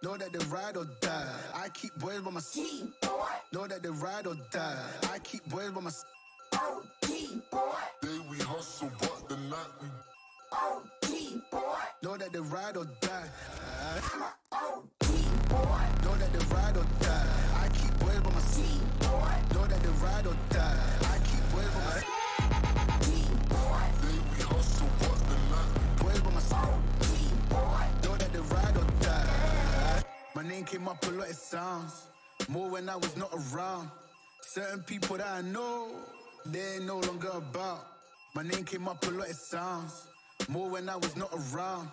Know that they ride or die. I keep boys by my side. Know that they ride or die. I keep boys by my side. Day we hustle, but the night we Know that they ride or die. Know that they ride or die. I keep boys by my side. Know that they ride or die. I keep boys by my side. day we hustle, but the night Boys by my side. Know that they ride or die. My name came up a lot, it sounds more when I was not around. Certain people that I know, they ain't no longer about. My name came up a lot, it sounds more when I was not around.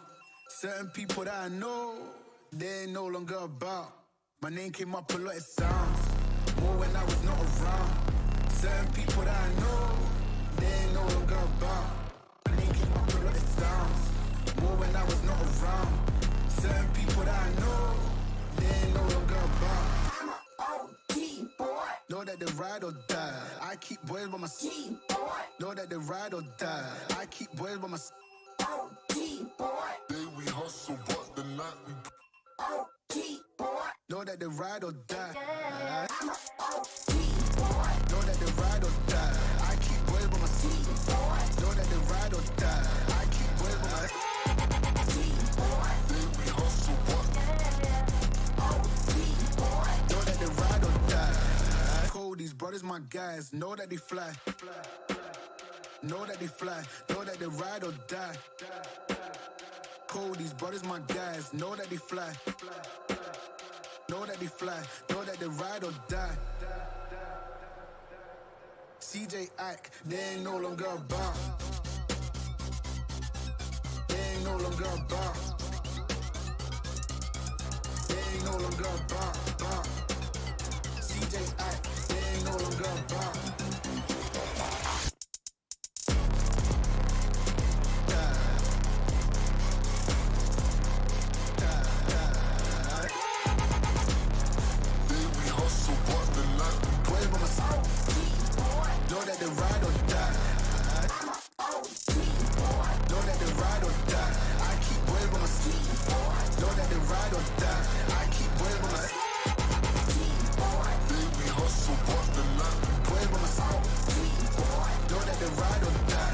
Certain people that I know, they ain't no longer about. My name came up a lot, it sounds more when I was not around. Certain people that I know, they ain't no longer about. My name came up a lot, it sounds more when I was not around. Certain people that I know, they ain't no longer about. Know that they ride or die. I keep boys by my side. Know that they ride or die. I keep boys by my side. day we hustle, but the night we Know that they ride or die. Know that they ride or die. I keep boys by my side. Know that they ride or die. I keep boys by my side. day we hustle, but Know that they ride or die. Cold, these brothers my guys. Know that they fly. Know that they fly. Know that they ride or die. Cold, these brothers my guys. Know that they fly. Know that they fly. Know that they ride or die. CJ Ike, they ain't no longer about. They ain't no longer about. They ain't no longer about. CJ Ike, they ain't no longer about. day we hustle, but the night we Boys by my side. Know that they ride or die. Know that they ride or die. I keep boys by my side. Know that they ride or die. I keep boys by my side. day we hustle, but the night we Boys by my side. Know that they ride or die.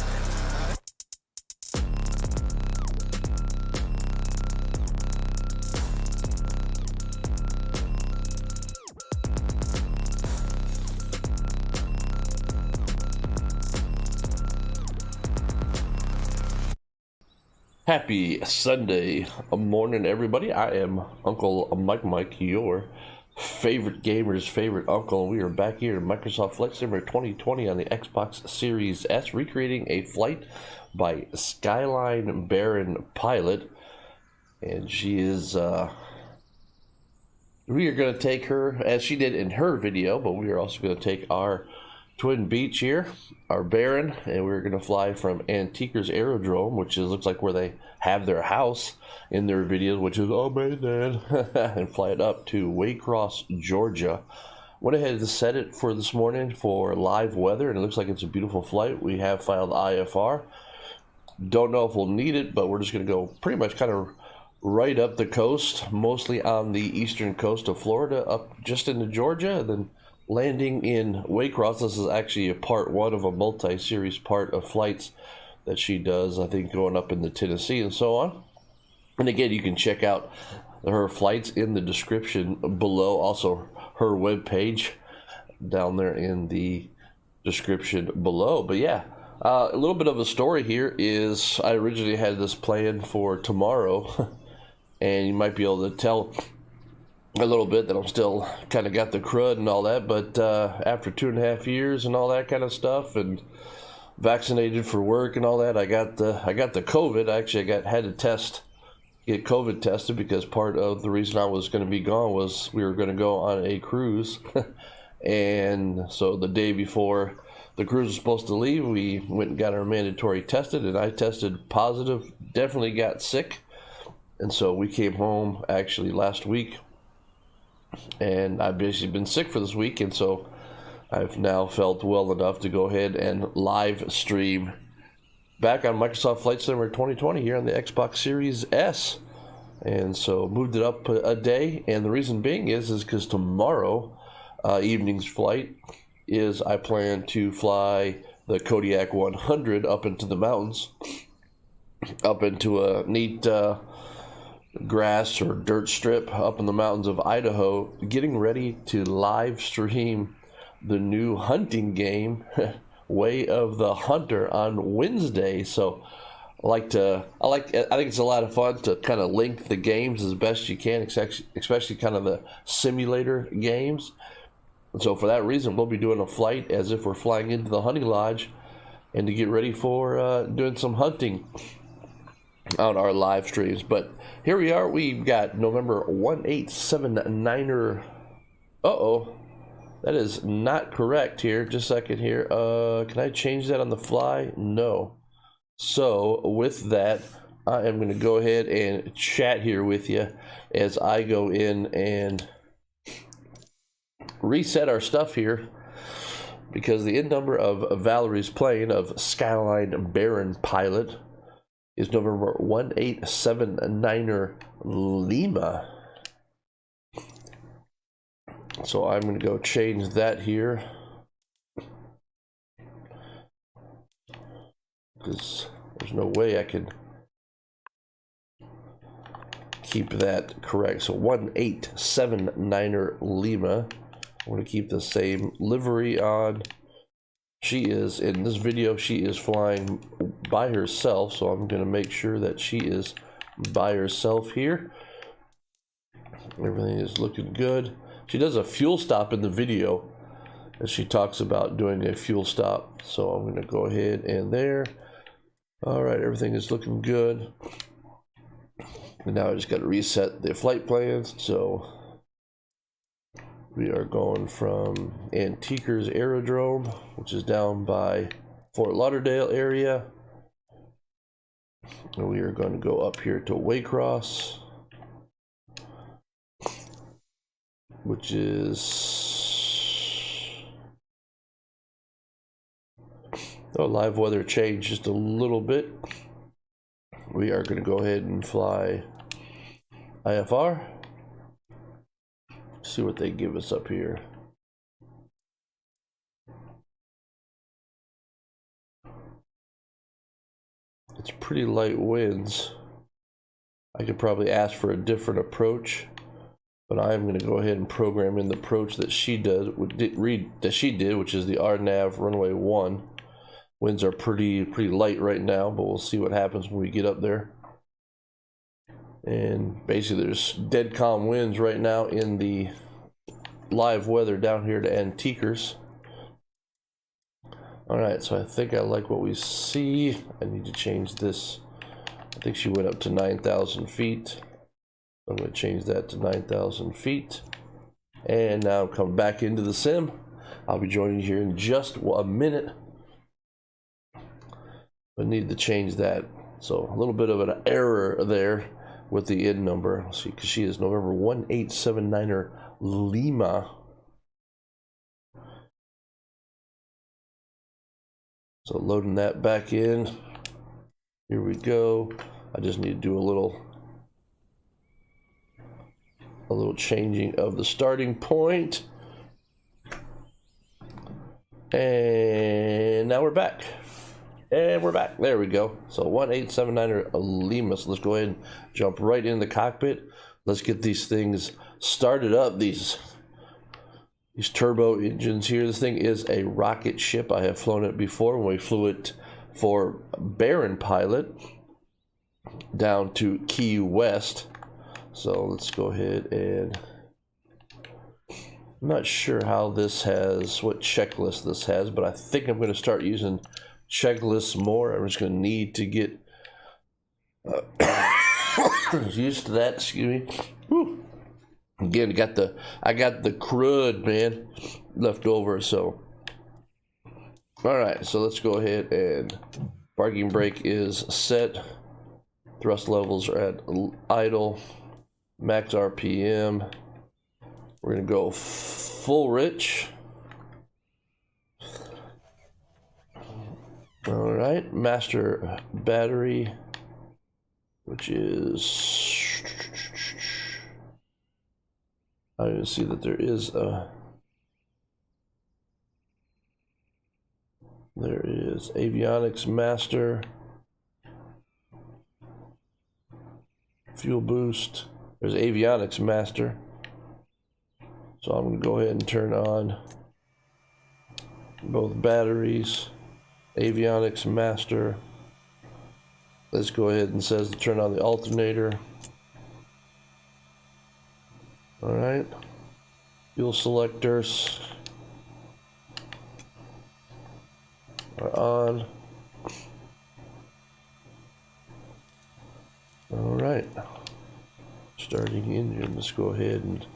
Happy Sunday morning, everybody. I am Uncle Mike, your favorite gamer's favorite uncle. We are back here in Microsoft Flight Simulator 2020 on the Xbox Series S, recreating a flight by Skyline Baron Pilot. And she is, we are going to take her, as she did in her video, but we are also going to take our Twin Beach here, our Baron, and we're going to fly from Antiquers Aerodrome, which is looks like where they have their house in their videos, which is amazing, and fly it up to Waycross, Georgia. Went ahead and set it for this morning for live weather, and it looks like it's a beautiful flight. We have filed IFR. Don't know if we'll need it, but we're just going to go pretty much kind of right up the coast, mostly on the eastern coast of Florida, up just into Georgia, and then landing in Waycross. This is actually a part one of a multi-series part of flights that she does, I think, going up into Tennessee and so on. And again, you can check out her flights in the description below. Also, her webpage down there in the description below. But yeah, a little bit of a story here is I originally had this plan for tomorrow, and you might be able to tell a little bit that I'm still kind of got the crud and all that, but after 2.5 years and all that kind of stuff, and vaccinated for work and all that, I got the COVID. Actually, I had to get COVID tested, because part of the reason I was going to be gone was we were going to go on a cruise. And so the day before the cruise was supposed to leave, we went and got our mandatory tested, and I tested positive, definitely got sick. And so we came home actually last week, and I've basically been sick for this week, and so I've now felt well enough to go ahead and live stream back on Microsoft Flight Simulator 2020 here on the Xbox Series S. and so moved it up a day. And the reason being is because tomorrow evening's flight is I plan to fly the Kodiak 100 up into the mountains, up into a neat grass or dirt strip up in the mountains of Idaho, getting ready to live stream the new hunting game Way of the Hunter on Wednesday. So I think it's a lot of fun to kind of link the games as best you can, especially kind of the simulator games. And so for that reason, we'll be doing a flight as if we're flying into the hunting lodge, and to get ready for doing some hunting on our live streams. But here we are. We've got November 1879er. That is not correct here. Just a second here. Can I change that on the fly? No. So with that, I am going to go ahead and chat here with you as I go in and reset our stuff here, because the end number of Valerie's plane of Skyline Baron pilot is November 1879er Lima. So I'm going to go change that here, because there's no way I can keep that correct. So 1879er Lima. I want to keep the same livery on. She is, in this video, she is flying by herself, so I'm going to make sure that she is by herself here. Everything is looking good. She does a fuel stop in the video, as she talks about doing a fuel stop. So I'm going to go ahead and there. All right, everything is looking good. And now I just got to reset the flight plans. So we are going from Antiquers Aerodrome, which is down by Fort Lauderdale area. And we are going to go up here to Waycross, which is... Oh, live weather changed just a little bit. We are going to go ahead and fly IFR. See what they give us up here. It's pretty light winds. I could probably ask for a different approach, but I'm going to go ahead and program in the approach that she does, which is the RNAV runway 1. Winds are pretty light right now, but we'll see what happens when we get up there. And basically there's dead calm winds right now in the live weather down here to Antiquers. Alright, so I think I like what we see. I need to change this. I think she went up to 9,000 feet. I'm going to change that to 9,000 feet. And now I'm coming back into the sim. I'll be joining you here in just a minute. I need to change that. So a little bit of an error there with the end number. Let's see, because she is November 1879er Lima. So loading that back in. Here we go. I just need to do a little changing of the starting point. And now we're back. And we're back. There we go. So 1879er Lima. So let's go ahead and jump right in the cockpit. Let's get these things started up. These turbo engines here. This thing is a rocket ship. I have flown it before when we flew it for Baron pilot down to Key West. So let's go ahead and... I'm not sure how this has, what checklist this has, but I think I'm going to start using checklists more. I'm just going to need to get used to that. Excuse me. Whew. Again, I got the crud, man, left over. So, all right. So let's go ahead and parking brake is set. Thrust levels are at idle. Max RPM. We're gonna go full rich. All right, master battery, which is I can see that there is avionics master, fuel boost. There's avionics master. So I'm going to go ahead and turn on both batteries. Avionics master. Let's go ahead and says to turn on the alternator. All right. Fuel selectors are on. All right. Starting engine. Let's go ahead and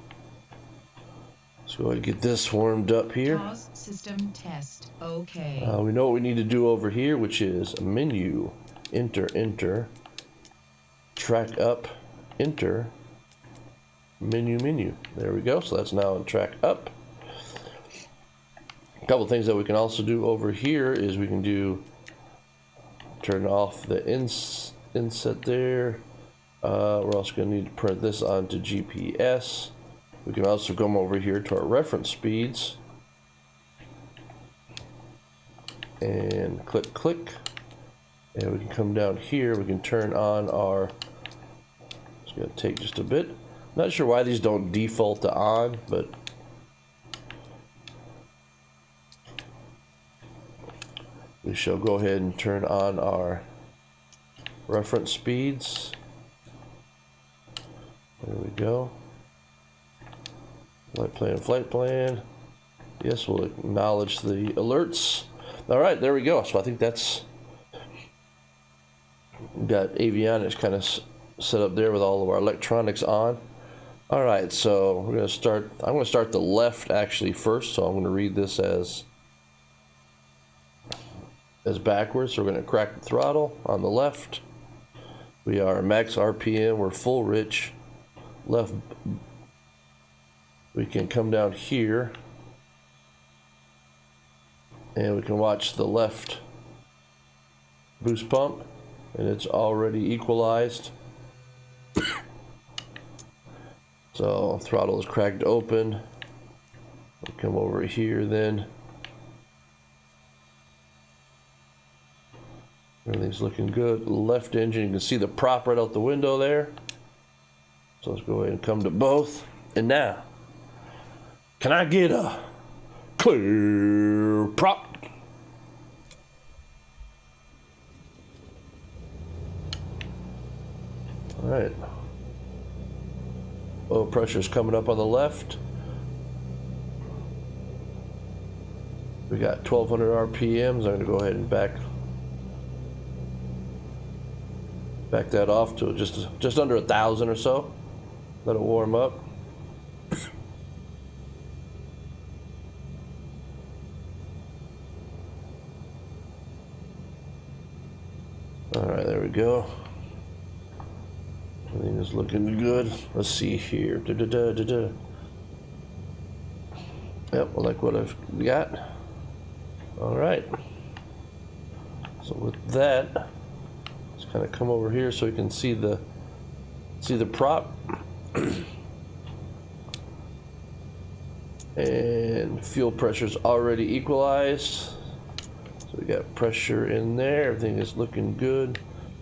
get this warmed up here. Pause system test. Okay. We know what we need to do over here, which is menu, enter, track up, enter, menu. There we go. So that's now in track up. A couple things that we can also do over here is we can turn off the inset there. We're also going to need to print this onto GPS. We can also come over here to our reference speeds and click, and we can come down here. We can turn on our, it's going to take just a bit. Not sure why these don't default to on, but we shall go ahead and turn on our reference speeds. There we go. Flight plan. Yes, we'll acknowledge the alerts. All right, there we go. So I think that's got avionics kind of set up there with all of our electronics on. All right, so we're going to start. I'm going to start the left actually first. So I'm going to read this as backwards. So we're going to crack the throttle on the left. We are max RPM. We're full rich. Left. We can come down here and we can watch the left boost pump, and it's already equalized. So throttle is cracked open. We'll come over here then. Everything's looking good. Left engine, you can see the prop right out the window there. So let's go ahead and come to both. And now, can I get a clear prop? All right. Oil pressure is coming up on the left. We got 1200 RPMs. I'm going to go ahead and back that off to just under 1,000 or so. Let it warm up. All right, there we go. Everything is looking good. Let's see here. Yep, I like what I've got. All right. So with that, let's kind of come over here so we can see the prop. And fuel pressure is already equalized. So we got pressure in there. Everything is looking good.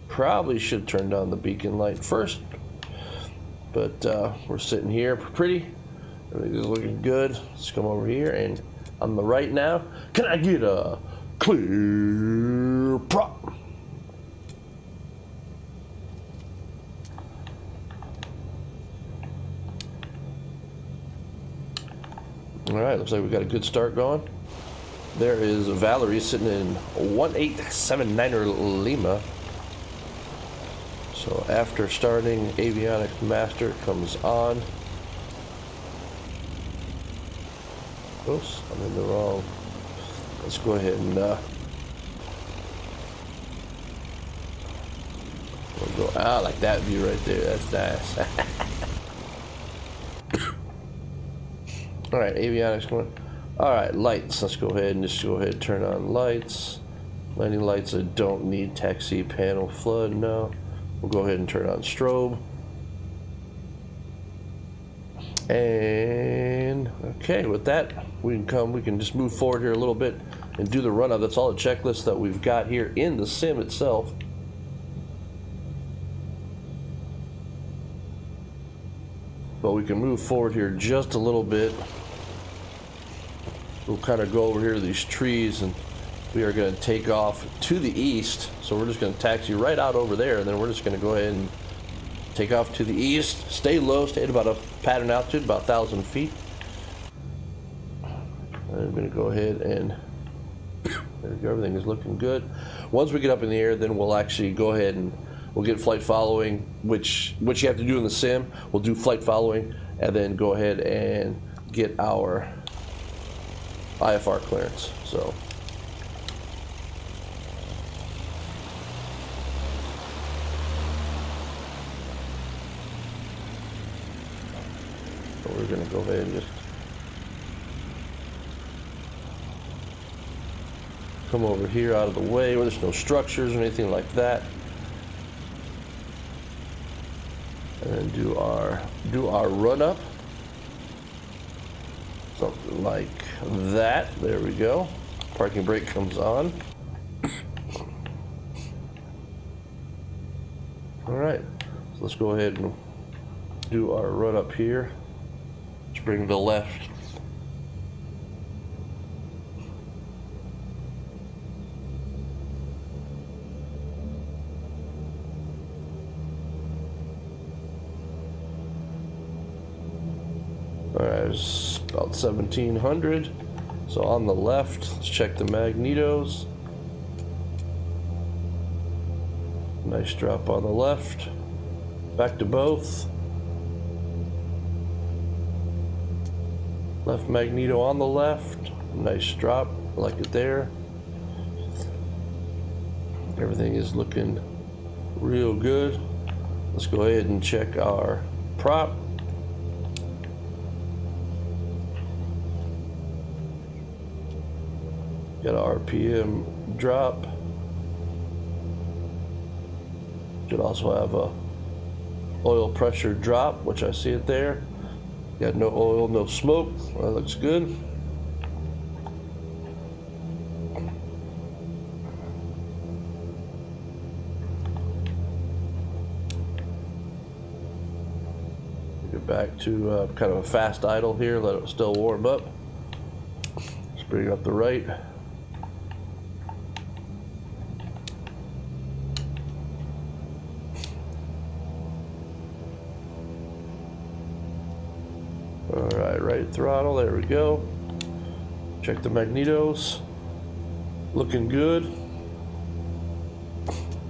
Probably should turn down the beacon light first, but we're sitting here pretty. Everything is looking good. Let's come over here, and on the right now, can I get a clear prop? All right, looks like we got a good start going. There is Valerie sitting in 1879er Lima. So after starting, avionics master comes on. Oops, I'm in the wrong. Let's go ahead and we'll go like that view right there. That's nice. All right, avionics going. All right, lights. Let's go ahead and turn on lights. Landing lights. I don't need taxi panel flood. No. We'll go ahead and turn on strobe. And okay, with that, we can just move forward here a little bit and do the run up. That's all the checklist that we've got here in the sim itself. But we can move forward here just a little bit. We'll kind of go over here to these trees, and we are going to take off to the east. So we're just going to taxi right out over there, and then we're just going to go ahead and take off to the east. Stay low, stay at about a pattern altitude, about 1,000 feet. I'm going to go ahead and there we go, everything is looking good. Once we get up in the air, then we'll actually go ahead and we'll get flight following, which you have to do in the sim. We'll do flight following and then go ahead and get our IFR clearance. So we're going to go ahead and just come over here out of the way where there's no structures or anything like that, and then do our run up, something like that. There we go. Parking brake comes on. All right, so let's go ahead and do our run up here. Let's bring the left. Alright, it's about 1,700. So on the left, let's check the magnetos. Nice drop on the left. Back to both. Left magneto on the left. Nice drop, like it there. Everything is looking real good. Let's go ahead and check our prop. Got our RPM drop. Should also have a oil pressure drop, which I see it there. Got no oil, no smoke. That looks good. Get back to kind of a fast idle here. Let it still warm up. Let's bring up the right. Alright, right throttle, there we go. Check the magnetos. Looking good.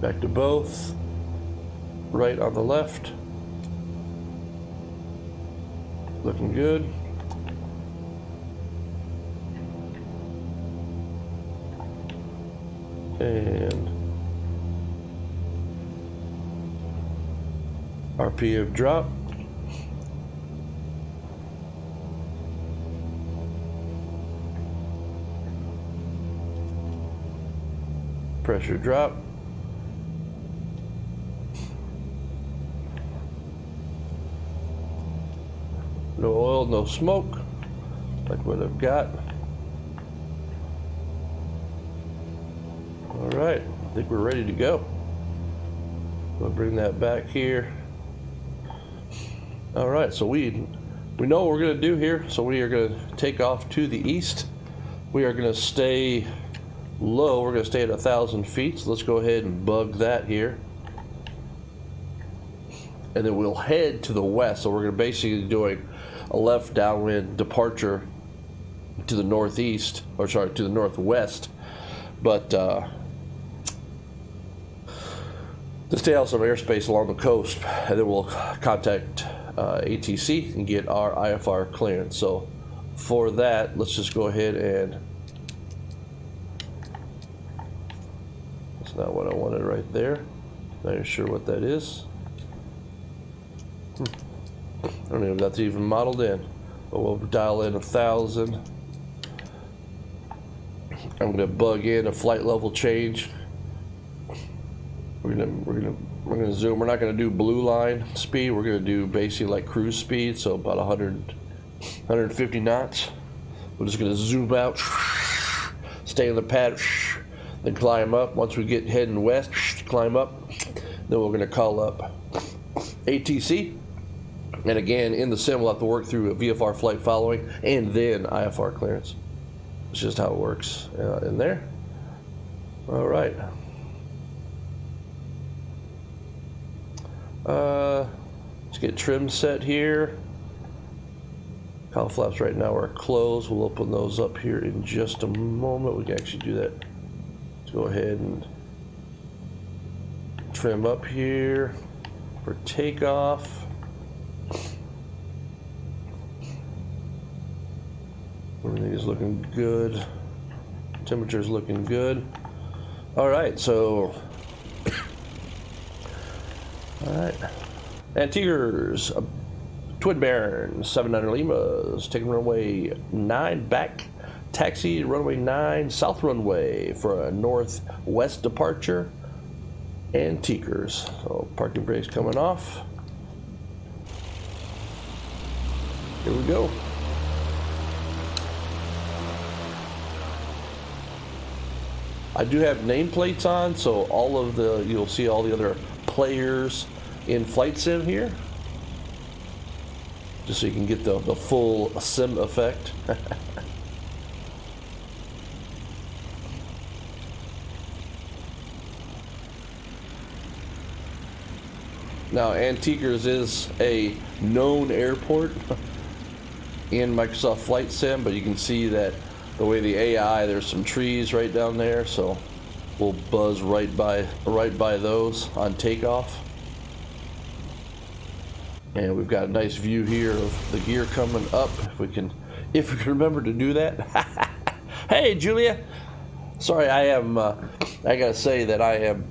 Back to both. Right on the left. Looking good. And RPM drop. Pressure drop. No oil, no smoke, like what I've got. All right, I think we're ready to go. We'll bring that back here. All right, so we know what we're gonna do here. So we are gonna take off to the east. We are gonna stay low. We're going to stay at 1,000 feet. So let's go ahead and bug that here. And then we'll head to the west. So we're going to basically doing a left downwind departure to the northeast, or sorry, to the northwest. But to stay out some airspace along the coast, and then we'll contact ATC and get our IFR clearance. So for that, let's just go ahead and not what I wanted right there. Not even sure what that is. I don't even know if that's even modeled in. But we'll dial in 1,000. I'm going to bug in a flight level change. We're gonna zoom. We're not gonna do blue line speed. We're gonna do basically like cruise speed, so about 150 knots. We're just gonna zoom out, stay on the pad, then climb up. Once we get heading west, climb up. Then we're gonna call up ATC. And again, in the sim, we'll have to work through a VFR flight following and then IFR clearance. It's just how it works in there. All right. Let's get trim set here. Cowl flaps right now are closed. We'll open those up here in just a moment. We can actually do that. Let's go ahead and trim up here for takeoff. Everything is looking good. Temperature is looking good. All right, so all right, Antigers, Twin Baron, 79 Limas, taking runway 9 back, taxi runway 9 south runway for a northwest departure, Antigers. So parking brakes coming off. Here we go. I do have nameplates on, so all of the, you'll see all the other players in Flight Sim here, just so you can get the full sim effect. Now, Antigers is a known airport in Microsoft Flight Sim, but you can see that the way the AI, there's some trees right down there, so we'll buzz right by those on takeoff. And we've got a nice view here of the gear coming up, if we can remember to do that. Hey, Julia. Sorry, I gotta say that I have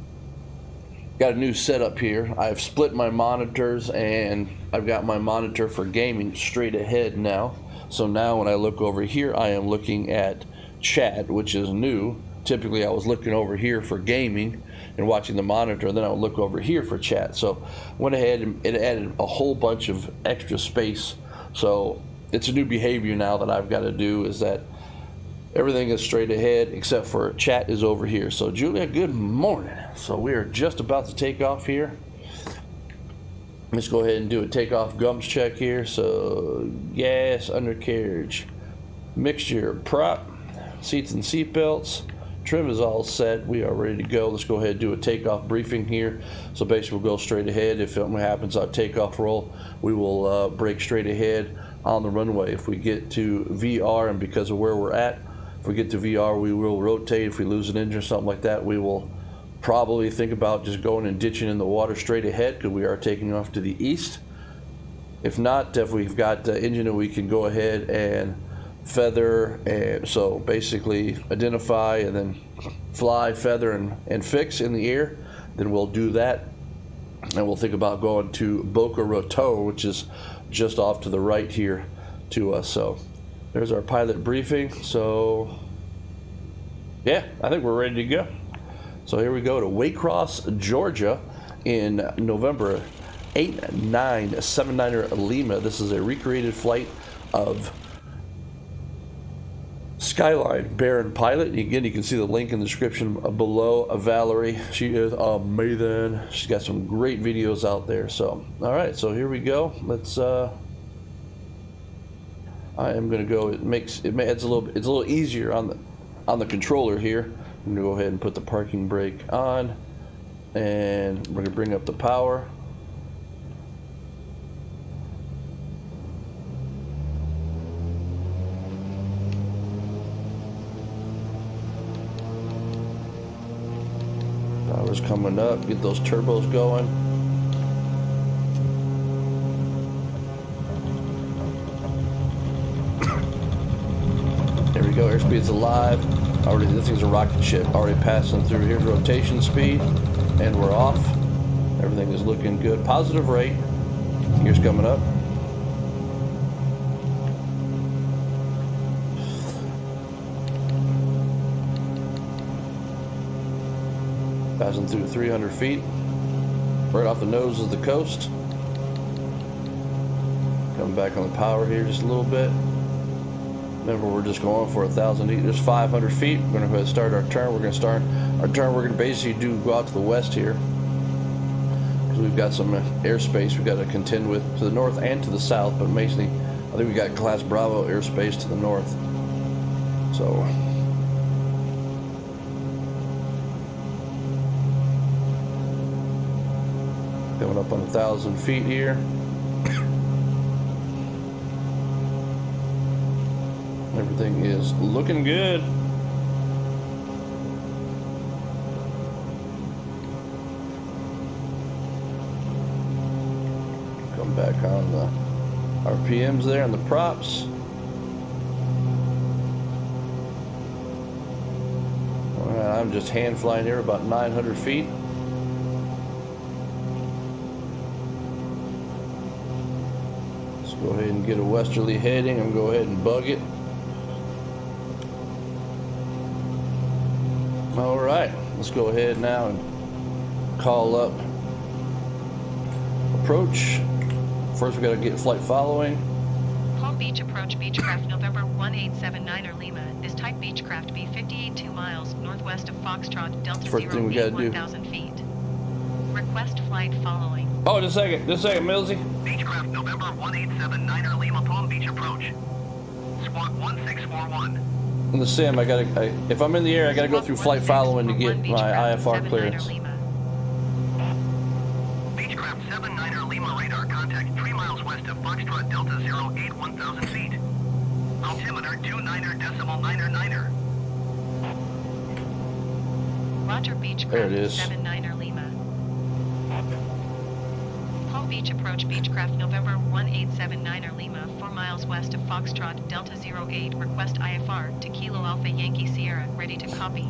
got a new setup here. I've split my monitors, and I've got my monitor for gaming straight ahead now. So now when I look over here, I am looking at chat, which is new. Typically I was looking over here for gaming and watching the monitor, and then I would look over here for chat. So went ahead and it added a whole bunch of extra space. So it's a new behavior now that I've got to do, is that everything is straight ahead except for chat is over here. So Julia, good morning. So we are just about to take off here. Let's go ahead and do a takeoff gums check here. So gas, undercarriage, mixture, prop, seats and seat belts, trim is all set. We are ready to go. Let's go ahead and do a takeoff briefing here. So basically we'll go straight ahead. If something happens on takeoff roll, we will brake straight ahead on the runway. If we get to VR, and because of where we're at, if we get to VR, we will rotate. If we lose an engine or something like that, we will probably think about just going and ditching in the water straight ahead, because we are taking off to the east. If not, if we've got the engine that we can go ahead and feather, and so basically identify and then fly, feather, and fix in the air, then we'll do that. And we'll think about going to Boca Raton, which is just off to the right here to us. So there's our pilot briefing. So yeah, I think we're ready to go. So here we go to Waycross, Georgia in November. 8979er Lima. This is a recreated flight of Skyline Baron pilot. And again, you can see the link in the description below. Valerie, she is amazing. She's got some great videos out there. So all right, so here we go. Let's I am going to go. It's a little easier on the controller here. I'm going to go ahead and put the parking brake on, and we're going to bring up the power. Power's coming up. Get those turbos going. There we go. Airspeed's alive. Already, this thing's a rocket ship. Already passing through. Here's rotation speed, and we're off. Everything is looking good. Positive rate. Gears coming up. Passing through 300 feet. Right off the nose of the coast. Coming back on the power here just a little bit. Remember, we're just going for 1,000 feet. There's 500 feet. We're going to go ahead and start our turn. We're going to start our turn. We're going to basically go out to the west here. Because we've got some airspace we've got to contend with to the north and to the south. But basically, I think we got Class Bravo airspace to the north. So... coming up on 1,000 feet here. Everything is looking good. Come back on the RPMs there and the props. All right, I'm just hand flying here about 900 feet. Go ahead and get a westerly heading and go ahead and bug it. All right, let's go ahead now and call up approach. First, we got to get flight following. Palm Beach approach Beechcraft November 1879er Lima is type Beechcraft B 58 miles northwest of Foxtrot Delta First thing we gotta 1,000 feet. Request flight following. Oh, just a second, Millsy. Beechcraft November 1879er Lima Palm Beach approach. Squawk 1641. In the sim, if I'm in the air, I gotta go through flight following to get my IFR clearance. Beechcraft 79er Lima radar contact 3 miles west of Foxtrot Delta 08 1,000 feet. Altimeter 29.999er. Roger Beechcraft There it is. 79er Lima. Palm Beach approach Beechcraft November 1879er Lima 4 miles west of Foxtrot Delta 08 request IFR to Kilo Alpha Yankee Sierra ready to copy.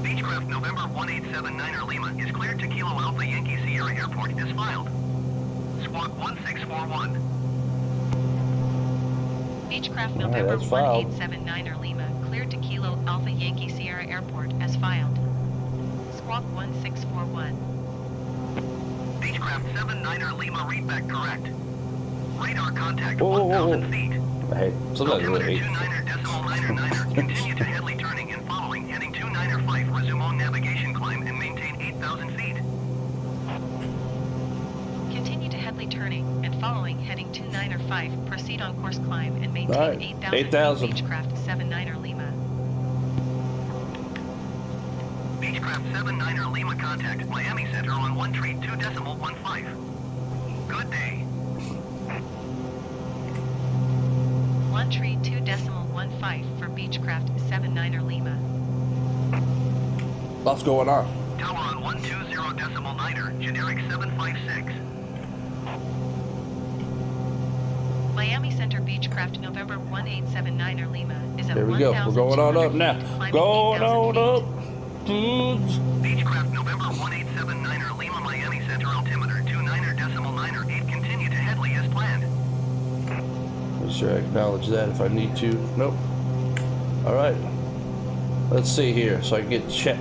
Beechcraft November 1879er Lima is cleared to Kilo Alpha Yankee Sierra Airport as filed. Squawk 1641. Beechcraft November that's filed. 1879er Lima cleared to Kilo Alpha Yankee Sierra Airport as filed. Squawk 1641. Beechcraft 79er Lima readback correct. Radar contact Whoa, 1,000 feet. Hey, sometimes I Altimeter really hate 29.999er. Continue to Headley turning and following heading 295. Resume on navigation climb and maintain 8,000 feet. Continue to Headley turning and following heading 295. Proceed on course climb and maintain Alright, 8,000 8,000. Beechcraft 79er Lima. Beechcraft 79er Lima contact Miami Center on 132.15. Good day. 132.15 for Beechcraft 79er Lima. Lots going on. Tower on 120.9er, generic 756. Miami Center Beechcraft November 1879er Lima is at There we go. We're going on up now. Going on up. Dudes. Beechcraft November 1879er Lima Miami Center altimeter 29.998. Continue to Headley as planned. Make sure I acknowledge that if I need to. Nope. All right. Let's see here. So I can get check.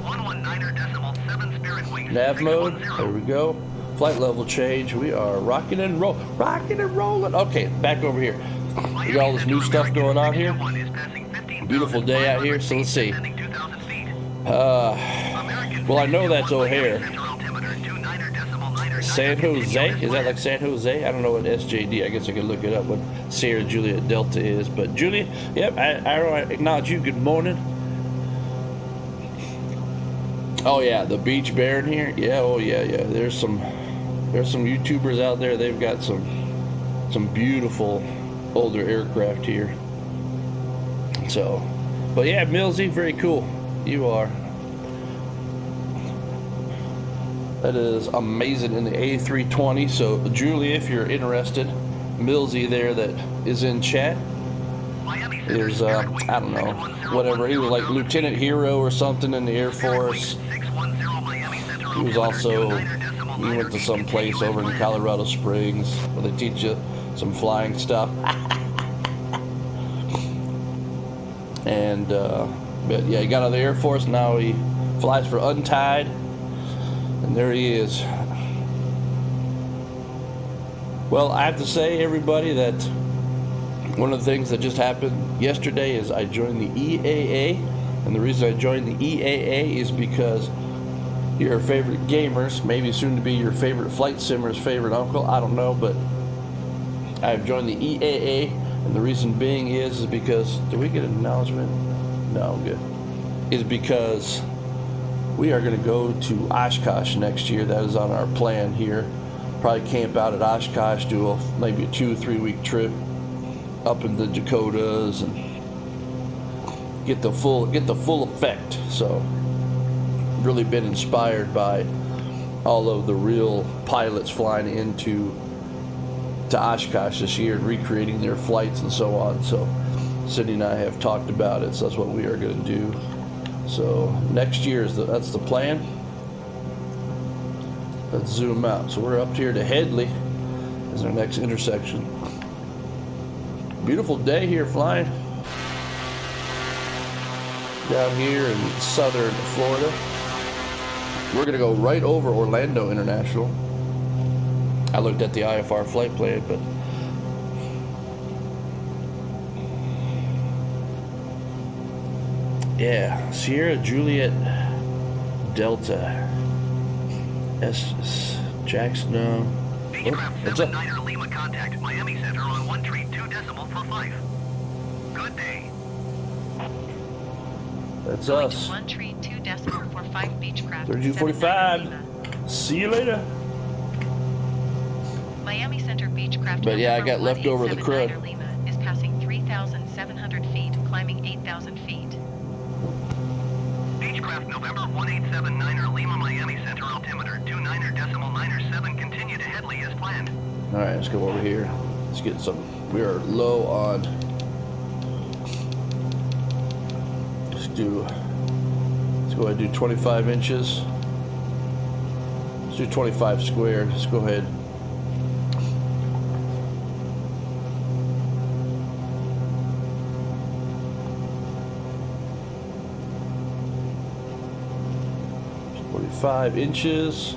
119.7 Spirit Wings. Nav mode. 610. There we go. Flight level change. We are rocking and rolling. Okay, back over here. We got all this new stuff going on here. Beautiful day out here. So let's see. Well, I know that's O'Hare. San Jose? Is that like San Jose? I don't know what SJD. I guess I could look it up what Sierra Juliet Delta is. But Julia, yep, I acknowledge you. Good morning. Oh yeah, the Beach Baron here. Yeah, oh yeah. There's some YouTubers out there. They've got some beautiful older aircraft here. So, but yeah, Millsy, very cool. You are. That is amazing in the A320. So, Julie, if you're interested, Millsy there that is in chat is, I don't know, whatever. He was like Lieutenant Hero or something in the Air Force. He was also, he went to some place over in Colorado Springs where they teach you some flying stuff. And, But yeah, he got out of the Air Force. Now he flies for Untied, and there he is. Well, I have to say, everybody, that one of the things that just happened yesterday is I joined the EAA, and the reason I joined the EAA is because your favorite gamers, maybe soon to be your favorite flight simmer's favorite uncle, I don't know, but I've joined the EAA, and the reason being is because, did we get an acknowledgement? No, I'm good. Is because we are going to go to Oshkosh next year. That is on our plan here. Probably camp out at Oshkosh, do maybe a 2-3 week trip up in the Dakotas and get the full effect. So really been inspired by all of the real pilots flying into Oshkosh this year and recreating their flights and so on. So Cindy and I have talked about it, so that's what we are going to do. So next year that's the plan. Let's zoom out. So we're up here to Headley is our next intersection. Beautiful day here flying down here in southern Florida. We're going to go right over Orlando International. I looked at the IFR flight plan, but yeah, Sierra Juliet Delta S Jackson. Beechcraft What's up? 79er Lima contact Miami Center on 1-2.45. Good day. That's Going us. to 1-2.45 Beechcraft. 3245. See you later. Miami Center Beechcraft. But yeah, I got November left over the 1879er crud. Lima is passing 3,700 feet, climbing 8,000 feet. Beechcraft November 1879er Lima Miami Center altimeter 29.97. Continue to Headley as planned. All right, let's go over here. Let's get some. We are low on. Let's go ahead and do 25 inches. Let's do 25 squared. Let's go ahead. Five inches.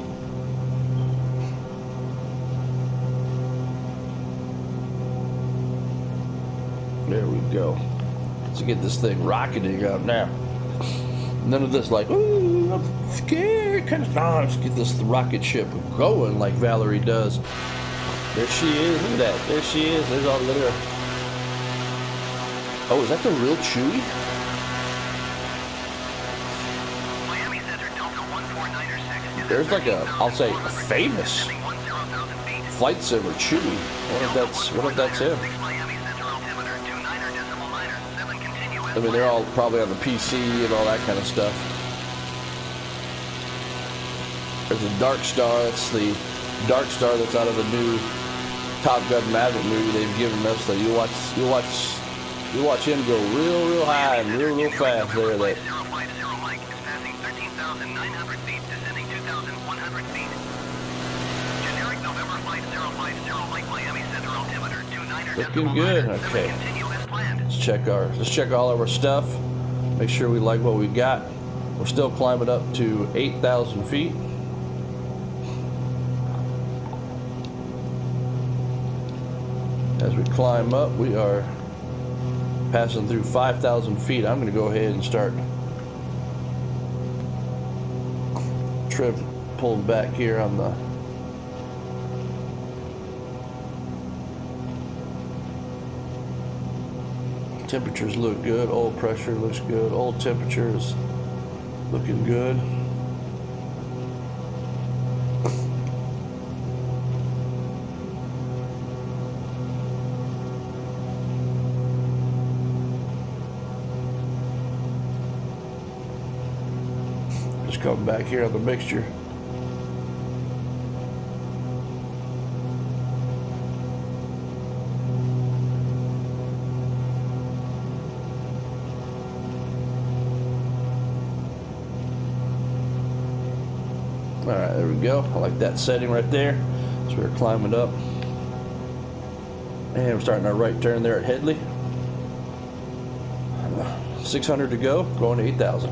There we go. Let's get this thing rocketing up now. None of this like, ooh, I'm scared kind of. No, let's get this rocket ship going like Valerie does. There she is. Look at that. There she is. There's all the little. Oh, is that the real Chewie? There's like a, I'll say, a famous flight simmer, Chewie. What if that's him? I mean, they're all probably on the PC and all that kind of stuff. There's a Dark Star. That's the Dark Star that's out of the new Top Gun Maverick movie they've given us. So you watch him go real high and real fast there. That. Looking good. Okay. Let's check all of our stuff. Make sure we like what we got. We're still climbing up to 8,000 feet. As we climb up, we are passing through 5,000 feet. I'm going to go ahead and start pulling back here on the temperatures. Look good. Oil pressure looks good. Oil temperature is looking good. Just coming back here on the mixture. Alright, there we go. I like that setting right there. So we're climbing up. And we're starting our right turn there at Headley. 600 to go, going to 8,000.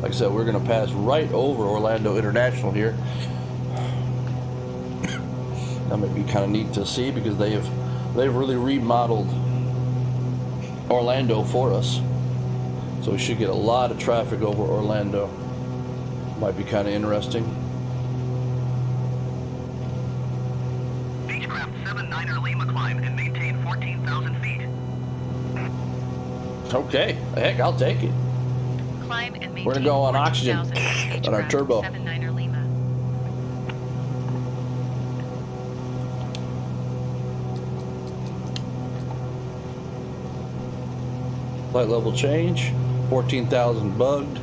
Like I said, we're going to pass right over Orlando International here. That might be kind of neat to see because they've really remodeled Orlando for us. So we should get a lot of traffic over Orlando. Might be kind of interesting. Beechcraft 79er Lima climb and maintain 14,000 feet. Okay, heck, I'll take it. Climb and maintain We're gonna go on oxygen 14,000 on our Beechcraft turbo. 79er Lima. Flight level change, 14,000 bugged.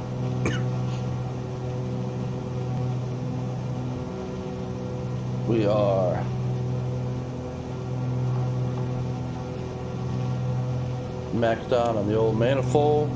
We are maxed out on the old manifold.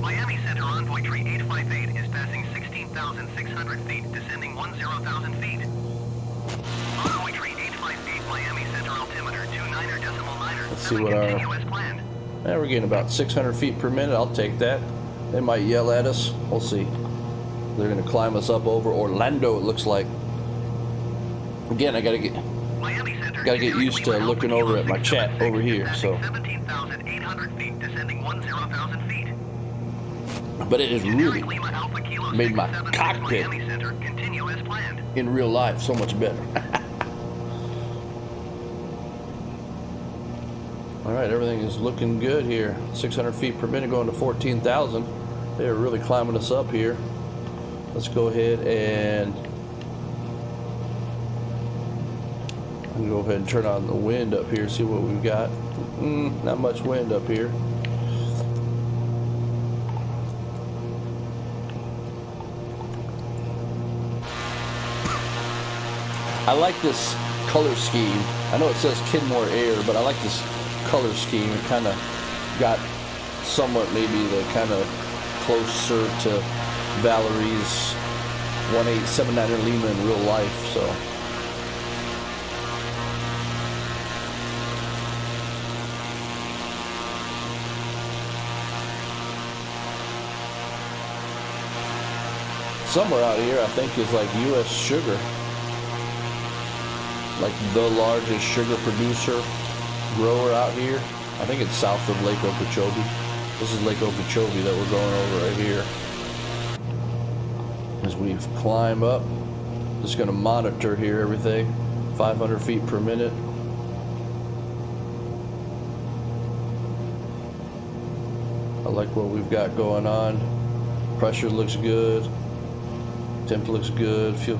Miami Center envoy tree 858 is passing 16,600 feet, descending 10,000 feet. Envoy tree 858 Miami Center altimeter 29er decimal 9er. Let's see what our... Continue as planned. Yeah, we're getting about 600 feet per minute. I'll take that. They might yell at us. We'll see. They're going to climb us up over Orlando, it looks like. Again, I got to get used to looking over at my chat over here. So, 17,800 feet, descending 10,000 feet. but it has really made my cockpit Continue as planned. in real life so much better. All right, everything is looking good here. 600 feet per minute going to 14,000. They're really climbing us up here. Let's go ahead and I'm gonna go ahead and turn on the wind up here, see what we've got. Not much wind up here. I like this color scheme. I know it says Kenmore Air, but I like this color scheme. It kind of got somewhat maybe the kind of closer to Valerie's 1879er Lima in real life, so. Somewhere out here, I think, is like U.S. Sugar, like the largest sugar producer grower out here. I think it's south of Lake Okeechobee. This is Lake Okeechobee that we're going over right here. As we climb up, just going to monitor here everything. 500 feet per minute. I like what we've got going on. Pressure looks good. Temp looks good. Fuel.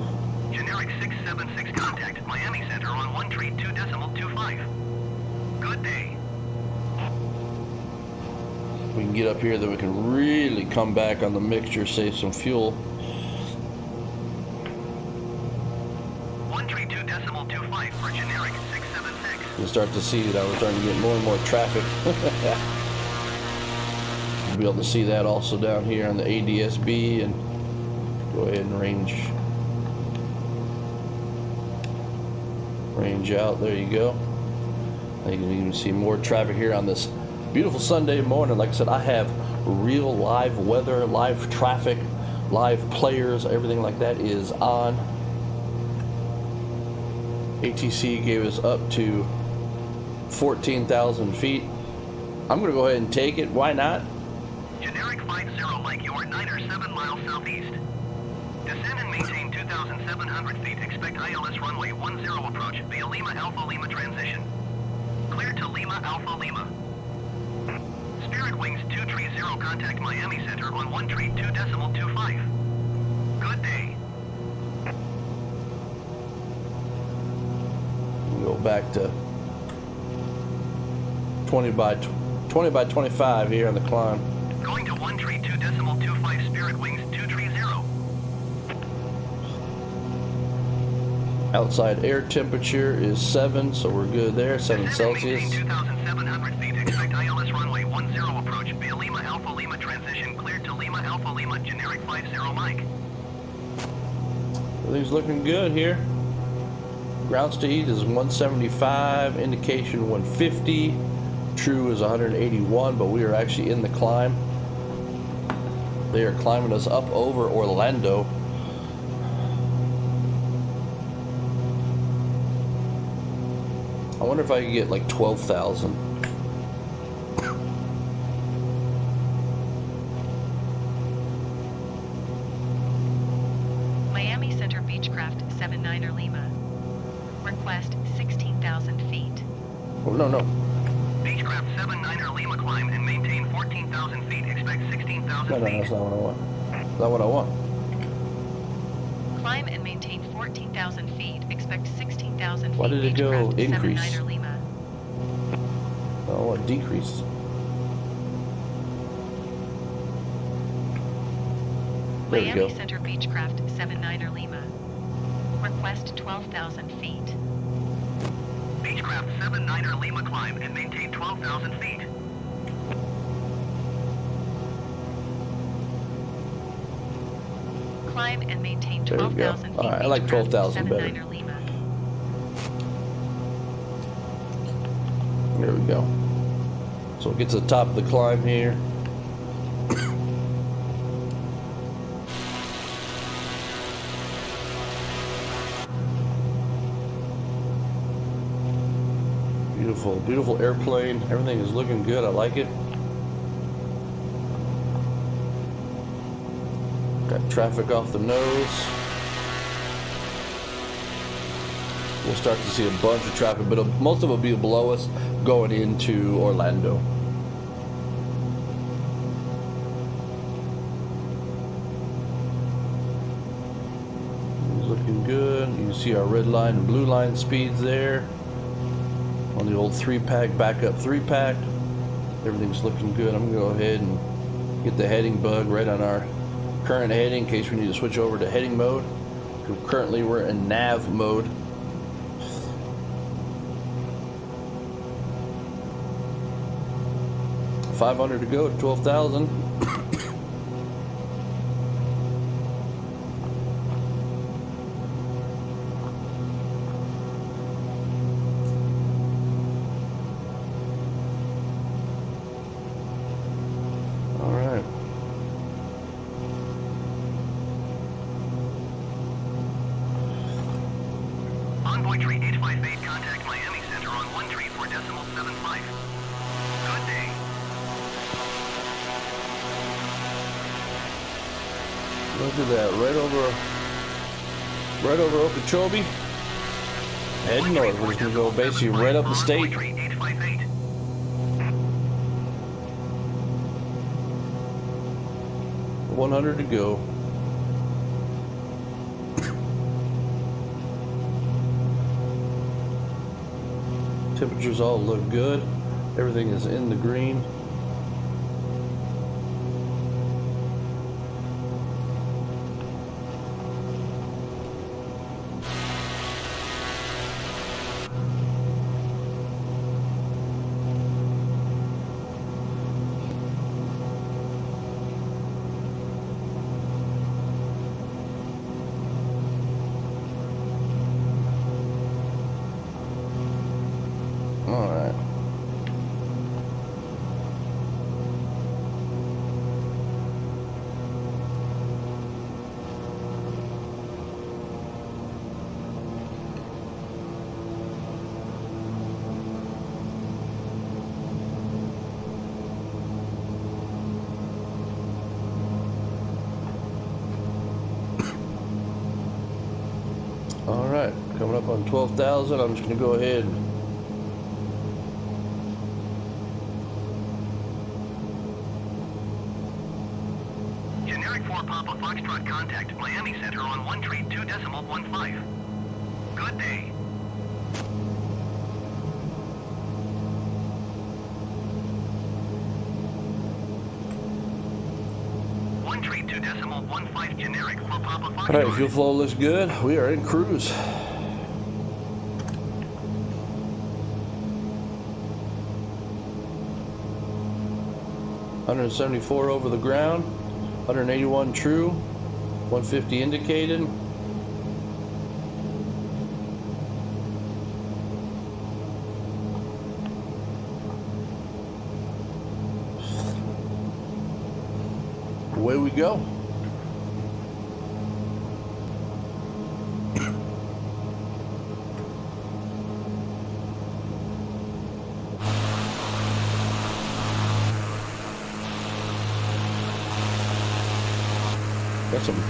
Generic 676 contact, Miami Center on 132.25. Good day. We can get up here, then we can really come back on the mixture, save some fuel. 132.25 for generic 676. We'll start to see that we're starting to get more and more traffic. You'll be able to see that also down here on the ADSB, and go ahead and range out. There you go. You can even see more traffic here on this beautiful Sunday morning. Like I said, I have real live weather, live traffic, live players, everything like that is on. ATC gave us up to 14,000 feet. I'm going to go ahead and take it. Why not? Generic 50 Mike, you are 9 or 7 miles southeast. Descend and maintain 2,700 feet. Expect ILS runway 10 approach via Lima Alpha Lima transition. Clear to Lima Alpha Lima. Spirit Wings 230 contact Miami Center on 132.25. Good day. We'll go back to 20 by 25 here on the climb. Going to 132.25 Spirit Wings 230. Outside air temperature is 7, so we're good there. 7 Celsius. 2,700 feet. Expect ILS runway 10 approach. Via Lima Alpha Lima transition cleared to Lima Alpha Lima generic 50 Mike. Everything's looking good here. Ground speed is 175, indication 150, true is 181, but we are actually in the climb. They are climbing us up over Orlando. I wonder if I could get like 12,000. Miami Center Beechcraft 79er Lima. Request 16,000 feet. Oh, no. Beechcraft 79er Lima climb and maintain 14,000 feet. Expect 16,000 No, feet. that's not what I want. That's not what I want. Climb and maintain 14,000 feet. Expect 16,000 feet. Why did it go Beechcraft increase? 79er Lima. I want decrease. There we Miami go. Center Beechcraft 79er Lima. Request 12,000 feet. Beechcraft 79er Lima climb and maintain 12,000 feet. Climb and maintain There we go. 12,000 feet. All right, I like Beechcraft 12,000 better. 79er Lima. There we go. So it gets to the top of the climb here. Beautiful, beautiful airplane. Everything is looking good. I like it. Got traffic off the nose. We'll start to see a bunch of traffic, but most of it will be below us going into Orlando. It's looking good. You can see our red line and blue line speeds there. On the old 3-pack, backup 3-pack. Everything's looking good. I'm gonna go ahead and get the heading bug right on our current heading in case we need to switch over to heading mode. Currently we're in nav mode. $500 to go to 12,000. All right. Envoy tree 858, contact Miami Center on 134.75. Good day. Look at that, right over Okeechobee. Heading north, we're just gonna go basically right up the state. Envoy tree 858. 100 to go. Temperatures all look good. Everything is in the green. All right. All right, coming up on 12,000. I'm just gonna go ahead. Generic 4 Papa Foxtrot contact Miami Center on 132.15. Good day. One tree 2.15 generic for Papa Foxtrot. All right, fuel flow looks good. We are in cruise. 174 over the ground, 181 true, 150 indicated. Away we go. Got some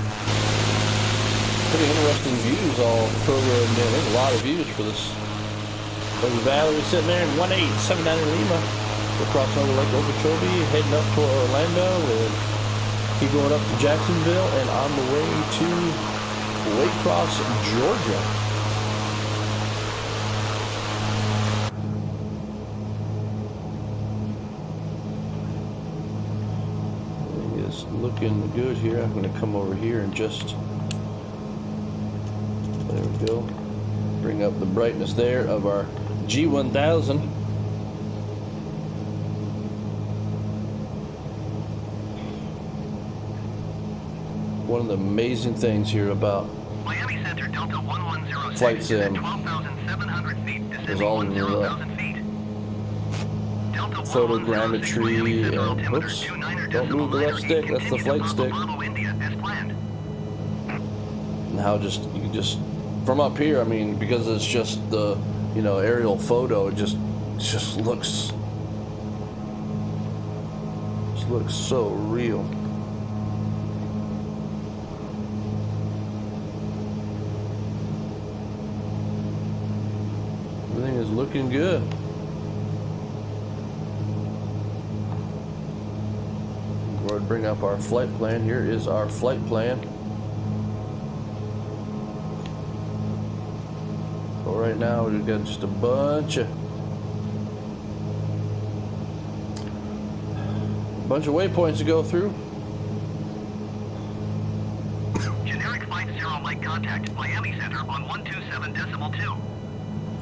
pretty interesting views all programmed in. There's a lot of views for this. There's Valerie sitting there in 1879 in Lima. We're crossing over Lake Okeechobee, heading up toward Orlando, and keep going up to Jacksonville, and on the way to Waycross, Georgia. It's looking good here. I'm going to come over here and just, there we go, bring up the brightness there of our G1000. One of the amazing things here about Miami Center Delta 1106 Flight Sim 12,700 feet, is all in the photogrammetry and, oops, don't move the left stick, that's the flight stick. And how just, you can just, from up here, I mean, because it's just the, you know, aerial photo, it just looks so real. Everything is looking good. We're going to bring up our flight plan. Here is our flight plan. So right now we've got just a bunch of waypoints to go through. Generic Flight 0 Mike contact Miami Center on 127.2.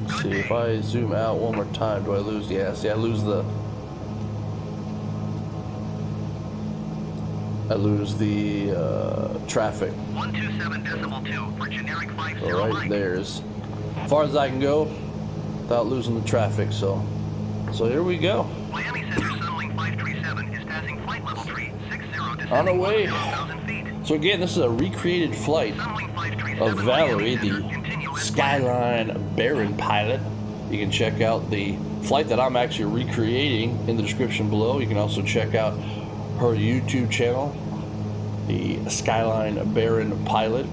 Let's see if I zoom out one more time. Do I lose? Yeah, see, I lose the traffic. 127.2 for generic Flight 0 Right Mike. there's as far as I can go without losing the traffic. So here we go. Miami Center Sunwing 537 is passing flight level tree 60 On the way. 1,000 feet. So again, this is a recreated flight Sunwing 537 of Valerie, Miami Center the continuous Skyline Baron pilot. You can check out the flight that I'm actually recreating in the description below. You can also check out her YouTube channel, the Skyline Baron pilot.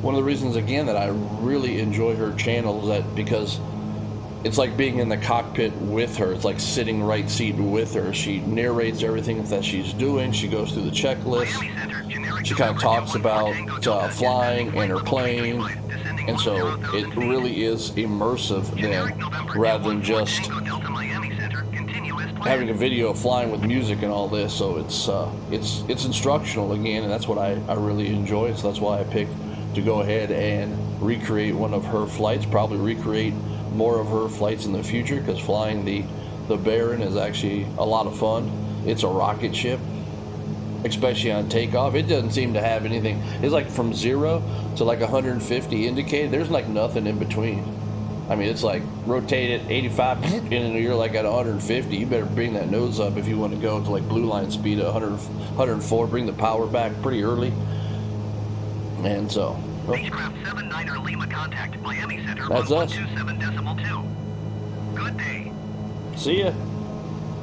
One of the reasons, again, that I really enjoy her channel is that because it's like being in the cockpit with her. It's like sitting right seat with her. She narrates everything that she's doing. She goes through the checklist. She kind of talks about flying and her plane. And so it really is immersive then, rather than just having a video of flying with music and all this. So it's instructional again, and that's what I really enjoy. So that's why I picked to go ahead and recreate one of her flights, probably recreate more of her flights in the future, because flying the Baron is actually a lot of fun. It's a rocket ship, especially on takeoff. It doesn't seem to have anything. It's like from 0 to like 150 indicated. There's like nothing in between. I mean, it's like rotate it 85 and you're like at 150. You better bring that nose up if you want to go to like blue line speed at 104. Bring the power back pretty early. And so Beechcraft 79er Lima contact Miami Center that's on us. 127.2. Good day. See ya.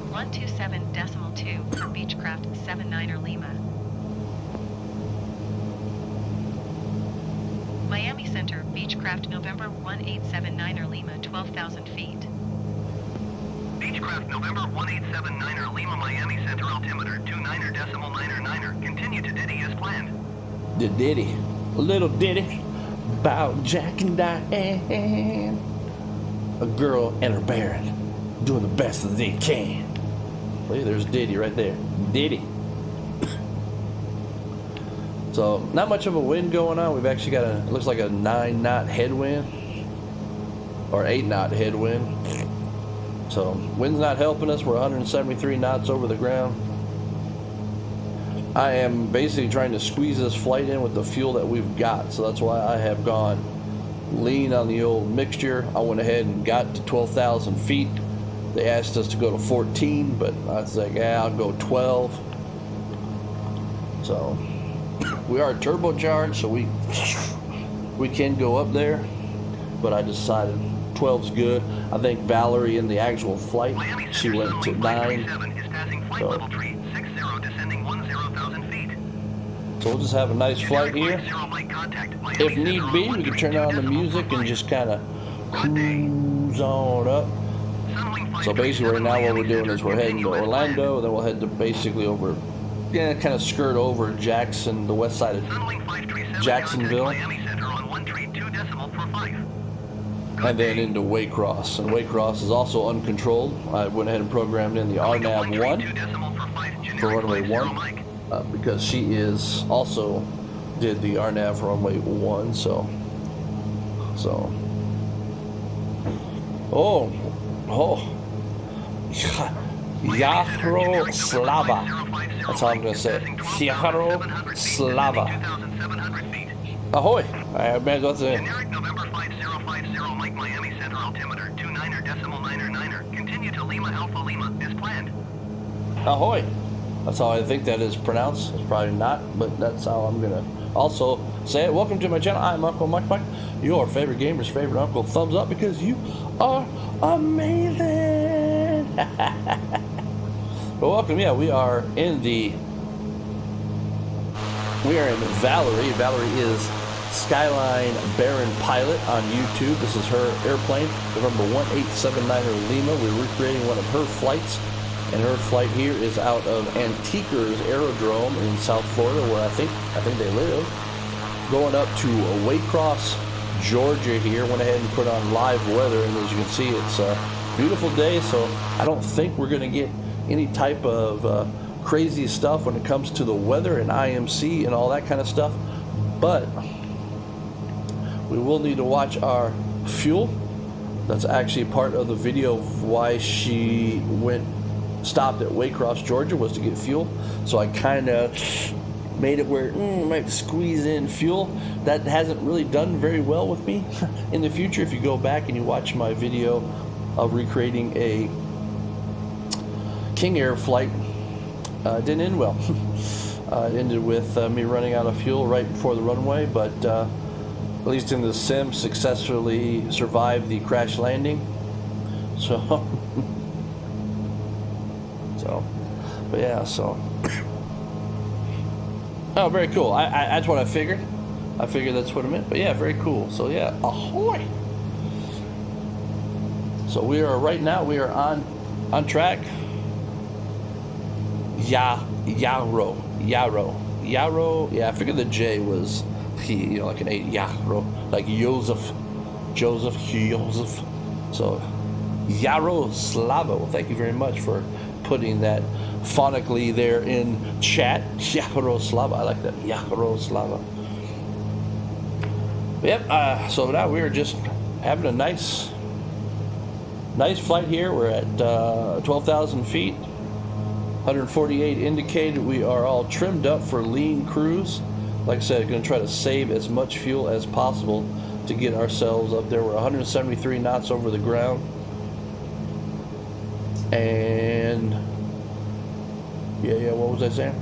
127.2 for Beechcraft 79er Lima. Miami Center, Beechcraft November 1879er Lima, 12,000 feet. Beechcraft November 1879er Lima Miami Center altimeter 29.999. Continue to Diddy as planned. The ditty. A little ditty about Jack and Diane. A girl and her Baron doing the best that they can. Look, there's Diddy right there. Diddy. So, not much of a wind going on. We've actually got it looks like a 9-knot headwind. Or 8-knot headwind. So wind's not helping us. We're 173 knots over the ground. I am basically trying to squeeze this flight in with the fuel that we've got, so that's why I have gone lean on the old mixture. I went ahead and got to 12,000 feet. They asked us to go to 14, but I was like, yeah, I'll go 12. So we are turbocharged, so we can go up there, but I decided 12's good. I think Valerie in the actual flight, she went to 9. So we'll just have a nice flight here. If need be, we can turn on the music and just kind of cruise on up. So basically right now what we're doing is we're heading to Orlando, and then we'll head to basically over, yeah, kind of skirt over Jackson, the west side of Jacksonville, and then into Waycross. And Waycross is also uncontrolled. I went ahead and programmed in the RNAV 1 for runway 1. Because she is also did the RNAV for runway 1, so Yaroslava. That's how I'm gonna say it. Yaroslava. Ahoy! I imagine that's it. November 5050, Mike Miami Center altimeter 29.99. Continue to Lima Alpha Lima as planned. Ahoy! That's how I think that is pronounced. It's probably not, but that's how I'm gonna also say it. Welcome to my channel. I'm Uncle Mike, your favorite gamer's favorite uncle. Thumbs up because you are amazing. Well, welcome. Yeah, we are in Valerie. Valerie is Skyline Baron Pilot on YouTube. This is her airplane, November 1879 Lima. We're recreating one of her flights. And her flight here is out of Antiquers Aerodrome in South Florida, where I think they live. Going up to Waycross, Georgia here. Went ahead and put on live weather, and as you can see, it's a beautiful day. So I don't think we're going to get any type of crazy stuff when it comes to the weather and IMC and all that kind of stuff. But we will need to watch our fuel. That's actually part of the video of why she stopped at Waycross, Georgia, was to get fuel. So I kind of made it where I might squeeze in fuel. That hasn't really done very well with me. In the future, if you go back and you watch my video of recreating a King Air flight, it didn't end well. It ended with me running out of fuel right before the runway, but at least in the sim, successfully survived the crash landing. So but yeah, so oh, very cool. I that's what I figured. I figured that's what it meant. But yeah, very cool. So yeah, ahoy! So we are right now. We are on track. Yarrow. Yeah, I figured the J was like an 8. Yarrow, like Joseph. So Yaroslava. Well, thank you very much for putting that phonically there in chat. Yaroslava. I like that. Yaroslava. Yep. So now we're just having a nice flight here. We're at 12,000 feet, 148 indicated. We are all trimmed up for lean cruise. Like I said, going to try to save as much fuel as possible to get ourselves up there. We're 173 knots over the ground. And what was I saying?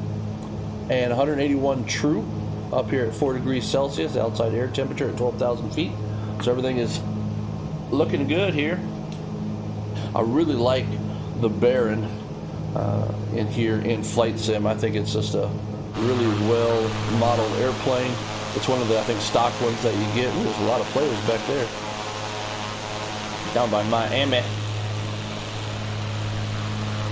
And 181 true up here at 4 degrees Celsius, outside air temperature at 12,000 feet. So everything is looking good here. I really like the Baron in here in Flight Sim. I think it's just a really well modeled airplane. It's one of the, I think, stock ones that you get. Ooh, there's a lot of players back there. Down by Miami.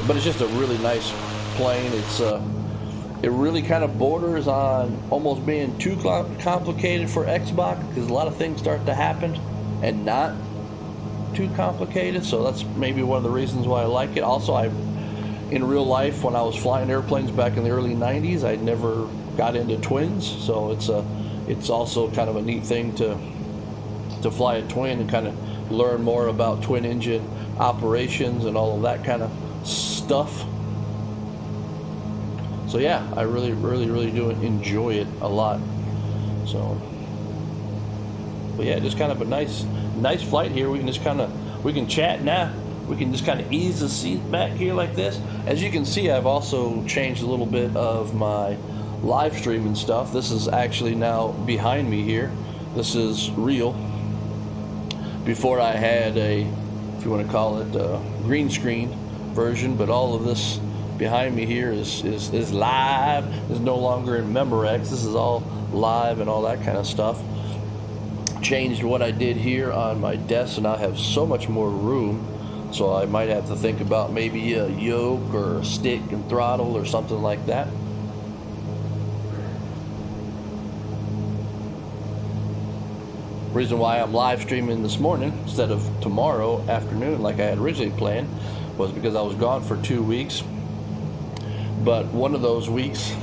But it's just a really nice plane. It's it really kind of borders on almost being too complicated for Xbox, because a lot of things start to happen and not too complicated. So that's maybe one of the reasons why I like it. Also, in real life, when I was flying airplanes back in the early 90s, I never got into twins. So it's also kind of a neat thing to fly a twin and kind of learn more about twin engine operations and all of that kind of stuff. So yeah, I really do enjoy it a lot. So, but yeah, just kind of a nice flight here. We can just we can chat now. We can just kind of ease the seat back here like this. As you can see, I've also changed a little bit of my live stream and stuff. This is actually now behind me here. This is real. Before I had a, if you want to call it a green screen version, but all of this behind me here is live. Is no longer in Memorex. This is all live and all that kind of stuff. Changed what I did here on my desk, and I have so much more room. So I might have to think about maybe a yoke or a stick and throttle or something like that. Reason why I'm live streaming this morning instead of tomorrow afternoon like I had originally planned was because I was gone for 2 weeks. But one of those weeks,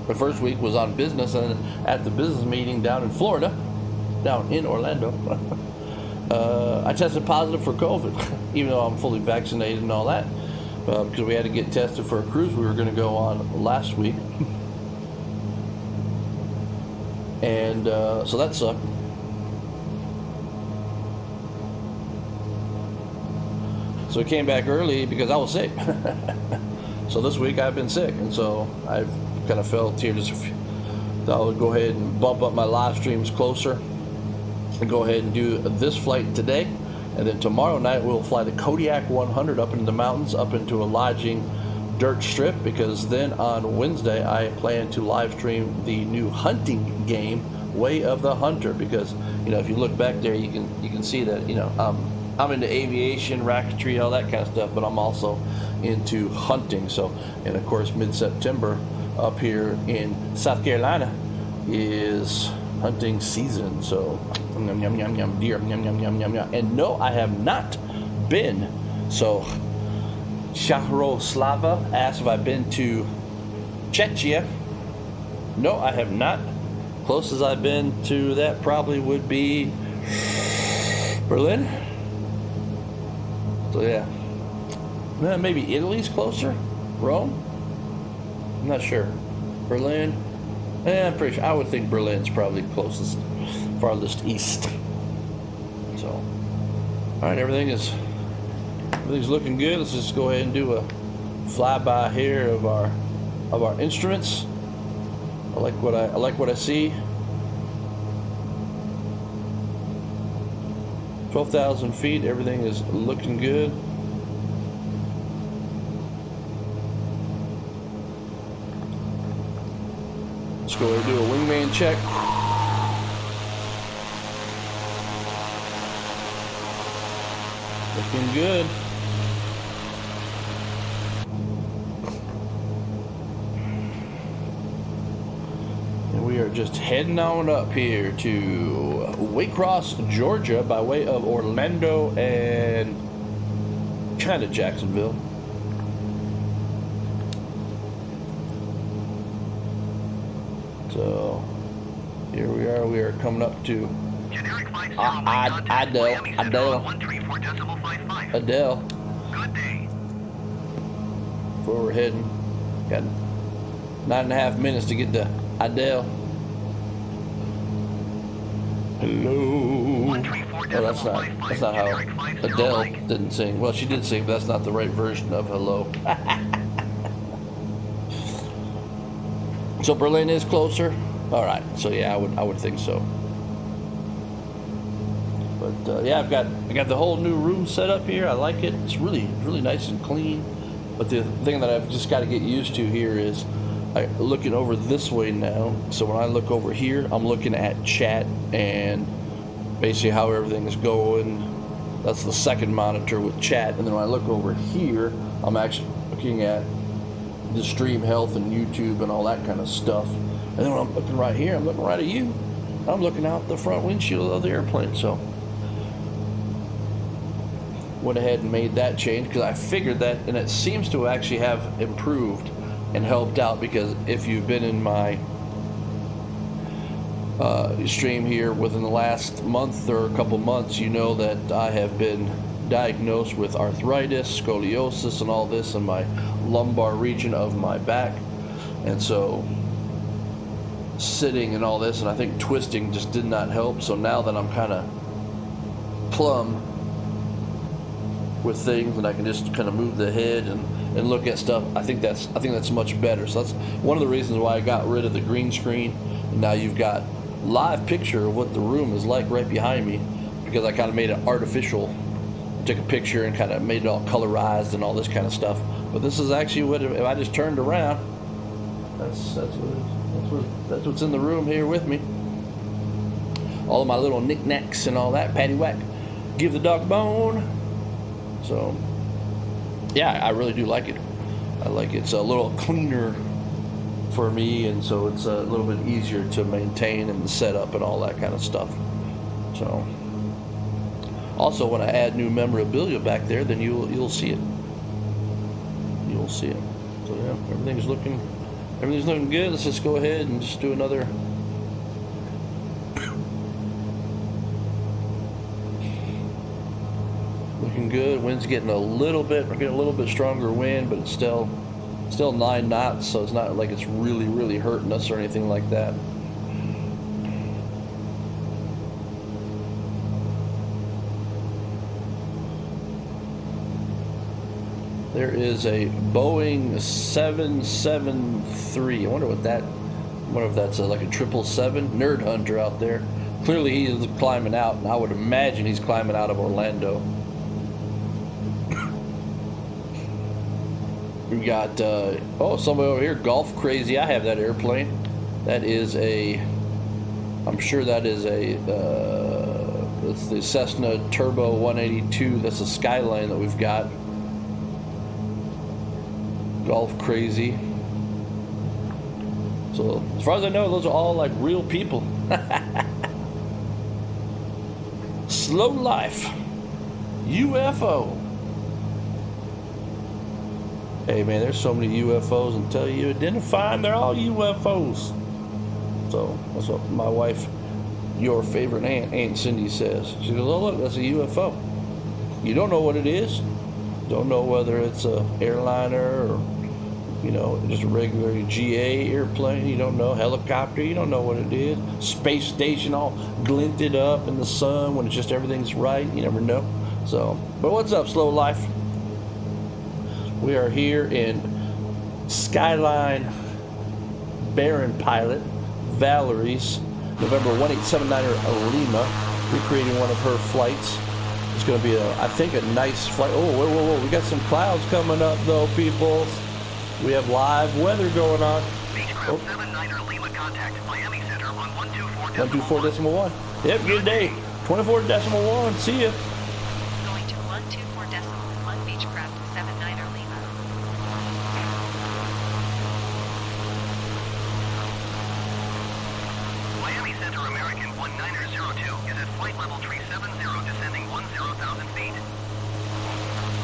the first week was on business, and at the business meeting down in Florida, down in Orlando, I tested positive for COVID, even though I'm fully vaccinated and all that, because we had to get tested for a cruise we were going to go on last week. And so that sucked. So I came back early because I was sick. So this week I've been sick, and so I've kind of felt here just that I would go ahead and bump up my live streams closer and go ahead and do this flight today, and then tomorrow night we'll fly the Kodiak 100 up into the mountains, up into a lodging dirt strip, because then on Wednesday I plan to live stream the new hunting game, Way of the Hunter, because if you look back there you can see that I'm into aviation, rocketry, all that kind of stuff, but I'm also into hunting. So, and of course mid-September up here in South Carolina is hunting season. So yum yum yum yum deer yum yum yum yum yum. And no, I have not been. So Shahroslava asked if I've been to Czechia. No, I have not. Closest I've been to that probably would be Berlin. So yeah, maybe Italy's closer. Rome? I'm not sure. Berlin? I'm pretty sure. I would think Berlin's probably closest, farthest east. So, all right, everything's looking good. Let's just go ahead and do a flyby here of our instruments. I like what I see. 12,000 feet. Everything is looking good. Let's go ahead and do a wingman check. Looking good. And we are just heading on up here to Waycross, Georgia, by way of Orlando and kind of Jacksonville. So here we are. We are coming up to Adele. Good day. Where we're heading. Got 9.5 minutes to get to Adele. Hello. Oh, that's not how Adele didn't sing. Well, she did sing, but that's not the right version of hello. So Berlin is closer. All right. So yeah, I would think so. But yeah, I got the whole new room set up here. I like it. It's really nice and clean. But the thing that I've just got to get used to here is looking over this way now. So when I look over here, I'm looking at chat and basically how everything is going. That's the second monitor with chat. And then when I look over here, I'm actually looking at the stream health and YouTube and all that kind of stuff. And then when I'm looking right here, I'm looking right at you. I'm looking out the front windshield of the airplane. So went ahead and made that change because I figured that, and it seems to actually have improved and helped out, because if you've been in my stream here within the last month or a couple months, you know that I have been diagnosed with arthritis, scoliosis, and all this in my lumbar region of my back. And so sitting and all this, and I think twisting just did not help. So now that I'm kind of plumb with things and I can just kind of move the head and look at stuff, I think that's much better. So that's one of the reasons why I got rid of the green screen. And now you've got live picture of what the room is like right behind me, because I kind of made it artificial. Took a picture and kind of made it all colorized and all this kind of stuff. But this is actually what, if I just turned around, that's what's in the room here with me. All of my little knickknacks and all that, patty whack, give the dog a bone. So yeah, I really do like it. I like it's a little cleaner for me, and so it's a little bit easier to maintain and set up and all that kind of stuff. So also, when I add new memorabilia back there, then you'll see it. You'll see it. So yeah, everything's looking good. Let's just go ahead and just do another. Looking good. Wind's getting a little bit stronger wind, but it's still 9 knots, so it's not like it's really hurting us or anything like that. There is a Boeing 773. I wonder if that's like a 777 nerd hunter out there. Clearly he is climbing out, and I would imagine he's climbing out of Orlando. We got somebody over here, Golf Crazy. I have that airplane. That is I'm sure that is it's the Cessna Turbo 182. That's a Skyline that we've got. Golf Crazy. So as far as I know, those are all like real people. Slow Life UFO. Hey man, there's so many UFOs until you identify them, they're all UFOs. So that's what my wife, your favorite Aunt Cindy, says. She goes, oh look, that's a UFO. You don't know what it is. Don't know whether it's a airliner or, you know, just a regular GA airplane. You don't know. Helicopter, you don't know what it is. Space station all glinted up in the sun when it's just everything's right. You never know. So, but what's up, Slow Life? We are here in Skyline Baron pilot Valerie's November 1879er Lima, recreating one of her flights. It's going to be I think a nice flight. Oh, whoa. We got some clouds coming up though, people. We have live weather going on. Beechcraft 79er Lima contact Miami Center on 124.1. Yep, good day. 24.1. See ya. Going to 124.1 Beechcraft 79er Lima. Miami Center American 1902 is at flight level 370, descending 10,000 feet.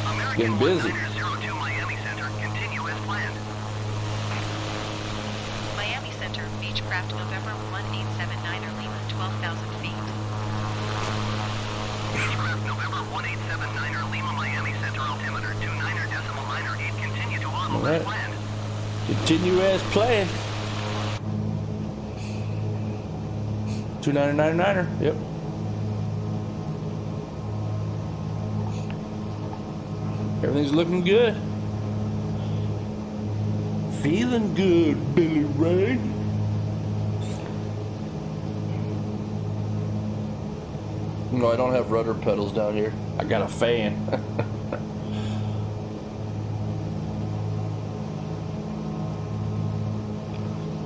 American Getting busy. 1902 Miami Center, continue as planned. Miami Center, Beechcraft, November 1879er Lima, 12,000 feet. Beechcraft November 1879er Lima, Miami Center, altimeter 29.98, continue to auto All right. as planned. Continue as planned. 2999er. Yep. Everything's looking good. Feeling good, Billy Ray. No, I don't have rudder pedals down here. I got a fan.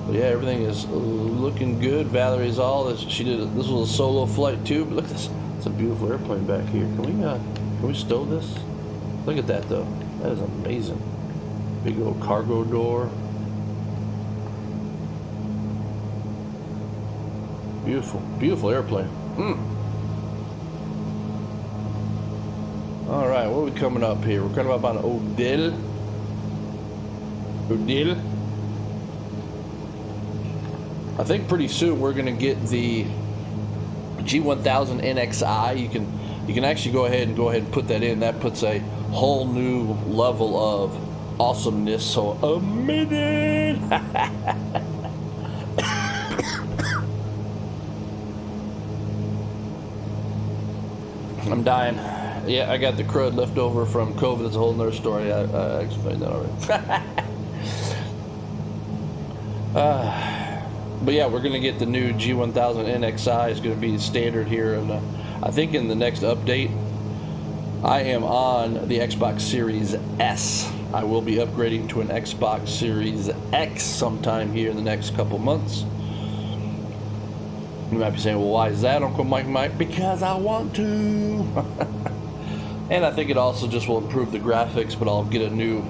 But yeah, everything is looking good. Valerie's all this. She did. This was a solo flight too. But look at this. It's a beautiful airplane back here. Can we stow this? Look at that though. That is amazing. Big old cargo door. Beautiful, beautiful airplane. All right, what are we coming up here? We're coming up on Odell. I think pretty soon we're gonna get the G1000 NXI. You can you can actually go ahead and put that in. That puts a whole new level of awesomeness. So a minute. I'm dying. Yeah, I got the crud left over from COVID. It's a whole nother story. I explained that already. But yeah, we're going to get the new G1000 NXi. It's going to be standard here. And I think in the next update, I am on the Xbox Series S. I will be upgrading to an Xbox Series X sometime here in the next couple months. You might be saying, well, why is that, Uncle Mike? Because I want to. And I think it also just will improve the graphics, but I'll get a new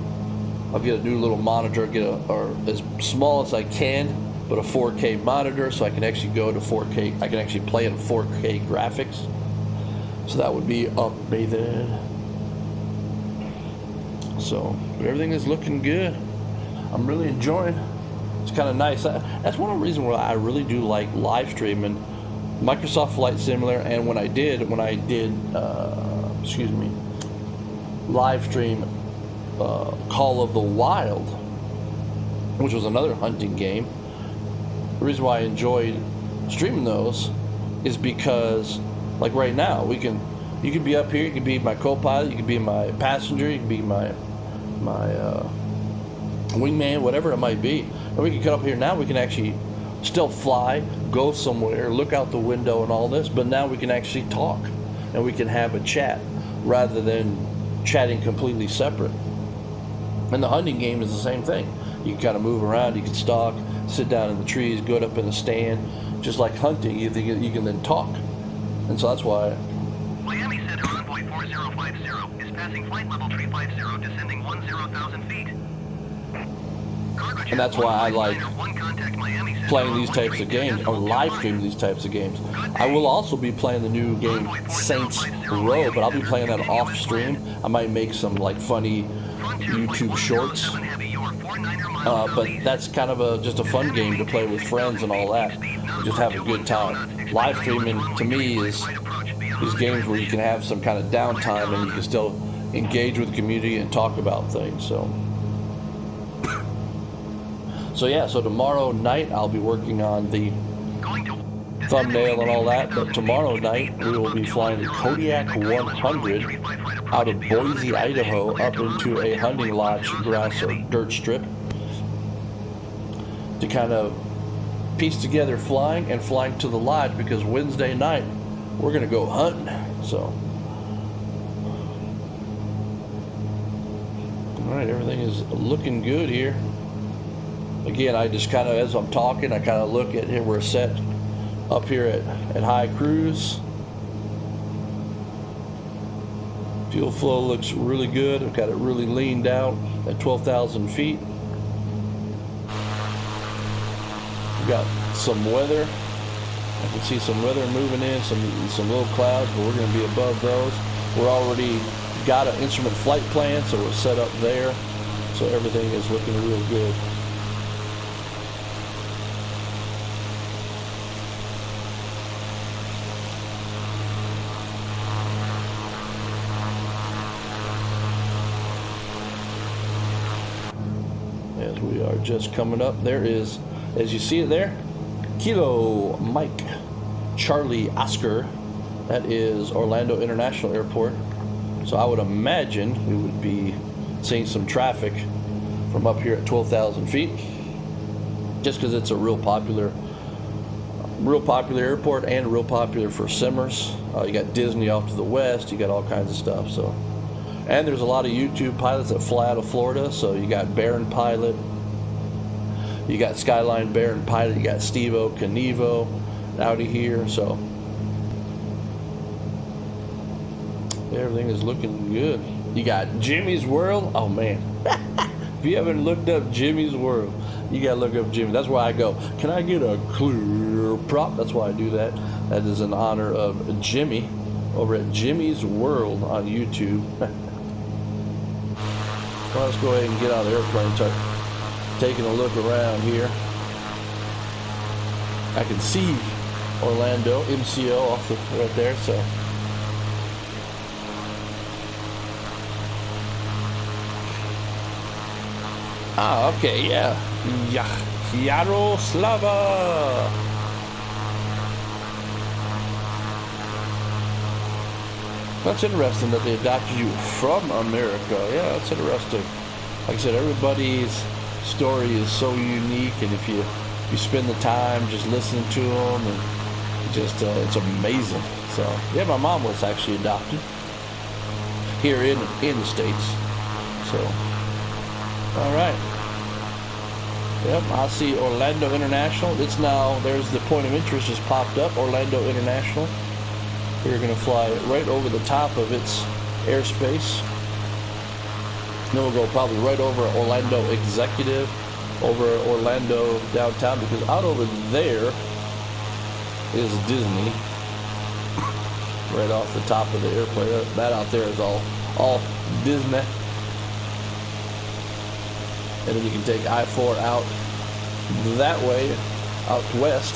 little monitor, or as small as I can, but a 4K monitor, so I can actually go to 4K. I can actually play in 4K graphics. So that would be amazing. So everything is looking good. I'm really enjoying. It's kind of nice. That's one of the reasons why I really do like live streaming Microsoft Flight Simulator, and when I did live stream Call of the Wild, which was another hunting game. The reason why I enjoyed streaming those is because, like right now, you can be up here, you can be my co-pilot, you can be my passenger, you can be my wingman, whatever it might be. And we can cut up here now. We can actually still fly, go somewhere, look out the window and all this, but now we can actually talk and we can have a chat rather than chatting completely separate. And the hunting game is the same thing. You can kind of move around, you can stalk, sit down in the trees, go up in the stand. Just like hunting, you can then talk. And so that's why. Miami Center Envoy 4050 is passing flight level 350, descending 10,000 feet. And that's why I like playing these types of games, or live streaming these types of games. I will also be playing the new game Saints Row, but I'll be playing that off stream. I might make some like funny YouTube shorts, but that's kind of just a fun game to play with friends and all that. Just have a good time. Live streaming to me is these games where you can have some kind of downtime and you can still engage with the community and talk about things. So yeah, so tomorrow night I'll be working on the thumbnail and all that, but tomorrow night we will be flying the Kodiak 100 out of Boise, Idaho, up into a hunting lodge grass or dirt strip to kind of piece together flying to the lodge, because Wednesday night we're going to go hunting. So, all right, everything is looking good here. Again, I just kind of, as I'm talking, I kind of look at here. We're set up here at high cruise. Fuel flow looks really good. I've got it really leaned out at 12,000 feet. We've got some weather. I can see some weather moving in, some little clouds, but we're going to be above those. We're already got an instrument flight plan, so we're set up there. So everything is looking real good. As we are just coming up, there is, as you see it there, Kilo Mike Charlie Oscar. That is Orlando International Airport. So I would imagine we would be seeing some traffic from up here at 12,000 feet, just because it's a real popular airport and real popular for simmers. You got Disney off to the west, you got all kinds of stuff. So, and there's a lot of YouTube pilots that fly out of Florida. So you got Baron Pilot, you got Skyline Baron Pilot, you got Steve-O Knievo out of here. So everything is looking good. You got Jimmy's World. Oh man, if you haven't looked up Jimmy's World, you gotta look up Jimmy. That's where I go, can I get a clear prop? That's why I do that. That is in honor of Jimmy over at Jimmy's World on YouTube. Well, let's go ahead and get out of the airplane, start taking a look around here. I can see Orlando MCO off right there, so Ah, okay, yeah. Yaroslava. That's interesting that they adopted you from America. Yeah, that's interesting. Like I said, everybody's story is so unique, and if you spend the time just listening to them, and just it's amazing. So yeah, my mom was actually adopted here in the States. So all right. Yep, I see Orlando International. It's now, there's the point of interest just popped up, Orlando International. We're going to fly right over the top of its airspace. Then we'll go probably right over Orlando Executive, over Orlando downtown, because out over there is Disney. Right off the top of the airplane. That out there is all Disney. And then you can take I-4 out that way, out west.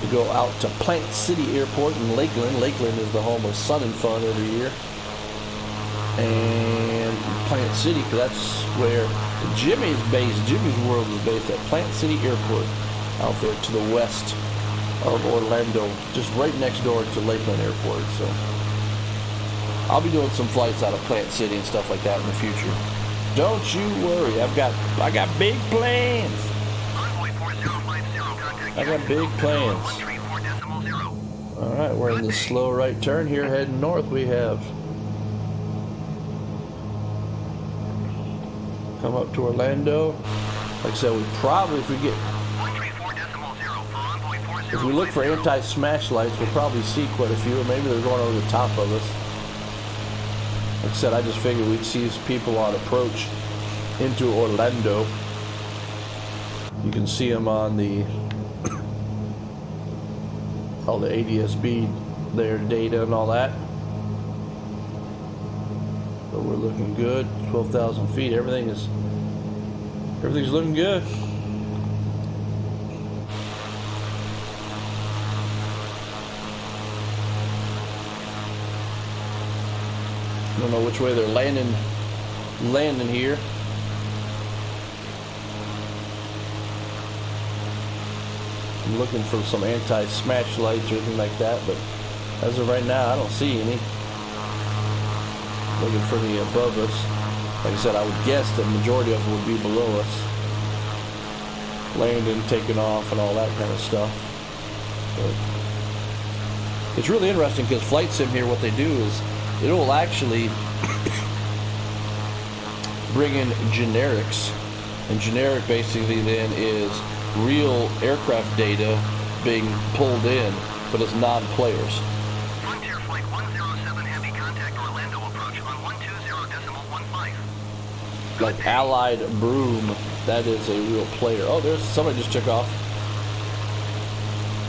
You go out to Plant City Airport in Lakeland. Lakeland is the home of Sun and Fun every year. And Plant City, because that's where Jimmy's based. Jimmy's World is based at Plant City Airport out there to the west of Orlando, just right next door to Lakeland Airport. So I'll be doing some flights out of Plant City and stuff like that in the future. Don't you worry, I got big plans. I got big plans. All right, we're in this slow right turn here, heading north. We have come up to Orlando. Like I said, we probably, if we look for anti-smash lights, we'll probably see quite a few, or maybe they're going over the top of us. Like I said, I just figured we'd see people on approach into Orlando. You can see them on the all the ADS-B, their data and all that. But we're looking good. 12,000 feet. Everything's looking good. I don't know which way they're landing here. I'm looking for some anti-smash lights or anything like that, but as of right now, I don't see any. Looking for the above us. Like I said, I would guess the majority of them would be below us. Landing, taking off, and all that kind of stuff. But it's really interesting because Flight Sim here, what they do is it will actually bring in generics, and generic basically then is real aircraft data being pulled in, but it's non-players. Frontier Flight 107 Heavy contact Orlando approach on 120.15. Like Allied Broom, that is a real player. Oh, there's somebody just took off.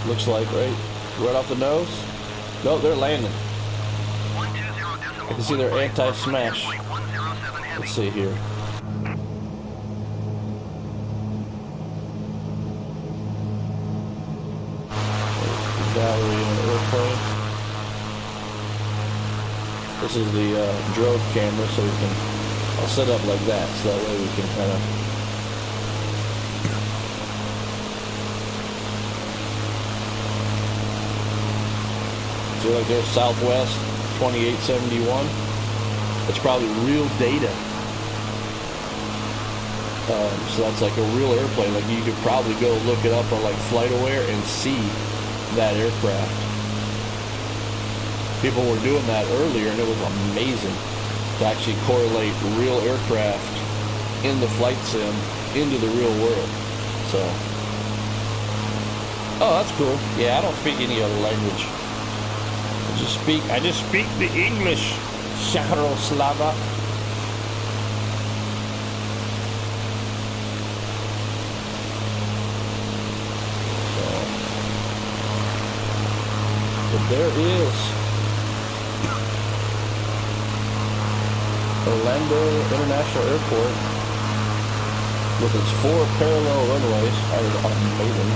Looks like, right off the nose. No, they're landing. I can see their anti-smash. Let's see here. Valerie in an airplane. This is the drone camera, so we can. I'll set up like that, so that way we can kind of. See, like there's Southwest 2871. It's probably real data. So that's like a real airplane. Like you could probably go look it up on like FlightAware and see that aircraft. People were doing that earlier, and it was amazing to actually correlate real aircraft in the flight sim into the real world. So, oh, that's cool. Yeah, I don't speak any other language. I just speak the English. Yaroslava. There is Orlando International Airport with its 4 parallel runways. That is amazing.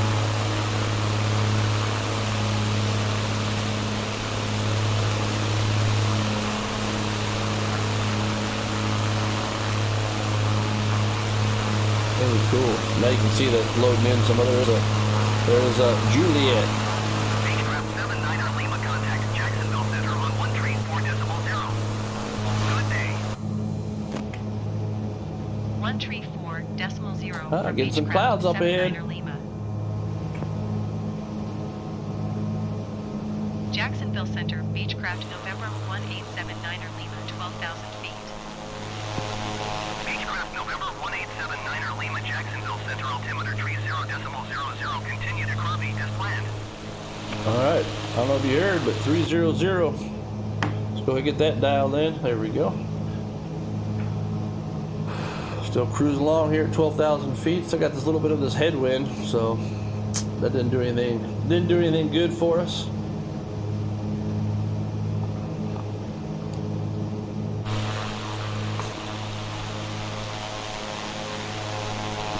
Really cool. Now you can see that loading in some other. There's Juliet. Beechcraft 79er Lima contact Jacksonville Center on 134.0. Good day. 134.0. Ah, for getting some Beechcraft clouds up ahead. 79er Lima. Jacksonville Center, Beechcraft, November 1879er Lima, 12,000 feet. Beechcraft November 1879er Lima, Jacksonville Center, altimeter 30.00. Continue to Kirby as planned. Alright, I don't know if you heard, but 300. Let's go ahead and get that dialed in. There we go. Still cruising along here at 12,000 feet. Still got this little bit of this headwind, so that didn't do anything good for us.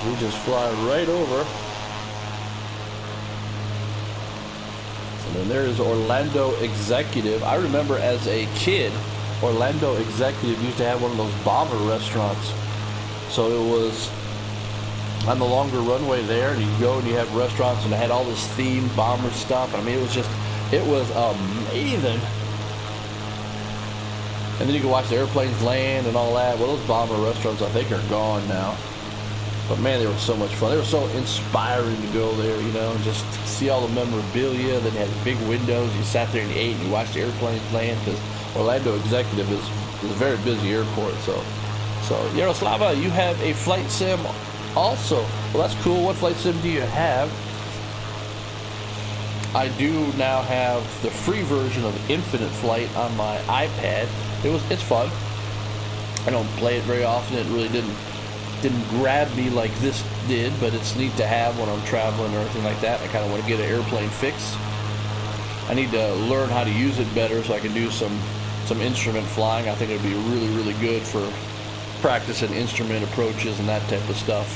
We just fly right over. And then there's Orlando Executive. I remember as a kid, Orlando Executive used to have one of those bomber restaurants. So it was on the longer runway there, and you go and you have restaurants, and they had all this themed bomber stuff. I mean, it was amazing. And then you can watch the airplanes land and all that. Well, those bomber restaurants, I think, are gone now. But man, they were so much fun. They were so inspiring to go there, you know, and just see all the memorabilia. Then you had big windows. You sat there and you ate and you watched the airplanes land, because Orlando Executive is a very busy airport. So Yaroslava, you have a flight sim also. Well, that's cool. What flight sim do you have? I do now have the free version of Infinite Flight on my iPad. It's fun. I don't play it very often. It really didn't grab me like this did, but it's neat to have when I'm traveling or anything like that. I kind of want to get an airplane fix. I need to learn how to use it better so I can do some instrument flying. I think it would be really, really good for practicing instrument approaches and that type of stuff.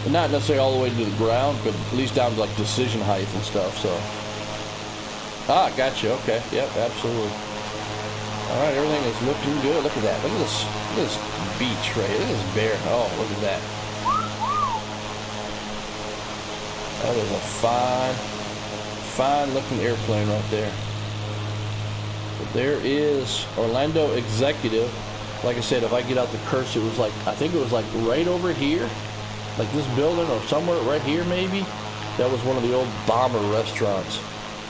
But not necessarily all the way to the ground, but at least down to like decision height and stuff. So, gotcha. Okay, yep, absolutely. All right, everything is looking good. Look at that. Look at this beach right here. Look at this bear. Oh, look at that. That is a fine looking airplane right there. But there is Orlando Executive. Like I said, if I get out the cursor, it was like, I think it was like right over here, like this building or somewhere right here maybe. That was one of the old bomber restaurants.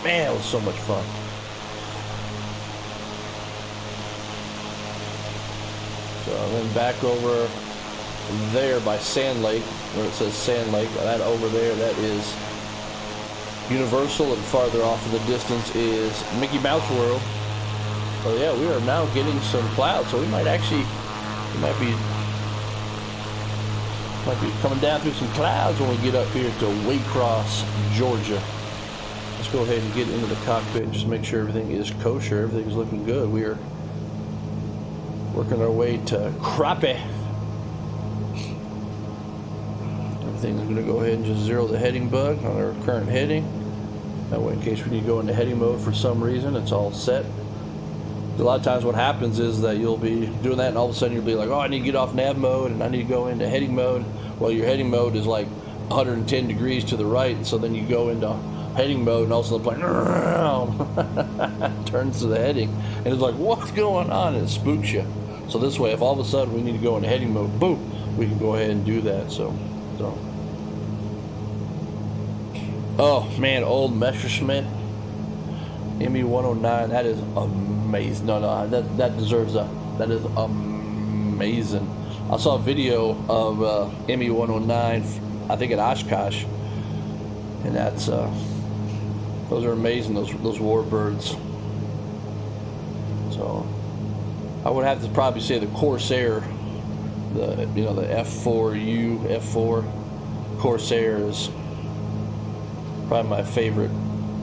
Man, it was so much fun. So then back over there by Sand Lake, where it says Sand Lake, that over there, that is Universal, and farther off in the distance is Mickey Mouse World. So yeah, we are now getting some clouds, so we might be coming down through some clouds when we get up here to Waycross, Georgia. Let's go ahead and get into the cockpit and just make sure everything is kosher, everything's looking good. We are working our way to Crappie. Everything's going to go ahead and just zero the heading bug on our current heading. That way, in case we need to go into heading mode for some reason, it's all set. A lot of times what happens is that you'll be doing that and all of a sudden you'll be like, oh, I need to get off nav mode and I need to go into heading mode. Well, your heading mode is like 110 degrees to the right, so then you go into heading mode and all of a sudden the plane turns to the heading and it's like, what's going on? And it spooks you. So this way, if all of a sudden we need to go into heading mode, boom, we can go ahead and do that. So. Oh man, old Messerschmitt ME-109, that is amazing. No, that deserves that is amazing. I saw a video of ME-109, I think at Oshkosh, and that's those are amazing. Those warbirds. So I would have to probably say the Corsair, the F4 Corsair is probably my favorite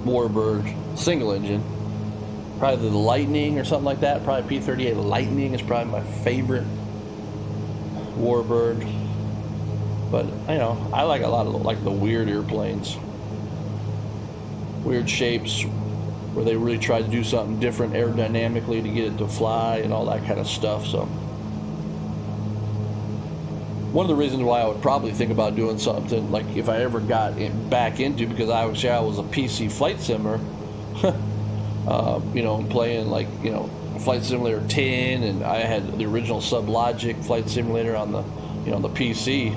warbird, single engine. Probably the Lightning or something like that. Probably P-38 Lightning is probably my favorite warbird. But I like a lot of the weird airplanes, weird shapes, where they really try to do something different aerodynamically to get it to fly and all that kind of stuff. So one of the reasons why I would probably think about doing something like if I ever got back into, because I was a PC flight simmer, you know, playing like, you know, Flight Simulator 10, and I had the original Sublogic Flight Simulator on the, you know, the PC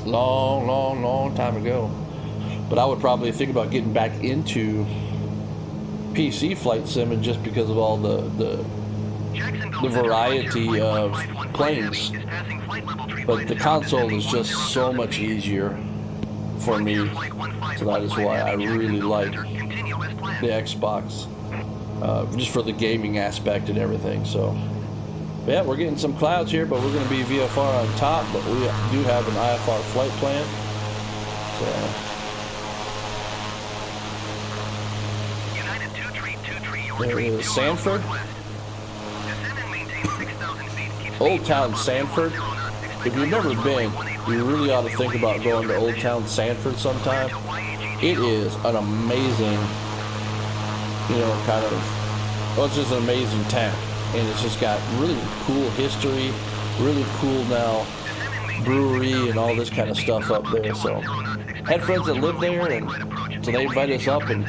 long time ago. But I would probably think about getting back into PC flight simming just because of all the variety of planes. But the console is just so much easier for me, so that is why I really like the Xbox, just for the gaming aspect and everything. So yeah, we're getting some clouds here, but we're going to be VFR on top, but we do have an IFR flight plan. So there is Sanford, Old Town Sanford. If you've never been, you really ought to think about going to Old Town Sanford sometime. It is an amazing, you know, kind of, well, it's just an amazing town. And it's just got really cool history, really cool now brewery and all this kind of stuff up there. So I had friends that lived there, and so they invited us up, and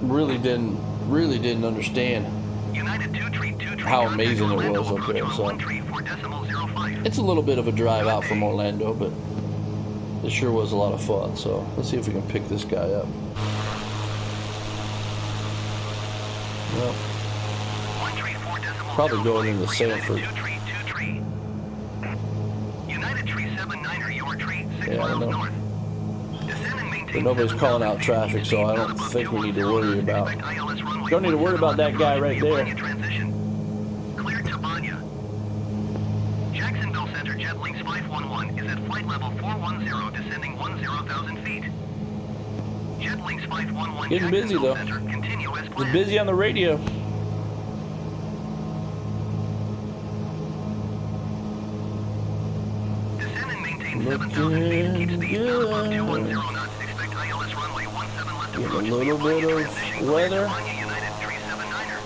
really didn't understand how amazing it was up there. So it's a little bit of a drive out from Orlando, but it sure was a lot of fun. So let's see if we can pick this guy up. Well, probably going into Sanford. Yeah, I know. But nobody's calling out traffic, so I don't think we need to worry about. Don't need to worry about that guy right there. Clear to Banya. Jacksonville Center Jetlinks 511 is at flight level 410, descending 10,000 feet. Jetlinks 511 Getting busy though. It's busy on the radio. Descend and maintain 7,000 feet. Keep speed now above 210 knots. Expect ILS runway 17 left Get a approach. little bit of weather. United 379er.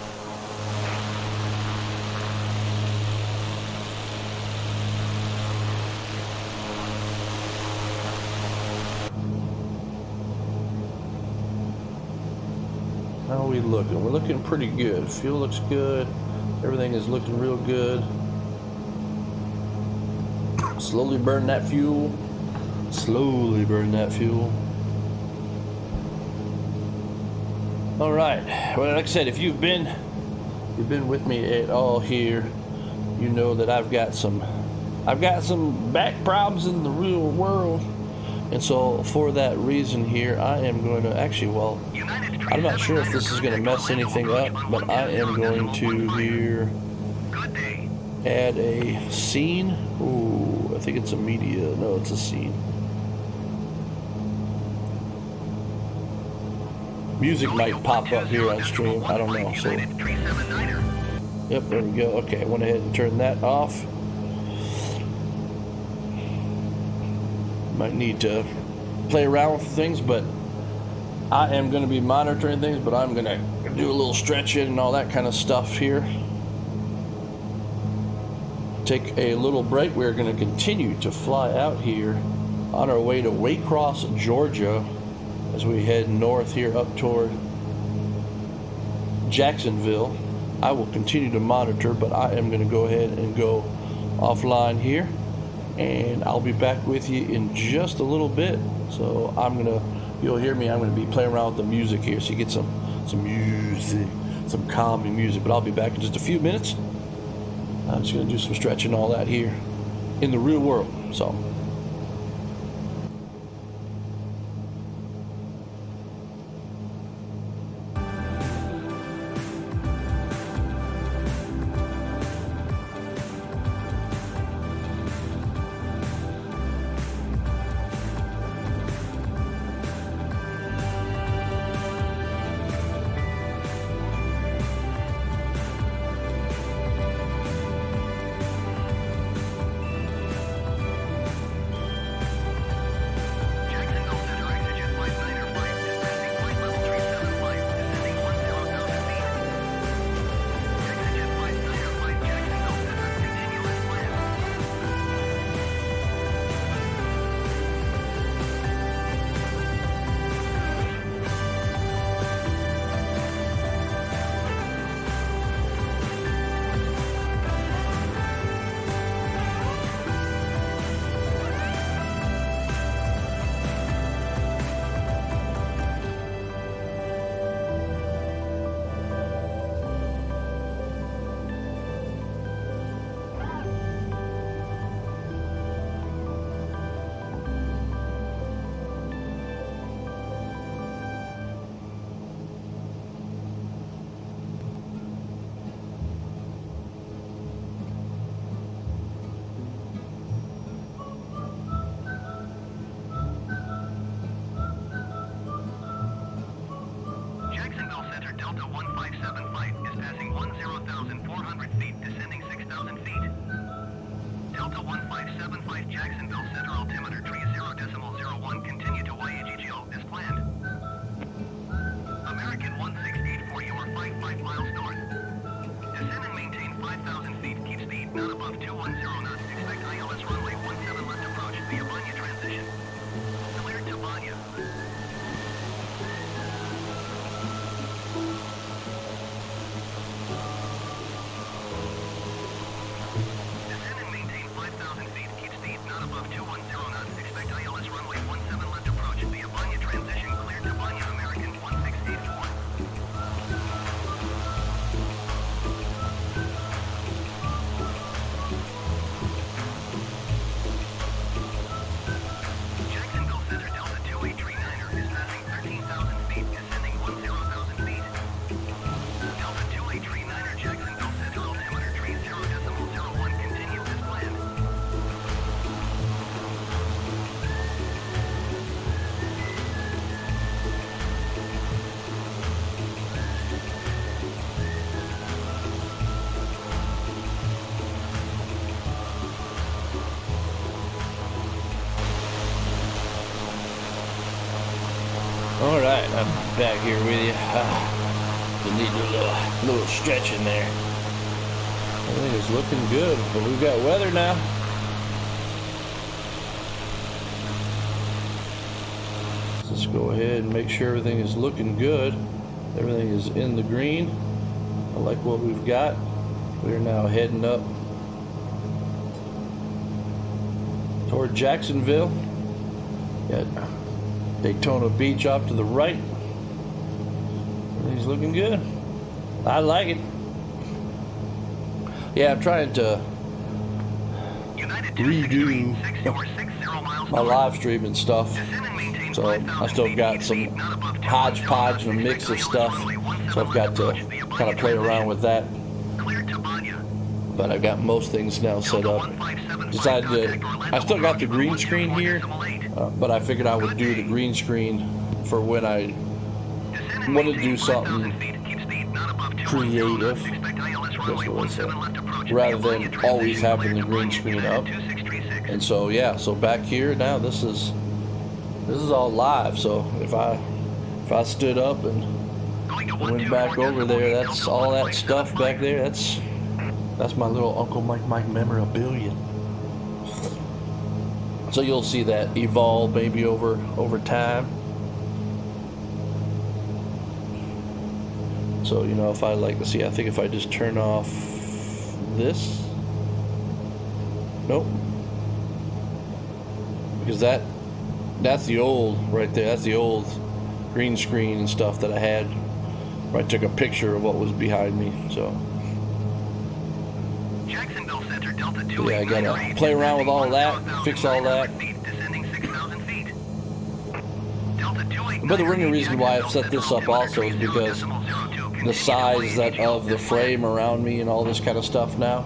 How are we looking? We're looking pretty good. Fuel looks good. Everything is looking real good. Slowly burn that fuel. Slowly burn that fuel. All right. Well, like I said, if you've been with me at all here, you know that I've got some back problems in the real world. And so for that reason here, I am going to actually, well, I'm not sure if this is going to mess anything up, but I am going to here add a scene. Ooh, I think it's a media. No, it's a scene. Music might pop up here on stream. I don't know. So, yep, there we go. Okay, I went ahead and turned that off. Might need to play around with things, but I am going to be monitoring things, but I'm going to do a little stretching and all that kind of stuff here. Take a little break. We're going to continue to fly out here on our way to Waycross, Georgia, as we head north here up toward Jacksonville. I will continue to monitor, but I am going to go ahead and go offline here, and I'll be back with you in just a little bit. So you'll hear me, I'm going to be playing around with the music here, so you get some music, some calming music. But I'll be back in just a few minutes. I'm just going to do some stretching, all that here in the real world. So not above 210 knots. Expect ILS runway 17 left approach via Banya transition. Cleared to Banya. Descend and maintain 5,000 feet. Keep speed not above 210 knots. Expect ILS runway 17 left approach via Banya transition. Cleared to Banya American 1684. Jacksonville Center Delta 2839er is passing 13,000 feet, descending 10,000 feet. Delta 2839er Jacksonville Center altimeter tree 0.01, continue as planned. All right, I'm back here with you. You need a little stretch in there. Everything is looking good, but we've got weather now. Let's go ahead and make sure everything is looking good. Everything is in the green. I like what we've got. We're now heading up toward Jacksonville. Got Daytona Beach off to the right. Everything's looking good. I like it. Yeah, I'm trying to redo my live stream and stuff. So I still got some hodgepodge and a mix of stuff. So I've got to kind of play around with that. But I've got most things now set up. Decided to, I still got the green screen here. But I figured I would do the green screen for when I want to do something creative, rather than always having the green screen up. And so yeah, so back here now, this is all live. So if I stood up and went back over there, that's all that stuff back there. That's my little Uncle Mike memorabilia. So you'll see that evolve maybe over time. So, you know, if I like to see, I think if I just turn off this, nope, because that's the old right there. That's the old green screen and stuff that I had where I took a picture of what was behind me. So Jacksonville Center Delta yeah, I gotta play around with all that, fix all that. But the ring reason why I've set this up also is because the size of the frame around me and all this kind of stuff now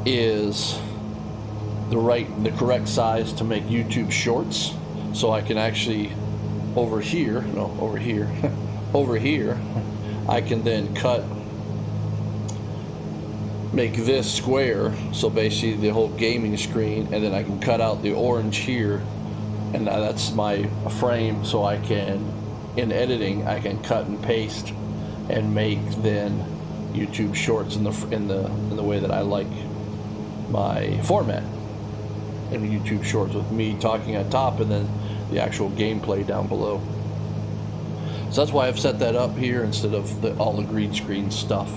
is the correct size to make YouTube shorts. So I can actually over here, I can then make this square, so basically the whole gaming screen, and then I can cut out the orange here, and that's my frame, so I can, in editing, I can cut and paste and make then YouTube shorts in the way that I like my format, and YouTube shorts with me talking on top and then the actual gameplay down below. So that's why I've set that up here instead of all the green screen stuff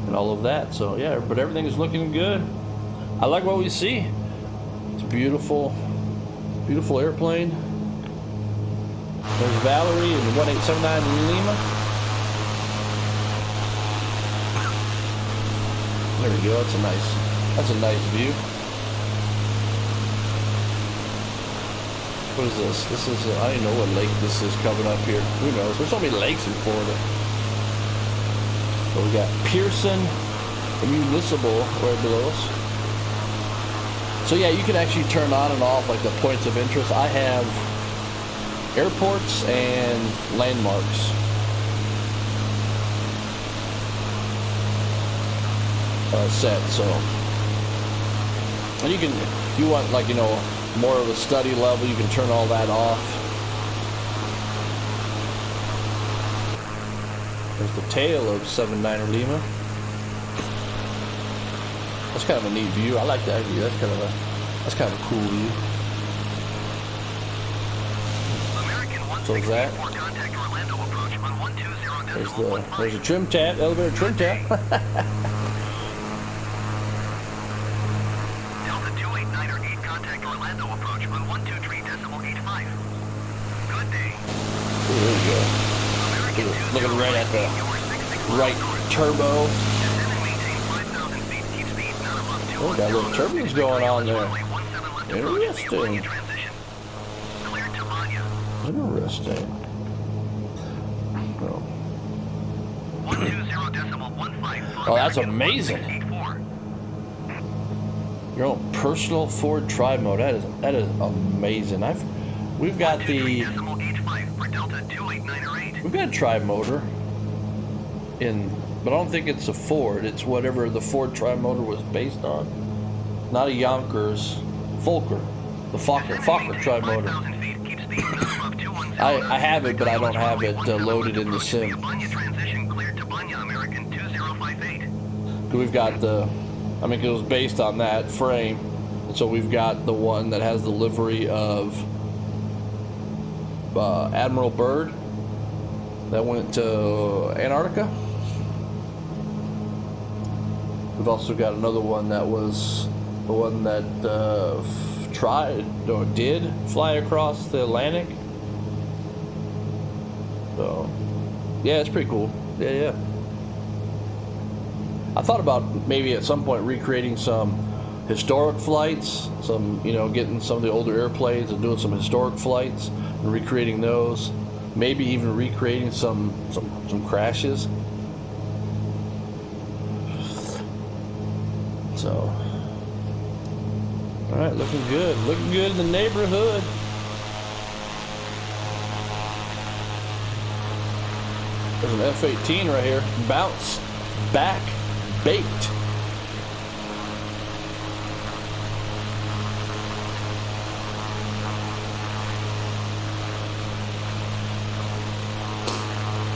and all of that. So yeah, but everything is looking good. I like what we see. It's a beautiful airplane. There's Valerie and 1879 Lima. There we go. That's a nice view. What is this? This is I don't even know what lake this is coming up here. Who knows? There's so many lakes in Florida. So we got Pearson Municipal right below us. So yeah, you can actually turn on and off like the points of interest. I have airports and landmarks. Set. So, and you can, if you want, like, you know, more of a study level, you can turn all that off. There's the tail of 79er Lima. That's kind of a neat view. I like that view. That's kind of a cool view. So is that? There's a trim tab, elevator trim tab. Delta 289er 8 contact Orlando approach on 123.85. Good day. Ooh, there you go. Looking right at the right turbo. Oh, got little turbulence going on there. Interesting. Interesting. Oh, that's amazing. Your own personal Ford tri-mode. That is amazing. We've got a tri-motor in, but I don't think it's a Ford. It's whatever the Ford tri-motor was based on. Not a Yonkers, Fokker. The Fokker tri-motor. I have it, but I don't have it loaded in the sim. We've got it was based on that frame. And so we've got the one that has the livery of Admiral Byrd that went to Antarctica. We've also got another one that was the one that did fly across the Atlantic. So, yeah, it's pretty cool. Yeah. I thought about maybe at some point recreating some historic flights, getting some of the older airplanes and doing some historic flights and recreating those. Maybe even recreating some crashes. So, all right, looking good in the neighborhood. There's an F-18 right here. Bounce back baked.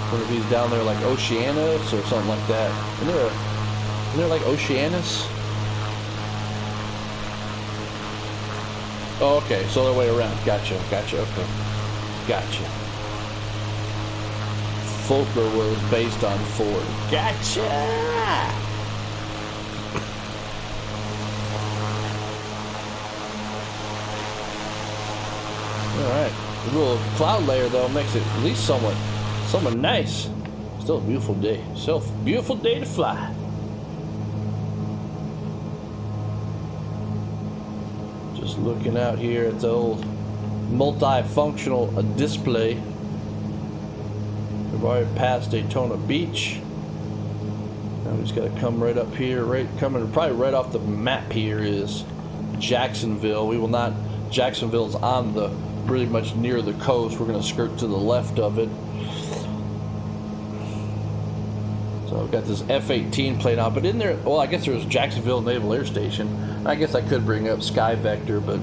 I wonder if he's down there like Oceanus or something like that. Isn't there like Oceanus? Oh, okay, so the other way around. Gotcha, okay. Gotcha. Fokker was based on Ford. Gotcha! Alright. The little cloud layer, though, makes it at least somewhat nice. Still a beautiful day. Still a beautiful day to fly. Just looking out here at the old multifunctional display. We've already passed Daytona Beach. Now we just got to come right up here. Probably right off the map here is Jacksonville. Jacksonville's on pretty much near the coast. We're going to skirt to the left of it. So I've got this F-18 playing out, but in there, well, I guess there's Jacksonville Naval Air Station. I guess I could bring up Sky Vector, but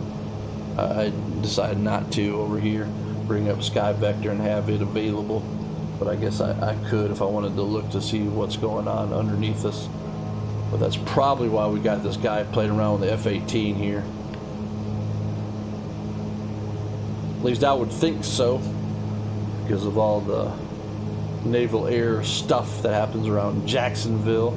I decided not to over here. Bring up Sky Vector and have it available. But I guess I could if I wanted to look to see what's going on underneath us. But that's probably why we got this guy playing around with the F-18 here. At least I would think so, because of all the naval air stuff that happens around Jacksonville.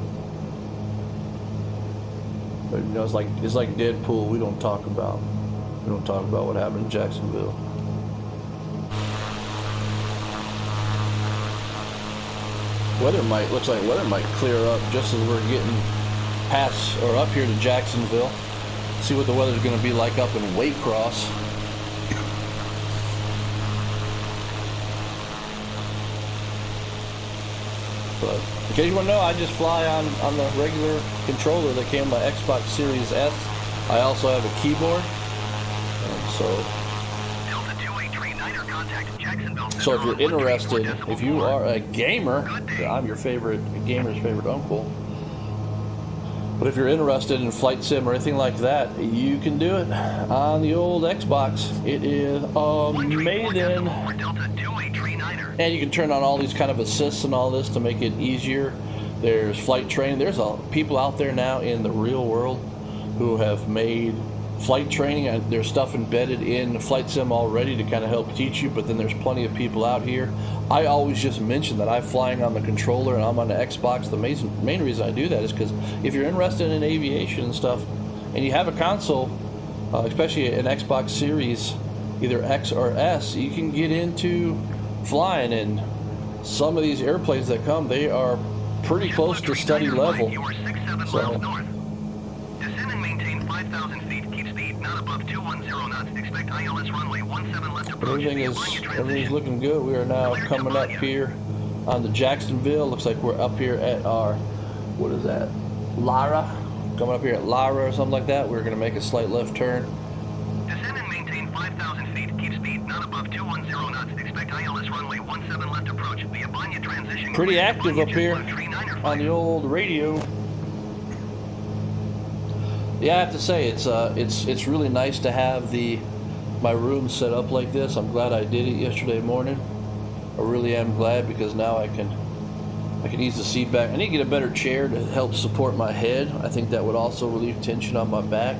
But it's like Deadpool. We don't talk about what happened in Jacksonville. Looks like weather might clear up just as we're getting past or up here to Jacksonville. See what the weather's going to be like up in Waycross. But in case you want to know, I just fly on the regular controller that came by Xbox Series S. I also have a keyboard. So if you're interested, if you are a gamer, I'm your gamer's favorite uncle. But if you're interested in flight sim or anything like that, you can do it on the old Xbox. It is amazing. And you can turn on all these kind of assists and all this to make it easier There's flight training. There's people out there now in the real world who have made flight training, and there's stuff embedded in the flight sim already to kind of help teach you, but then there's plenty of people out here. I always just mention that I'm flying on the controller and I'm on the Xbox. The main reason I do that is because if you're interested in aviation and stuff and you have a console, especially an Xbox Series, either X or S, you can get into flying, and some of these airplanes that come, they are pretty close to study level. You are 6-7 So, miles north. Descend and maintain 5,000 feet. Keep speed not above 210 knots. Expect ILS runway 17 left approach. everything's looking good. We are now coming up here on the Jacksonville. Looks like we're up here at our, what is that, Lara? Coming up here at Lara or something like that. We're going to make a slight left turn. Descend and maintain 5,000 feet. Keep speed not above 210 knots. Expect ILS runway 17 left approach via Banya transition. Pretty active up here on the old radio. Yeah, I have to say it's really nice to have my room set up like this. I'm glad I did it yesterday morning. I really am glad, because now I can ease the seat back. I need to get a better chair to help support my head. I think that would also relieve tension on my back.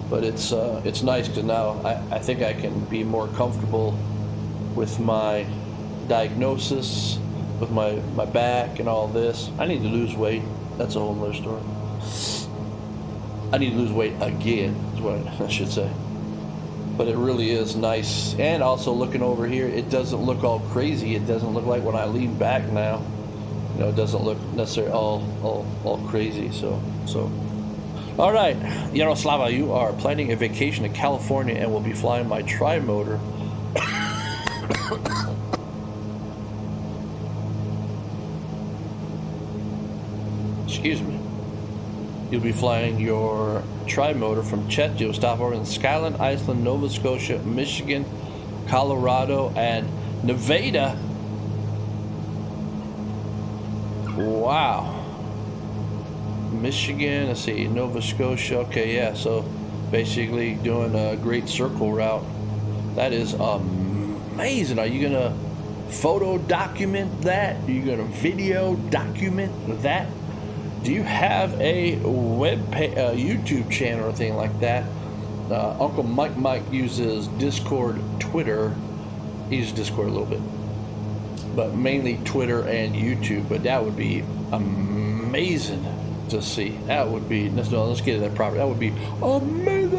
But it's nice because now I think I can be more comfortable with my diagnosis, with my back and all this. I need to lose weight. That's a whole other story. I need to lose weight again, is what I should say. But it really is nice. And also looking over here, it doesn't look all crazy. It doesn't look like when I lean back now, it doesn't look necessarily all crazy. So. All right, Yaroslava, you are planning a vacation to California and will be flying my tri-motor. Excuse me. You'll be flying your tri-motor from Chet. You'll stop over in Skyline, Iceland, Nova Scotia, Michigan, Colorado, and Nevada. Wow. Michigan, let's see, Nova Scotia. Okay, yeah, so basically doing a great circle route. That is amazing. Are you gonna photo document that? Are you gonna video document that? Do you have a YouTube channel or anything like that? Uncle Mike uses Discord, Twitter. He uses Discord a little bit, but mainly Twitter and YouTube. But that would be amazing to see. That would be, let's get it that proper. That would be amazing.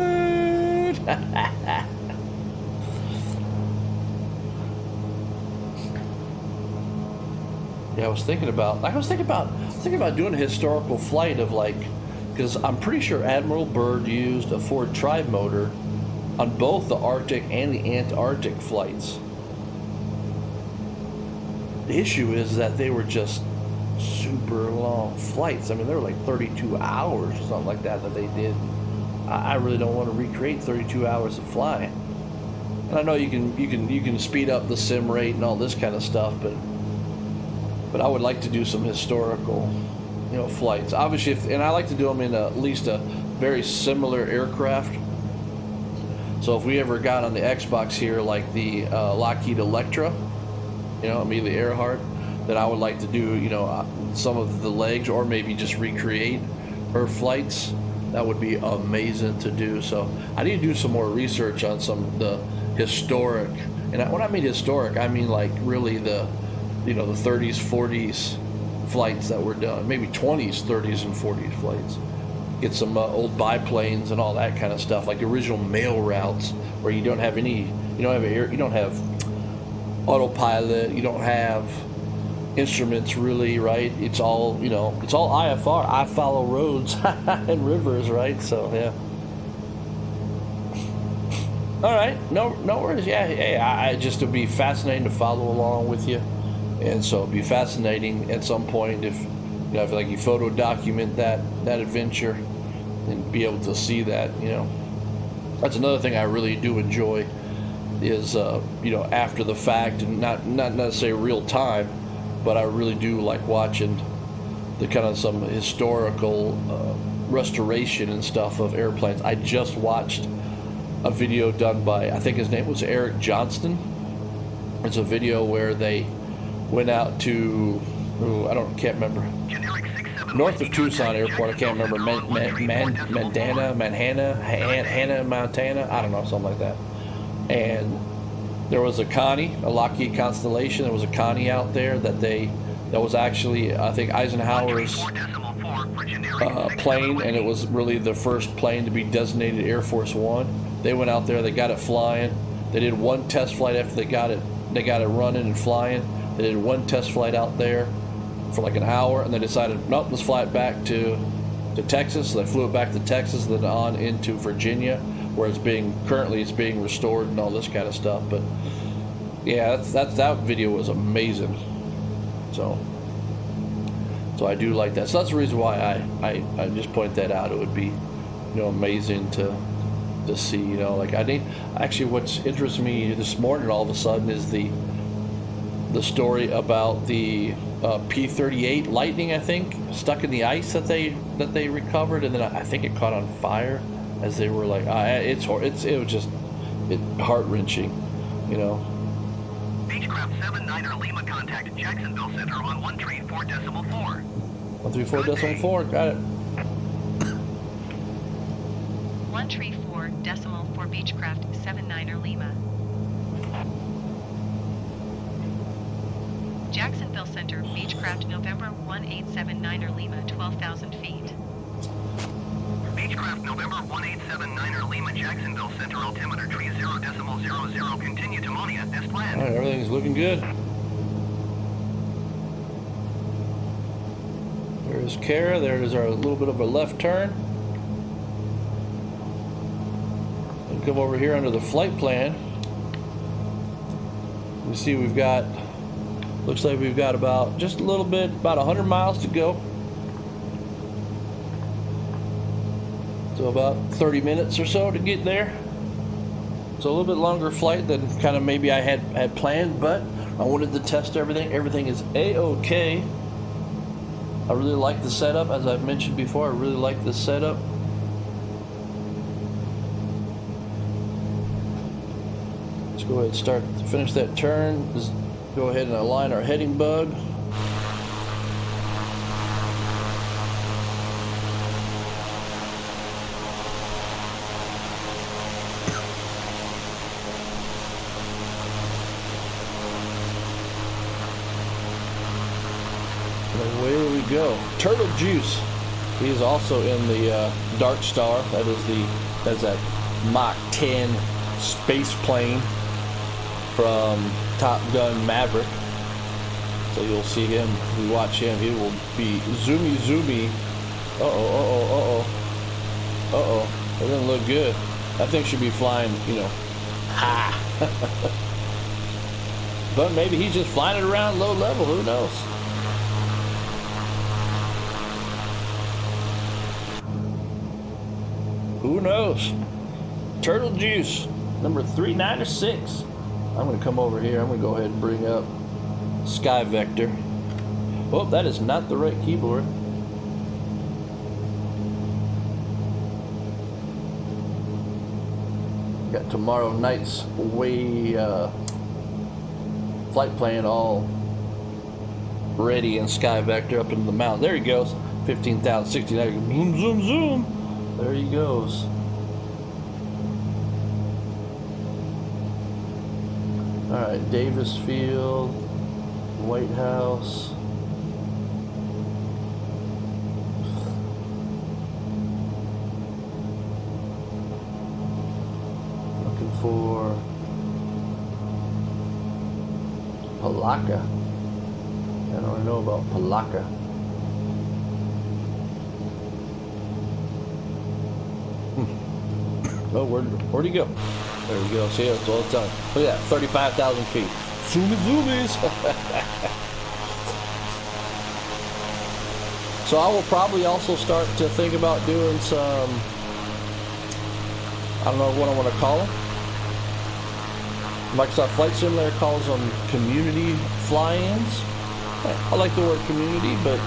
Yeah, I was thinking about doing a historical flight of because I'm pretty sure Admiral Byrd used a Ford tri-motor on both the Arctic and the Antarctic flights. The issue is that they were just super long flights. I mean, they were like 32 hours or something like that they did. I really don't want to recreate 32 hours of flying. And I know you can speed up the sim rate and all this kind of stuff, but I would like to do some historical, flights. Obviously, and I like to do them in at least a very similar aircraft. So if we ever got on the Xbox here, like the Lockheed Electra, Amelia Earhart, then I would like to do, some of the legs, or maybe just recreate her flights. That would be amazing to do. So I need to do some more research on some of the historic, and when I mean historic, I mean like really the 30s, 40s flights that were done, maybe 20s, 30s, and 40s flights. Get some old biplanes and all that kind of stuff, like the original mail routes where you don't have autopilot, you don't have instruments really, right? It's all IFR. I follow roads and rivers, right? So yeah. All right, no worries. Yeah. Just would be fascinating to follow along with you. And so it'd be fascinating at some point if you photo document that adventure and be able to see that. That's another thing I really do enjoy is after the fact, and not necessarily real time, but I really do like watching the kind of some historical restoration and stuff of airplanes. I just watched a video done by, I think his name was Eric Johnston. It's a video where they went out to Ooh, can't remember. Generic 67 North of Whiskey Tucson contact Airport, I can't remember. Hannah, Montana. I don't know, something like that. And there was a Connie, a Lockheed Constellation. There was a Connie out there that was actually, I think, Eisenhower's plane, and it was really the first plane to be designated Air Force One. They went out there, they got it flying. They did one test flight after they got it running and flying. They did one test flight out there for like an hour, and they decided, nope, let's fly it back to Texas. So they flew it back to Texas, then on into Virginia, where currently it's being restored and all this kind of stuff. But yeah, that video was amazing. So I do like that. So that's the reason why I just point that out. It would be, amazing to see, actually what's interested me this morning all of a sudden is the story about the P-38 Lightning, I think, stuck in the ice that they recovered, and then I think it caught on fire as they were like, it was just heart-wrenching, Beechcraft 79er Lima contact Jacksonville Center on 134.4. 134.4, got it. 134.4 Beechcraft 79er Lima. Jacksonville Center, Beechcraft, November 1879er Lima, 12,000 feet. Beechcraft, November 1879er Lima, Jacksonville Center, altimeter tree 0.00. Continue to Monia as planned. All right, everything's looking good. There's Kara. There's our little bit of a left turn. And come over here under the flight plan. You see we've got, looks like we've got about 100 miles to go. So about 30 minutes or so to get there. So a little bit longer flight than kind of maybe I had planned, but I wanted to test everything. Everything is A-OK. I really like the setup, as I've mentioned before. I really like this setup. Let's go ahead and finish that turn. Just go ahead and align our heading bug. Away we go. Turtle Juice. He is also in the Dark Star. That's that Mach 10 space plane from Top Gun Maverick. So you'll see him. If you watch him, he will be zoomy. Uh-oh. That doesn't look good. That thing should be flying, high. But maybe he's just flying it around low level. Who knows? Who knows? Turtle Juice, number 396. I'm going to come over here. I'm going to go ahead and bring up Sky Vector. Oh, that is not the right keyboard. Got tomorrow night's flight plan all ready in Sky Vector up in the mountain. There he goes. 15,000, 16,000. Zoom. There he goes. All right, Davis Field, White House. Looking for Palaka. I don't know about Palaka. Oh, where'd he go? There we go. See, it's all the time. Look at that, 35,000 feet. Zoomies. So I will probably also start to think about doing some, I don't know what I want to call them. Microsoft Flight Simulator calls them community fly-ins. I like the word community, but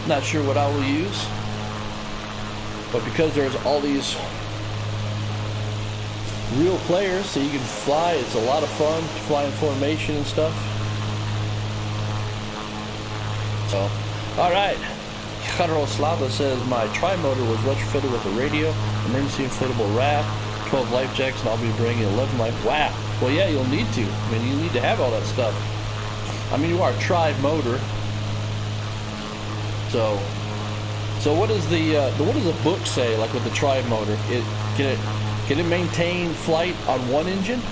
not sure what I will use. But because there's all these real players, so you can fly. It's a lot of fun to fly in formation and stuff. So, all right. Carlos Slava says my tri-motor was retrofitted with a radio, emergency inflatable raft, 12 life jacks, and I'll be bringing 11 life. Wow. Well, yeah, you'll need to. I mean, you need to have all that stuff. I mean, you are a tri-motor. So what does the book say? Like with the tri-motor, can it maintain flight on one engine?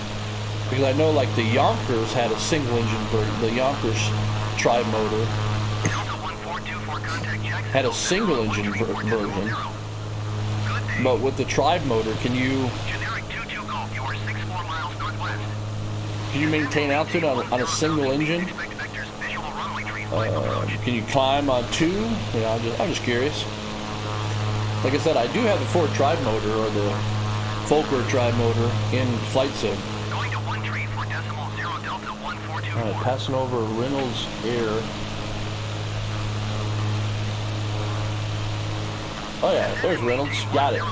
Because I know like the Yonkers had a single engine version. The Yonkers tri-motor had a single engine version. But with the tri-motor, can you maintain altitude on a single engine? Can you climb on two? You know, I'm just curious. Like I said, I do have the Ford tri-motor or the Volker tri-motor in Flight Sim. All right, passing over Reynolds Air. Oh yeah, there's Reynolds. Got it.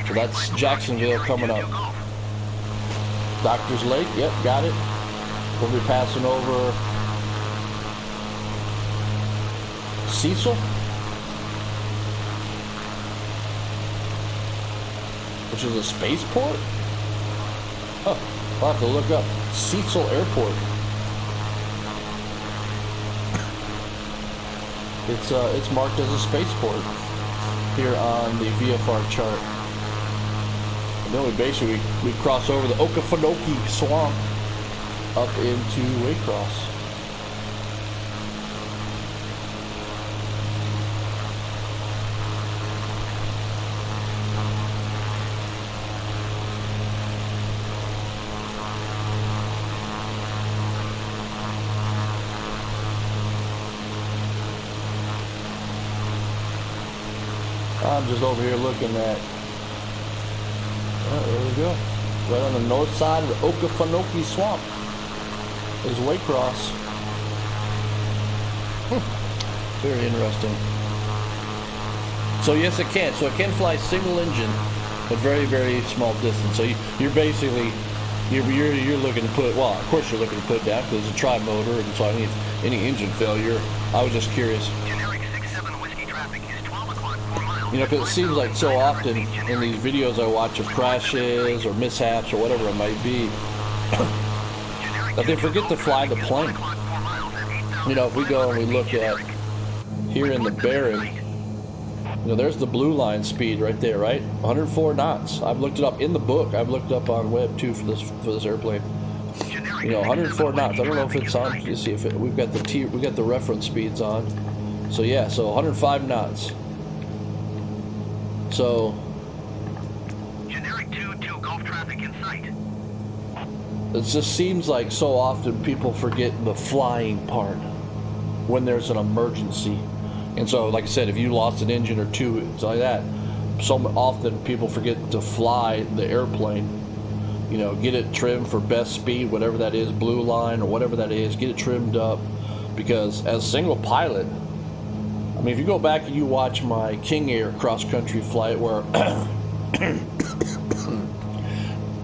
So that's Jacksonville coming up. Doctor's Lake. Yep, got it. We'll be passing over Cecil, which is a spaceport. Oh, I'll have to look up Cecil Airport. It's marked as a spaceport here on the VFR chart. And then we cross over the Okefenokee Swamp up into Waycross. I'm just over here looking at, oh, there we go. Right on the north side of the Okefenokee Swamp is Waycross. Very interesting. So yes, it can. So it can fly single engine, but very, very small distance. So you're basically, you're looking to put, well, of course you're looking to put it down because it's a tri-motor, and so any engine failure. I was just curious. You know, because it seems like so often in these videos I watch of crashes or mishaps or whatever it might be, that they forget to fly the plane. You know, if we go and we look at here in the Baron, you know, there's the blue line speed right there, right? 104 knots. I've looked it up in the book. I've looked up on web too for this airplane. You know, 104 knots. I don't know if it's on. You see if we've got the reference speeds on. So yeah, so 105 knots. So generic 2-2 Gulf traffic in sight. It just seems like so often people forget the flying part when there's an emergency. And so, like I said, if you lost an engine or two, it's like that. So often people forget to fly the airplane. You know, get it trimmed for best speed, whatever that is, blue line or whatever that is, get it trimmed up. Because as a single pilot, I mean, if you go back and you watch my King Air cross-country flight where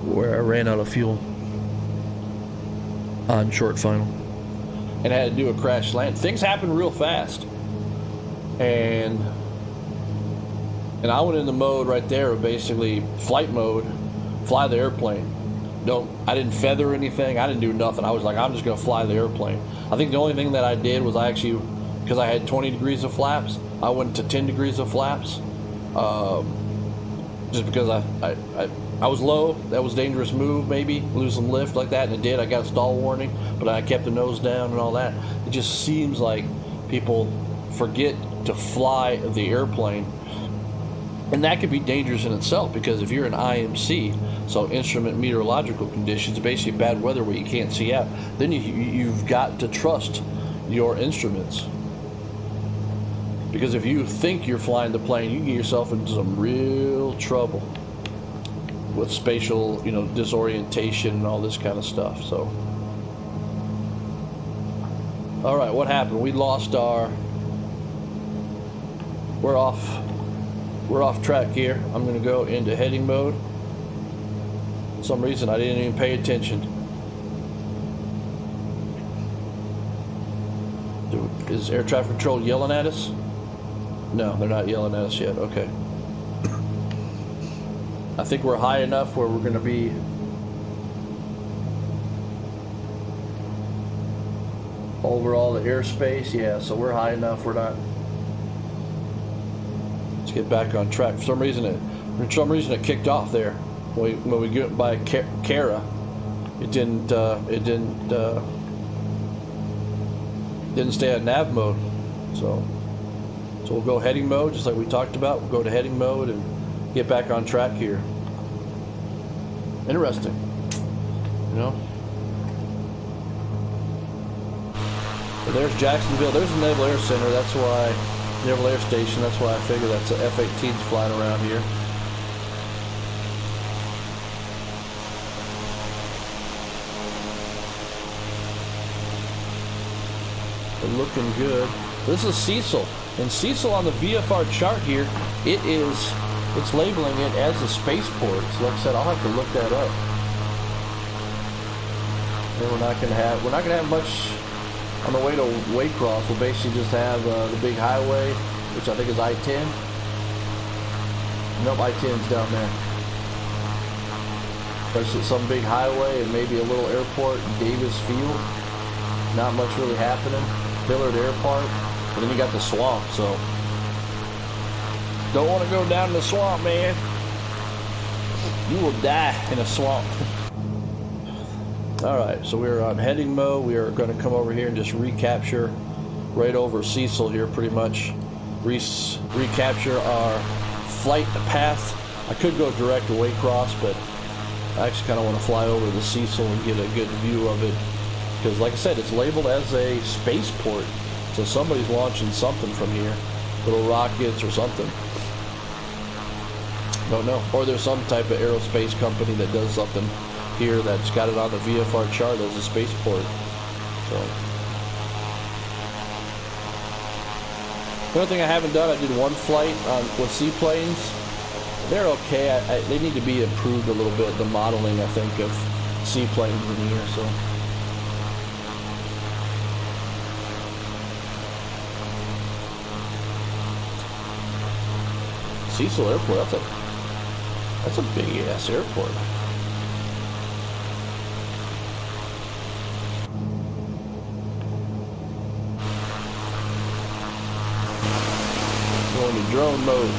where I ran out of fuel on short final and had to do a crash land, things happen real fast. And I went in the mode right there of basically flight mode, fly the airplane. I didn't feather anything. I didn't do nothing. I was like, I'm just going to fly the airplane. I think the only thing that I did was I actually, because I had 20 degrees of flaps, I went to 10 degrees of flaps. Just because I was low. That was a dangerous move, maybe lose some lift like that, and it did. I got stall warning, but I kept the nose down and all that. It just seems like people forget to fly the airplane, and that could be dangerous in itself, because if you're an IMC, so instrument meteorological conditions, basically bad weather where you can't see out, then you've got to trust your instruments. Because if you think you're flying the plane, you get yourself into some real trouble with spatial, disorientation and all this kind of stuff. So, all right, what happened? We lost our. We're off track here. I'm going to go into heading mode. some reason I didn't even pay attention. Is air traffic control yelling at us? No, they're not yelling at us yet. Okay. I think we're high enough where we're going to be over all the airspace. Yeah, so we're high enough. We're not. Let's get back on track. For some reason it kicked off there. When we get by Kara, it didn't stay at nav mode. So we'll go heading mode just like we talked about. We'll go to heading mode and get back on track here. Interesting, you know. But there's Jacksonville. There's the Naval Air Center. That's why Naval Air Station. That's why I figure that's the F-18s flying around here. They're looking good. This is Cecil, and Cecil on the VFR chart here, it's labeling it as a spaceport. So like I said, I'll have to look that up. And we're not gonna have much on the way to Waycross. We'll basically just have the big highway, which I think is I-10. Nope, I-10's down there. There's some big highway and maybe a little airport, Davis Field. Not much really happening. Billard Air Park, and then you got the swamp, so don't want to go down the swamp, man. You will die in a swamp. Alright, so we're on heading mode. We are going to come over here and just recapture right over Cecil here, pretty much. Recapture our flight path. I could go direct to Waycross, but I actually kind of want to fly over to Cecil and get a good view of it. Because, like I said, it's labeled as a spaceport. So somebody's launching something from here. Little rockets or something. Don't know. Or there's some type of aerospace company that does something here that's got it on the VFR chart as a spaceport. So. The only thing I haven't done, I did one flight with seaplanes. They're okay. They need to be improved a little bit. The modeling, I think, of seaplanes in here. So. Cecil Airport, that's a big ass airport. Going to drone mode.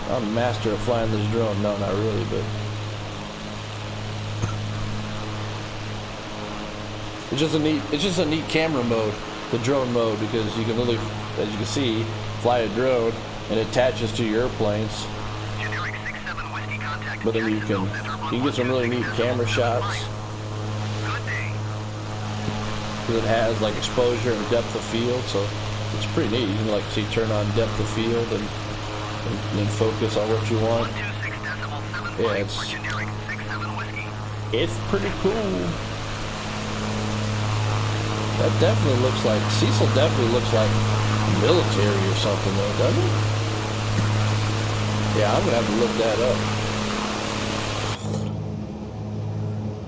I'm a master of flying this drone. No, not really, but it's just a neat camera mode, the drone mode, because you can literally, as you can see, fly a drone and it attaches to your airplanes. But then you can get some really neat camera shots. Because it has like exposure and depth of field, so it's pretty neat. You can like see turn on depth of field and then focus on what you want. Yeah, it's pretty cool. That definitely looks like, Cecil definitely looks like military or something though, doesn't it? Yeah, I'm gonna have to look that up.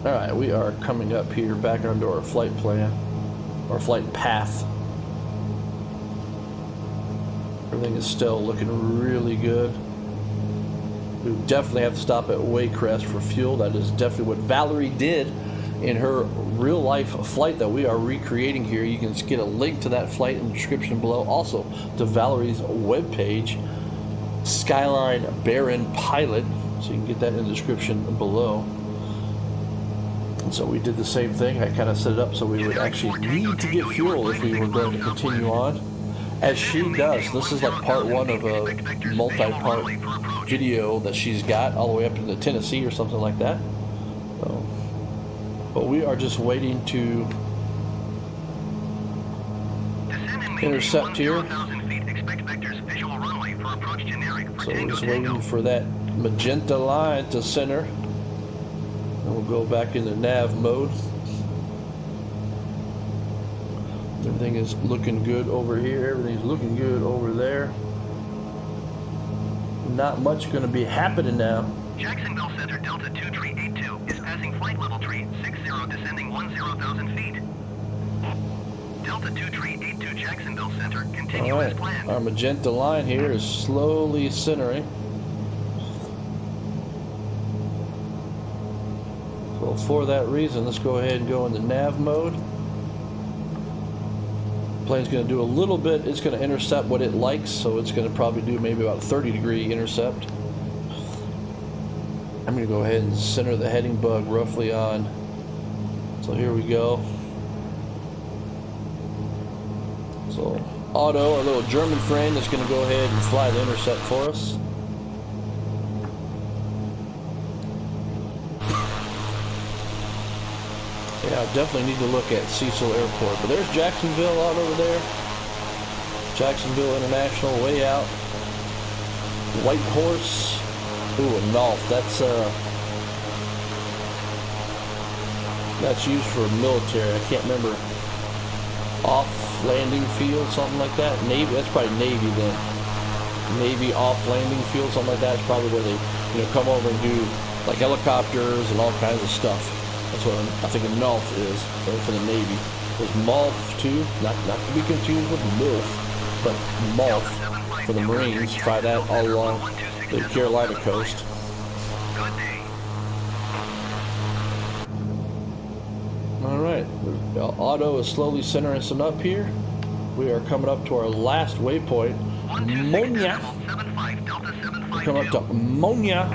Alright, we are coming up here back onto our flight plan, our flight path. Everything is still looking really good. We definitely have to stop at Waycross for fuel. That is definitely what Valerie did in her real life flight that we are recreating here. You can get a link to that flight in the description below. Also to Valerie's webpage, Skyline Baron Pilot. So you can get that in the description below. And so we did the same thing. I kind of set it up so we would actually need to get fuel if we were going to continue on. As she does. This is like part one of a multi-part video that she's got all the way up into Tennessee or something like that. So, but we are just waiting to intercept here. So we're just waiting for that magenta line to center. And we'll go back into nav mode. Everything is looking good over here. Everything's looking good over there. Not much going to be happening now Jacksonville Center Delta 2 tree 82 is passing flight level tree 60 descending 10,000 feet. Delta 2 tree 82 Jacksonville Center continue as planned. Our magenta line here is slowly centering. So for that reason, let's go ahead and go into nav mode. Plane's going to do a little bit. It's going to intercept what it likes, so it's going to probably do maybe about 30-degree intercept. I'm going to go ahead and center the heading bug roughly on. So here we go. So Otto, our little German friend, is going to go ahead and fly the intercept for us. Yeah, I definitely need to look at Cecil Airport. But there's Jacksonville out over there. Jacksonville International way out. White Horse. Ooh, a Nolf. That's used for military. I can't remember. Off landing field, something like that. Navy. That's probably Navy then. Navy off landing field, something like that. It's probably where they, come over and do like helicopters and all kinds of stuff. That's what I think a NOLF is for the Navy. There's MOLF too, not to be confused with MILF, but MOLF for the Marines. Try that all along the Carolina coast. All right, Otto is slowly centering us up here. We are coming up to our last waypoint, Monia. We're coming up to Monia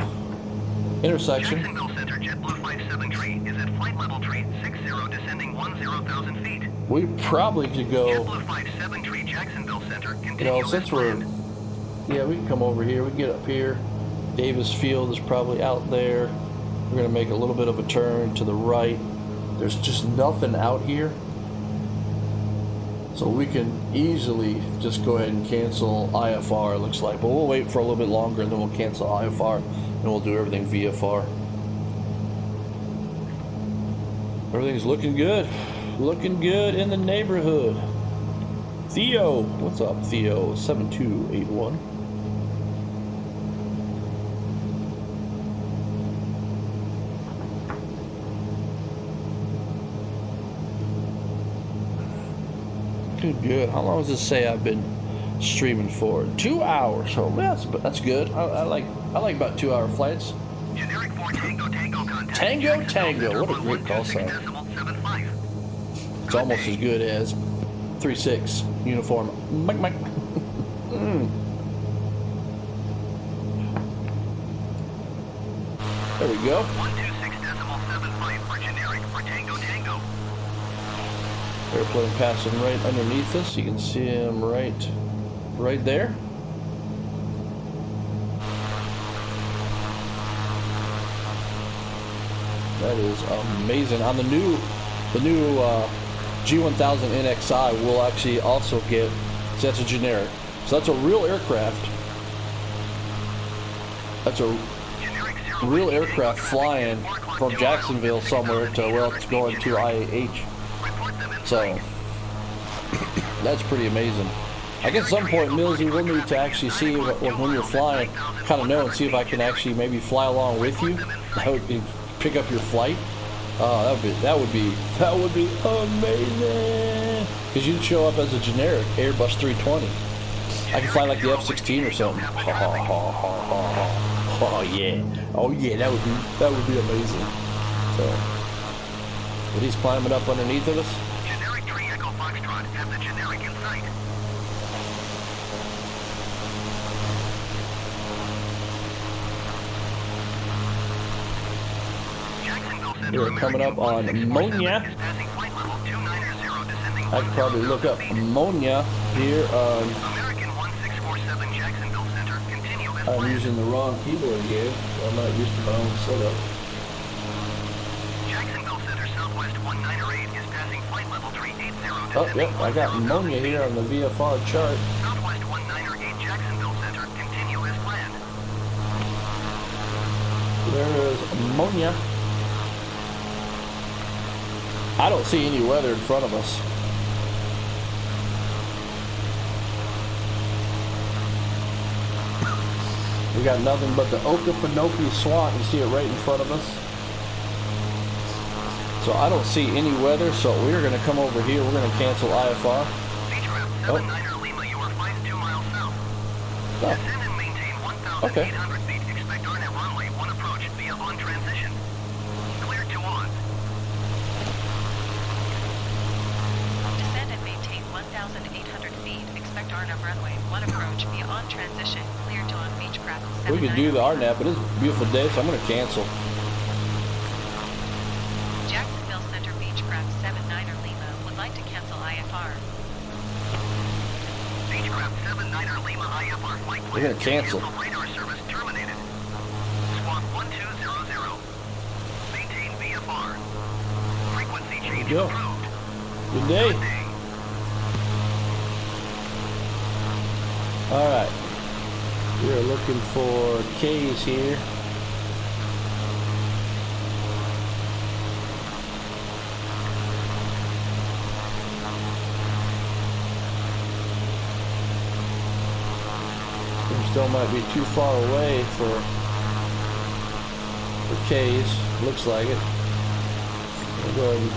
intersection. Jacksonville Center JetBlue 57 tree is at flight level tree 60 descending 10,000 feet. We probably could go. JetBlue 57 tree Jacksonville Center continue Since we're, we can come over here. We can get up here. Davis Field is probably out there. We're gonna make a little bit of a turn to the right. There's just nothing out here, so we can easily just go ahead and cancel IFR. It looks like, but we'll wait for a little bit longer, and then we'll cancel IFR, and we'll do everything VFR. Everything's looking good in the neighborhood. Theo, what's up, Theo? 7281. Good. How long does this say I've been streaming for? 2 hours. So that's good. I like about 2 hour flights. Generic 4 Tango contact. Tango. What a great call sign. It's almost as good as 36 uniform. Mike. There we go. 126.75 for generic for Tango. Airplane passing right underneath us. You can see him right there. That is amazing. On the new G1000 NXI, we'll actually also get. So that's a generic. So that's a real aircraft. That's a real aircraft flying from Jacksonville somewhere to it's going to IAH. So that's pretty amazing. I guess at some point, Millsy, we'll need to actually see when you're flying, kind of know and see if I can actually maybe fly along with you, pick up your flight. That would be amazing. Because you'd show up as a generic Airbus 320. I can fly like the F-16 or something. Oh yeah, that would be amazing. So, but he's climbing up underneath of us. Have the generic in sight. We're coming up on Monia. I could probably look up Monia here on. American 1647 Jacksonville Center. Continue as I'm using the wrong keyboard here. I'm not used to my own setup. Jacksonville Center Southwest 1908 is passing flight level 380. Oh, yep, I got Monia here on the VFR chart. Southwest 1908 Jacksonville Center. Continue as planned. There's Monia. I don't see any weather in front of us. We got nothing but the Okefenokee Swamp. You see it right in front of us. So I don't see any weather, so we're going to come over here. We're going to cancel IFR. Beechcraft 79er Lima, you are flight 2 miles south. Descend and maintain 1,800 feet. Expect RNAV runway 1 approach via on transition. Clear to on. Descend and maintain 1,800 feet. Expect RNAV runway 1 approach via on transition. Clear to on Beechcraft. We could do the RNAV, but it's a beautiful day, so I'm going to cancel. Jacksonville Center Beechcraft 79er Lima would like to cancel IFR. Beechcraft 79er Lima IFR flight plan. We're going to cancel. Radar service terminated. Squawk 1200. Maintain VFR. Frequency change go. approved. Good day. Good day. All right. We are looking for K's here. Still might be too far away for K's. Looks like it. We'll go ahead and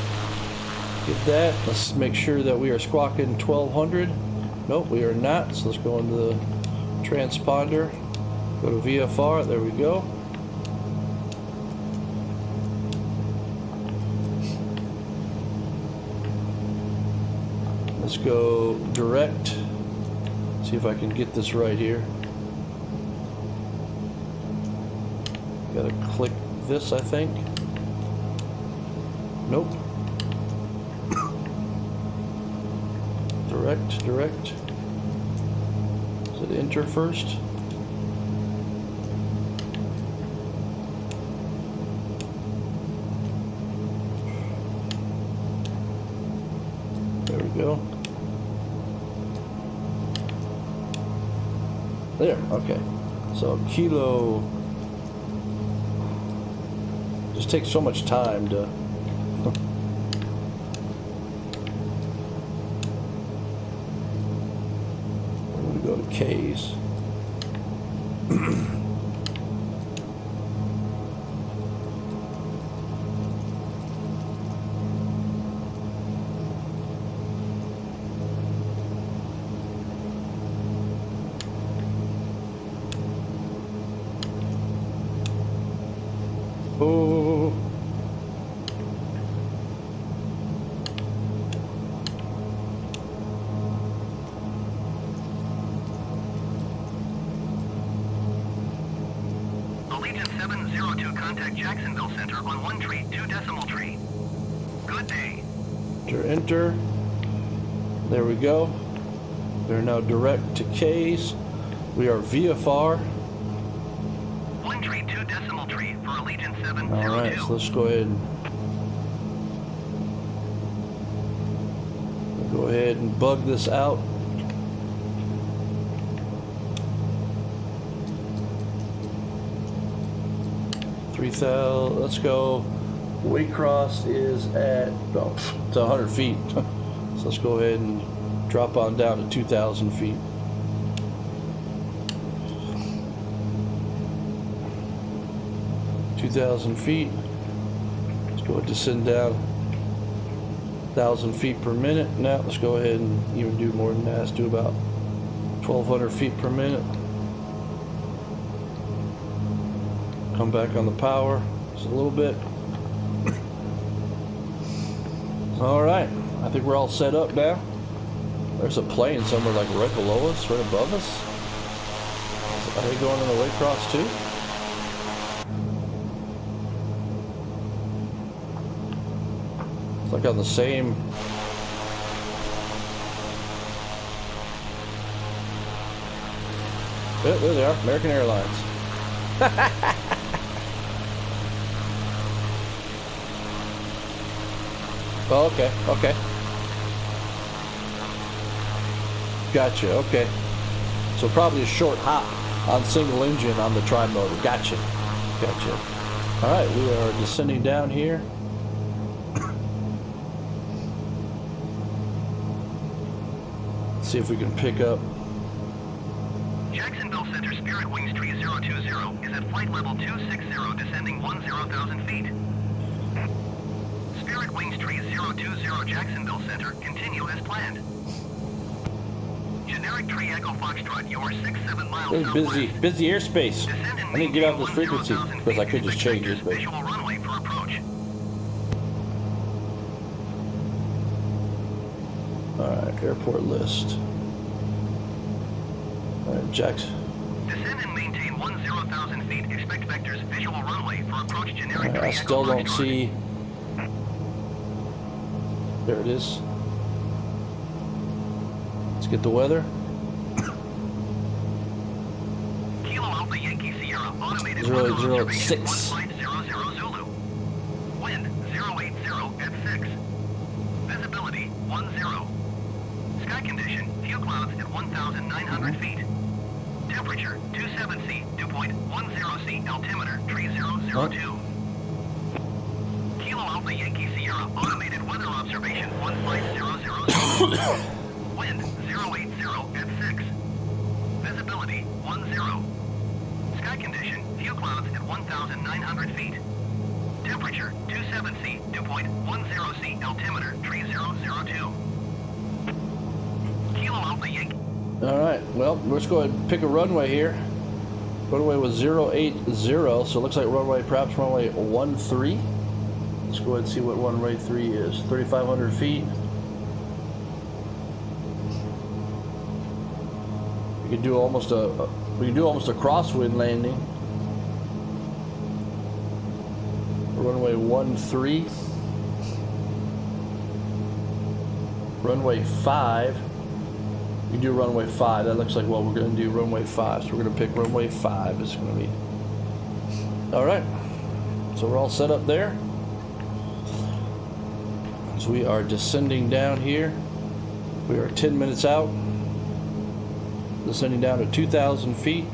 get that. Let's make sure that we are squawking 1200. Nope, we are not. So let's go into the transponder. Go to VFR. There we go. Let's go direct. See if I can get this right here. Gotta click this, I think. Nope. Direct. Is it enter first? There we go. There, okay. So kilo just takes so much time to I'm gonna go to K's. Oh. Allegiant 702, contact Jacksonville Center on 1 tree, 2 decimal tree. Good day. Enter. There we go. They're now direct to K's. We are VFR. 1 tree, 2 decimal tree for Allegiant 702. All right, so let's go ahead and bug this out. Let's go. Waycross is at it's 100 feet. So let's go ahead and drop on down to 2,000 feet. Let's go ahead and descend down 1,000 feet per minute. Now let's go ahead and even do more than that. Let's do about 1,200 feet per minute. Come back on the power just a little bit. All right, I think we're all set up now. There's a plane somewhere like right below us, right above us. Are they going in the Waycross too? It's like on the same. Yeah, there they are, American Airlines. Oh, okay. Gotcha, okay. So probably a short hop on single engine on the tri-motor. Gotcha. All right, we are descending down here. See if we can pick up Jacksonville Center Spirit Wings Tree 020 is at flight level 260, descending 10,000 feet. Spirit Wings Tree 020 Jacksonville Center, continue as planned. Generic Tree Echo Foxtrot, you're 67 miles It's southwest. busy airspace. Descend and I need to get out this maintain frequency 10,000 because I feet. could just change it. But Visual runway for approach. alright, airport list. Alright, Jackson. Descend and maintain 10,000 feet. Expect vectors. Visual runway for approach. Generic Alright, Tree I still Echo don't Foxtrot. see. There it is. Let's get the weather. Kilo Alpha Yankee Sierra, automated 080 weather at observation 6. 1500 Zulu. Wind 080 at 6. Visibility 10. Sky condition, few clouds at 1,900 feet. Temperature 27C, 2.10C, altimeter 3002. Kilo Alpha Yankee Sierra, automated weather observation 1500 Zulu. Wind 080 at 6. Visibility 10. Sky condition, few clouds at 1,900 feet. Temperature 27C, 2.10C, altimeter 3002. Kilo Alpha Yankee. Alright, well, let's go ahead and pick a runway here. Runway was 080, so it looks like runway, perhaps runway 13. Let's go ahead and see what runway 3 is. 3,500 feet. We could do almost a crosswind landing. Runway 13. Runway 5. We do runway 5. That looks like what we're going to do. Runway 5. So we're going to pick runway 5. It's going to be. All right. So we're all set up there. So we are descending down here. We are 10 minutes out. Descending down to 2,000 feet.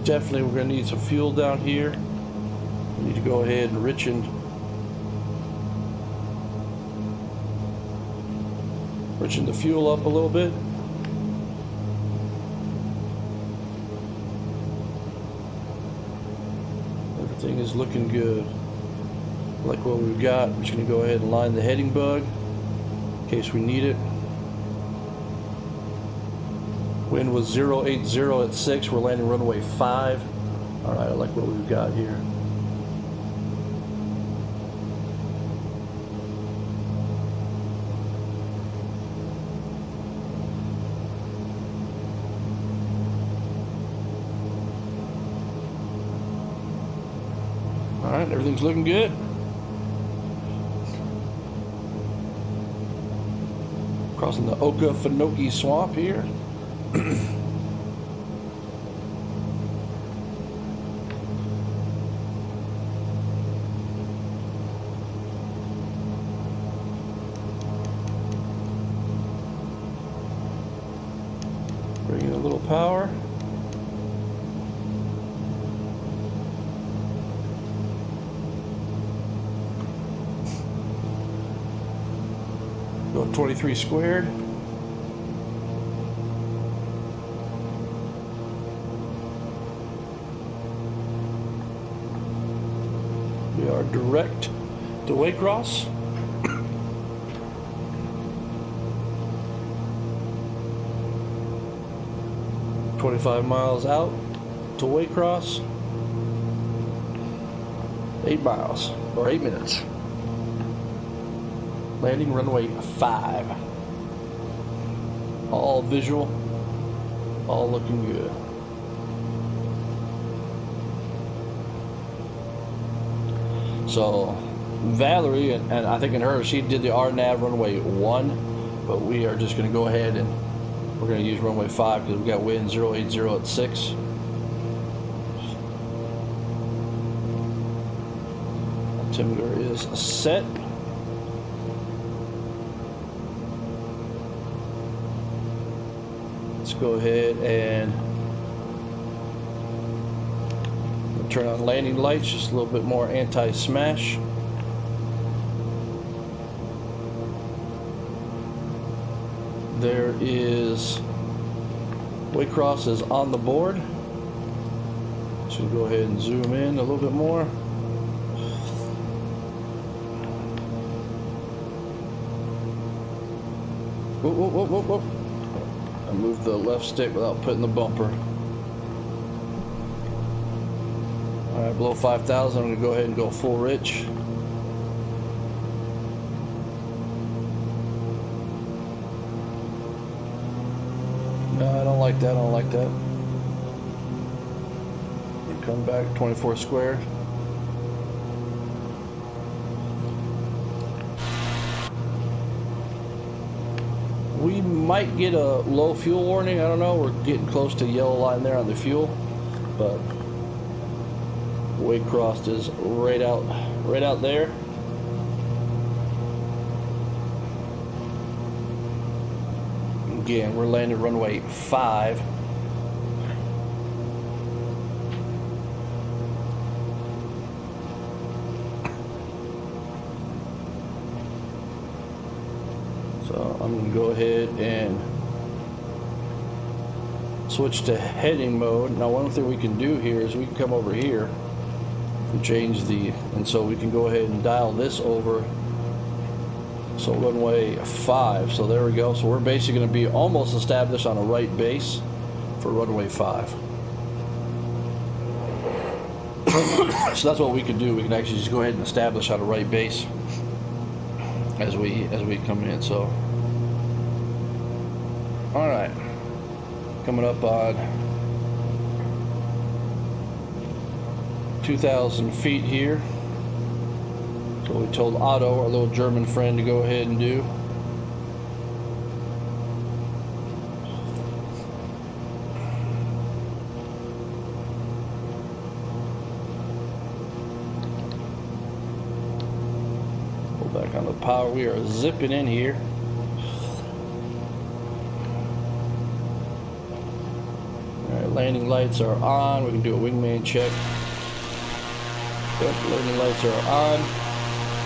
Definitely we're going to need some fuel down here. We need to go ahead and richen the fuel up a little bit. Everything is looking good. Like what we've got. I'm just going to go ahead and line the heading bug in case we need it. Wind was 080 at 6. We're landing runway 5. Alright, I like what we've got here. Alright, everything's looking good. Crossing the Okefenokee Swamp here. Bringing a little power. Go 23 squared. We are direct to Waycross. $25 miles out to Waycross. 8 miles or 8 minutes. Landing runway 5. All visual, all looking good. So Valerie, and I think in her, she did the RNAV runway 1, but we are just going to go ahead and we're going to use runway 5 because we got wind 080 at 6. Altimeter is set. Let's go ahead and turn on landing lights, just a little bit more anti-smash. There is Waycross is on the board. Should go ahead and zoom in a little bit more. Whoop, whoop, whoop, whoop, whoop. I moved the left stick without putting the bumper. Alright, below 5,000, I'm going to go ahead and go full rich. No, I don't like that, I don't like that. Come back 24 square. We might get a low fuel warning. I don't know. We're getting close to the yellow line there on the fuel, but Waycross is right out there. Again, we're landing runway 5. So I'm going to go ahead and switch to heading mode. Now one thing we can do here is we can come over here and change and so we can go ahead and dial this over. So runway 5, so there we go. So we're basically going to be almost established on a right base for runway 5. So that's what we can do. We can actually just go ahead and establish on a right base as we come in. So all right, coming up on 2,000 feet here. So we told Otto, our little German friend, to go ahead and do. Pull back on the power. We are zipping in here. Alright, landing lights are on. We can do a wingman check. Yep, landing lights are on.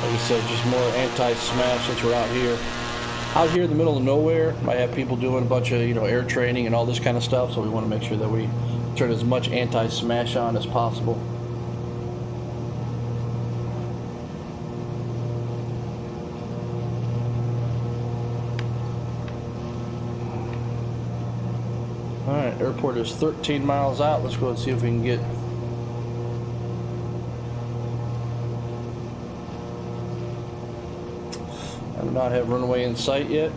Like I said, just more anti-smash since we're out here. Out here in the middle of nowhere, might have people doing a bunch of, air training and all this kind of stuff, so we want to make sure that we turn as much anti-smash on as possible. Alright, airport is 13 miles out. Let's go and see if we can get... I do not have runway in sight yet.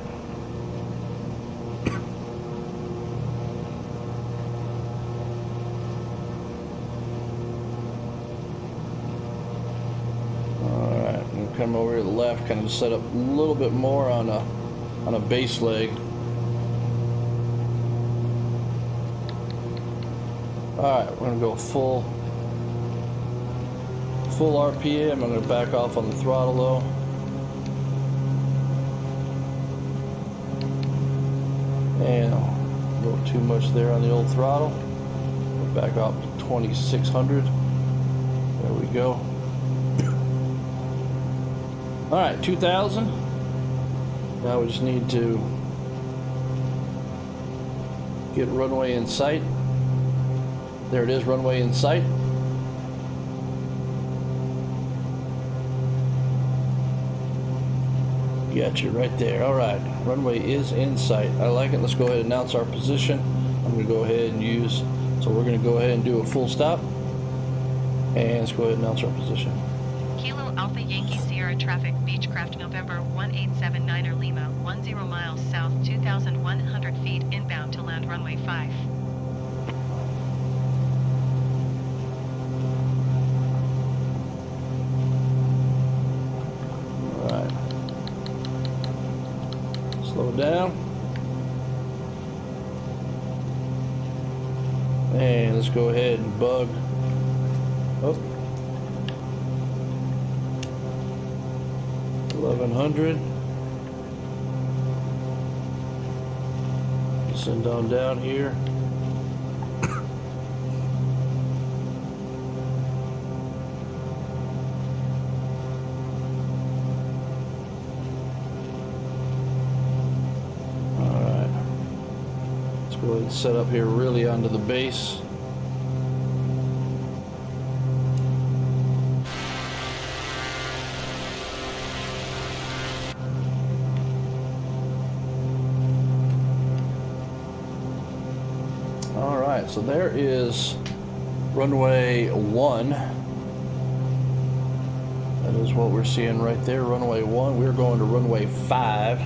Alright, I'm going to come over to the left, kind of set up a little bit more on a base leg. Alright, we're going to go full RPM. I'm going to back off on the throttle though. And a little too much there on the old throttle. Back off to 2600. There we go. Alright, 2000. Now we just need to get runway in sight. There it is, runway in sight. Got you right there. Alright, runway is in sight. I like it. Let's go ahead and announce our position. I'm going to go ahead and so we're going to go ahead and do a full stop. And let's go ahead and announce our position. Kilo Alpha Yankee Sierra traffic, Beechcraft, November 1879er Lima, 10 miles south, 2,100 feet inbound to land runway 5. Slow down. And let's go ahead and bug. Oh. 1100. Send on down here. Go ahead and set up here really onto the base. All right, so there is runway 1. That is what we're seeing right there, runway 1. We're going to runway 5.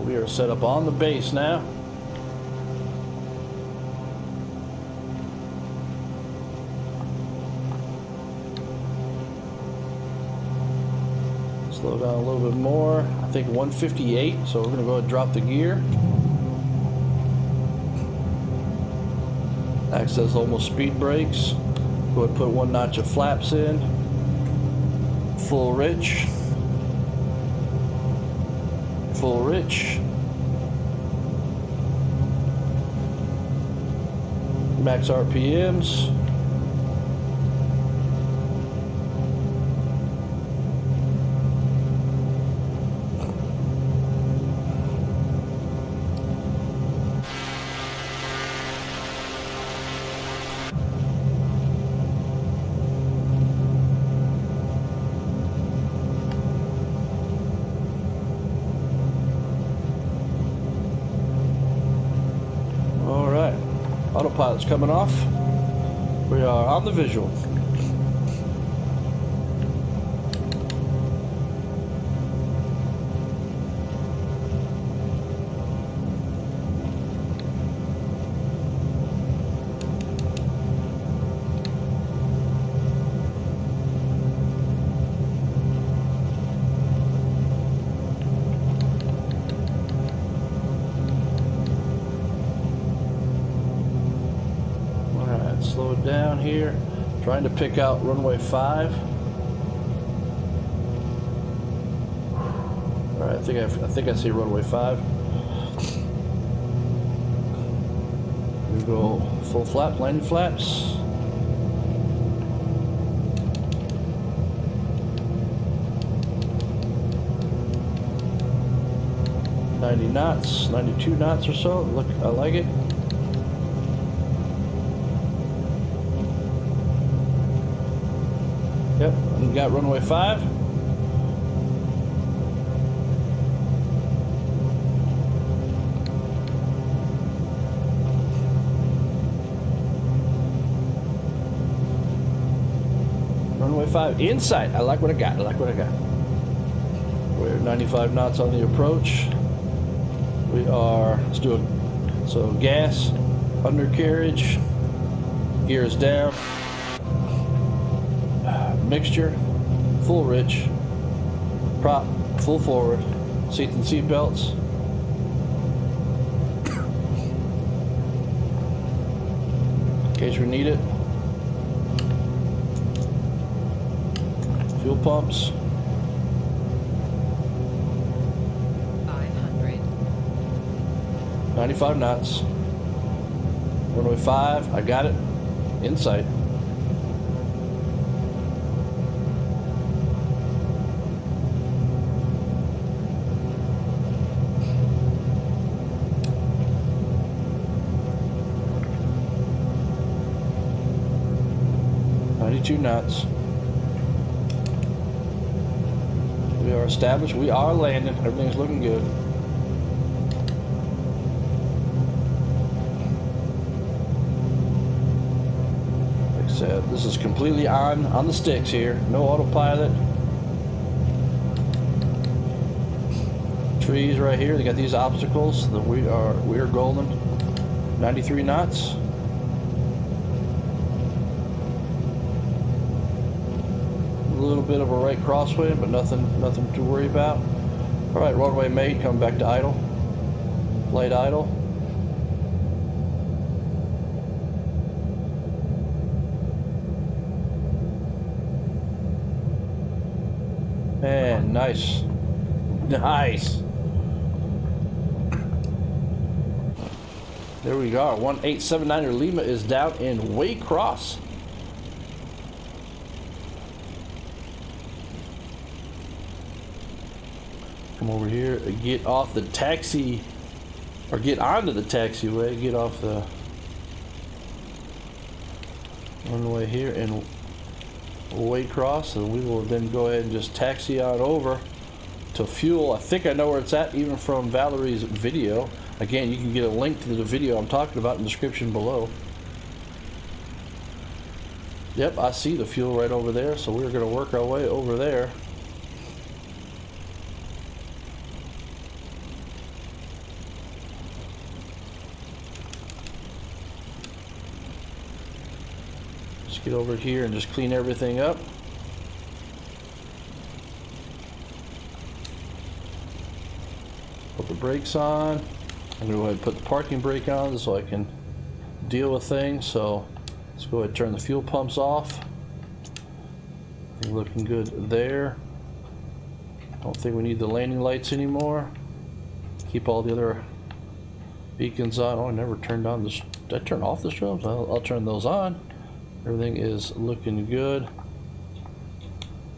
We are set up on the base now. Slow down a little bit more. I think 158, so we're going to go ahead and drop the gear. Access almost speed brakes. Go ahead and put 1 notch of flaps in. Full rich. Full rich. Max RPMs. Autopilot's coming off. We are on the visual. Slow it down here. Trying to pick out runway 5. All right, I think I see runway 5. We go full flap, landing flaps. $90 knots, 92 knots or so. Look, I like it. Yep, we got runway 5. Runway 5 in sight. I like what I got. We're 95 knots on the approach. We are, let's do it. So gas, undercarriage, gears down. Mixture, full rich, prop, full forward, seats and seat belts. In case we need it. Fuel pumps. 500. 95 knots. Runway 5, I got it. In sight. Two knots. We are established. We are landing. Everything's looking good. Like I said, this is completely on the sticks here. No autopilot. Trees right here. They got these obstacles. We are golden. 93 knots. A little bit of a right crosswind, but nothing to worry about. All right, runway made. Coming back to idle. Flight idle. And nice. There we go. 1879er Lima is down in Waycross. Come over here and get off the taxi, or get onto the taxiway, get off the runway here in Waycross, and we will then go ahead and just taxi on over to fuel. I think I know where it's at even from Valerie's video. Again, you can get a link to the video I'm talking about in the description below. Yep, I see the fuel right over there, so we're going to work our way over there. Just get over here and just clean everything up. Put the brakes on. I'm going to go ahead and put the parking brake on so I can deal with things. So let's go ahead and turn the fuel pumps off. Looking good there. Don't think we need the landing lights anymore. Keep all the other beacons on. Oh, I never turned on this. Did I turn off the strobes? I'll turn those on. Everything is looking good.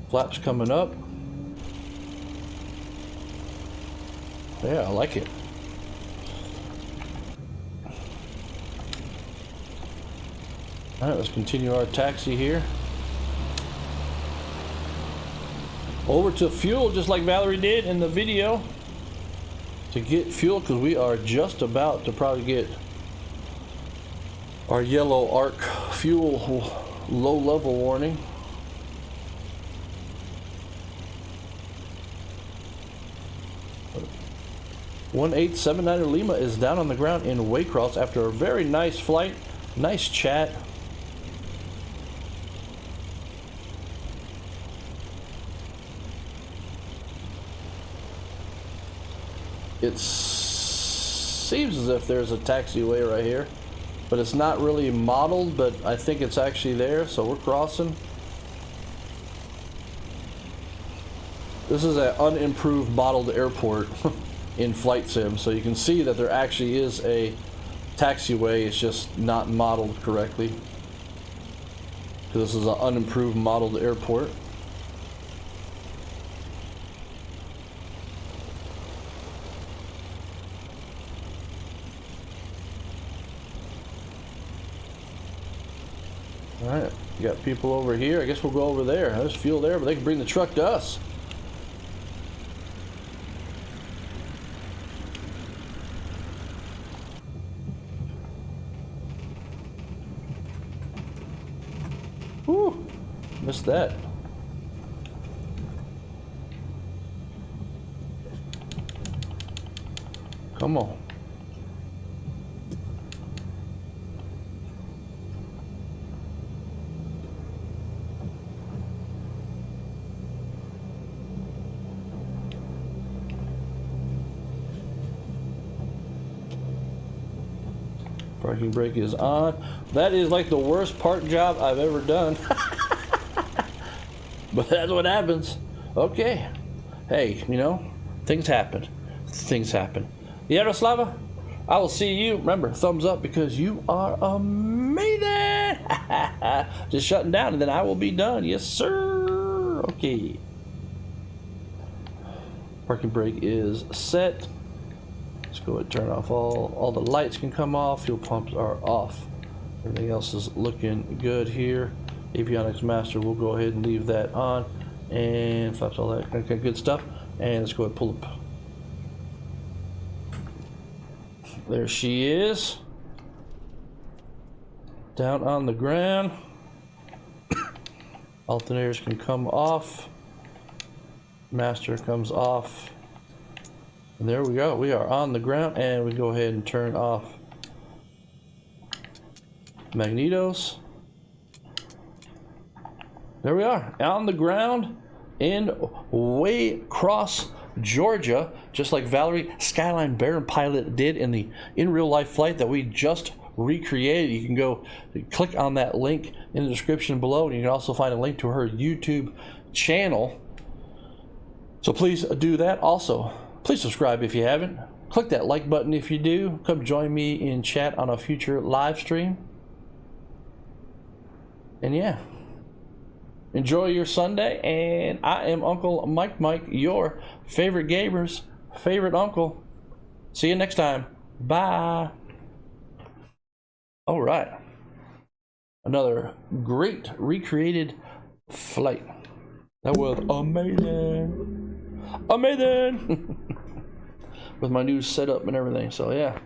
Flaps coming up. Yeah, I like it. Alright, let's continue our taxi here. Over to fuel, just like Valerie did in the video. To get fuel, because we are just about to probably get our yellow arc fuel low level warning. (1879) Lima is down on the ground in Waycross after a very nice flight. Nice chat. It seems as if there's a taxiway right here, but it's not really modeled, but I think it's actually there, so we're crossing. This is an unimproved modeled airport in Flight Sim, so you can see that there actually is a taxiway. It's just not modeled correctly, because this is an unimproved modeled airport. Alright, you got people over here. I guess we'll go over there. There's fuel there, but they can bring the truck to us. Whew, missed that. Come on. Parking brake is on. That is like the worst park job I've ever done. But that's what happens. Okay. Hey, you know, things happen. Things happen. Yaroslava, I will see you. Remember, thumbs up because you are amazing. Just shutting down and then I will be done. Yes, sir. Okay. Parking brake is set. Let's go ahead and turn off all the lights can come off. Fuel pumps are off. Everything else is looking good here. Avionics master, we'll go ahead and leave that on. And flaps, all that okay, good stuff. And let's go ahead and pull up. There she is. Down on the ground. Alternators can come off. Master comes off. And there we go. We are on the ground, and we go ahead and turn off magnetos. There we are on the ground in Waycross, Georgia, just like Valerie Skyline Baron pilot did in real life flight that we just recreated. You can go click on that link in the description below, and you can also find a link to her YouTube channel. So please do that. Also, please subscribe if you haven't. Click that like button if you do. Come join me in chat on a future live stream. And yeah, enjoy your Sunday, and I am Uncle Mike, your favorite gamer's favorite uncle. See you next time. Bye. All right. Another great recreated flight. That was amazing. Amazing. With my new setup and everything. So yeah.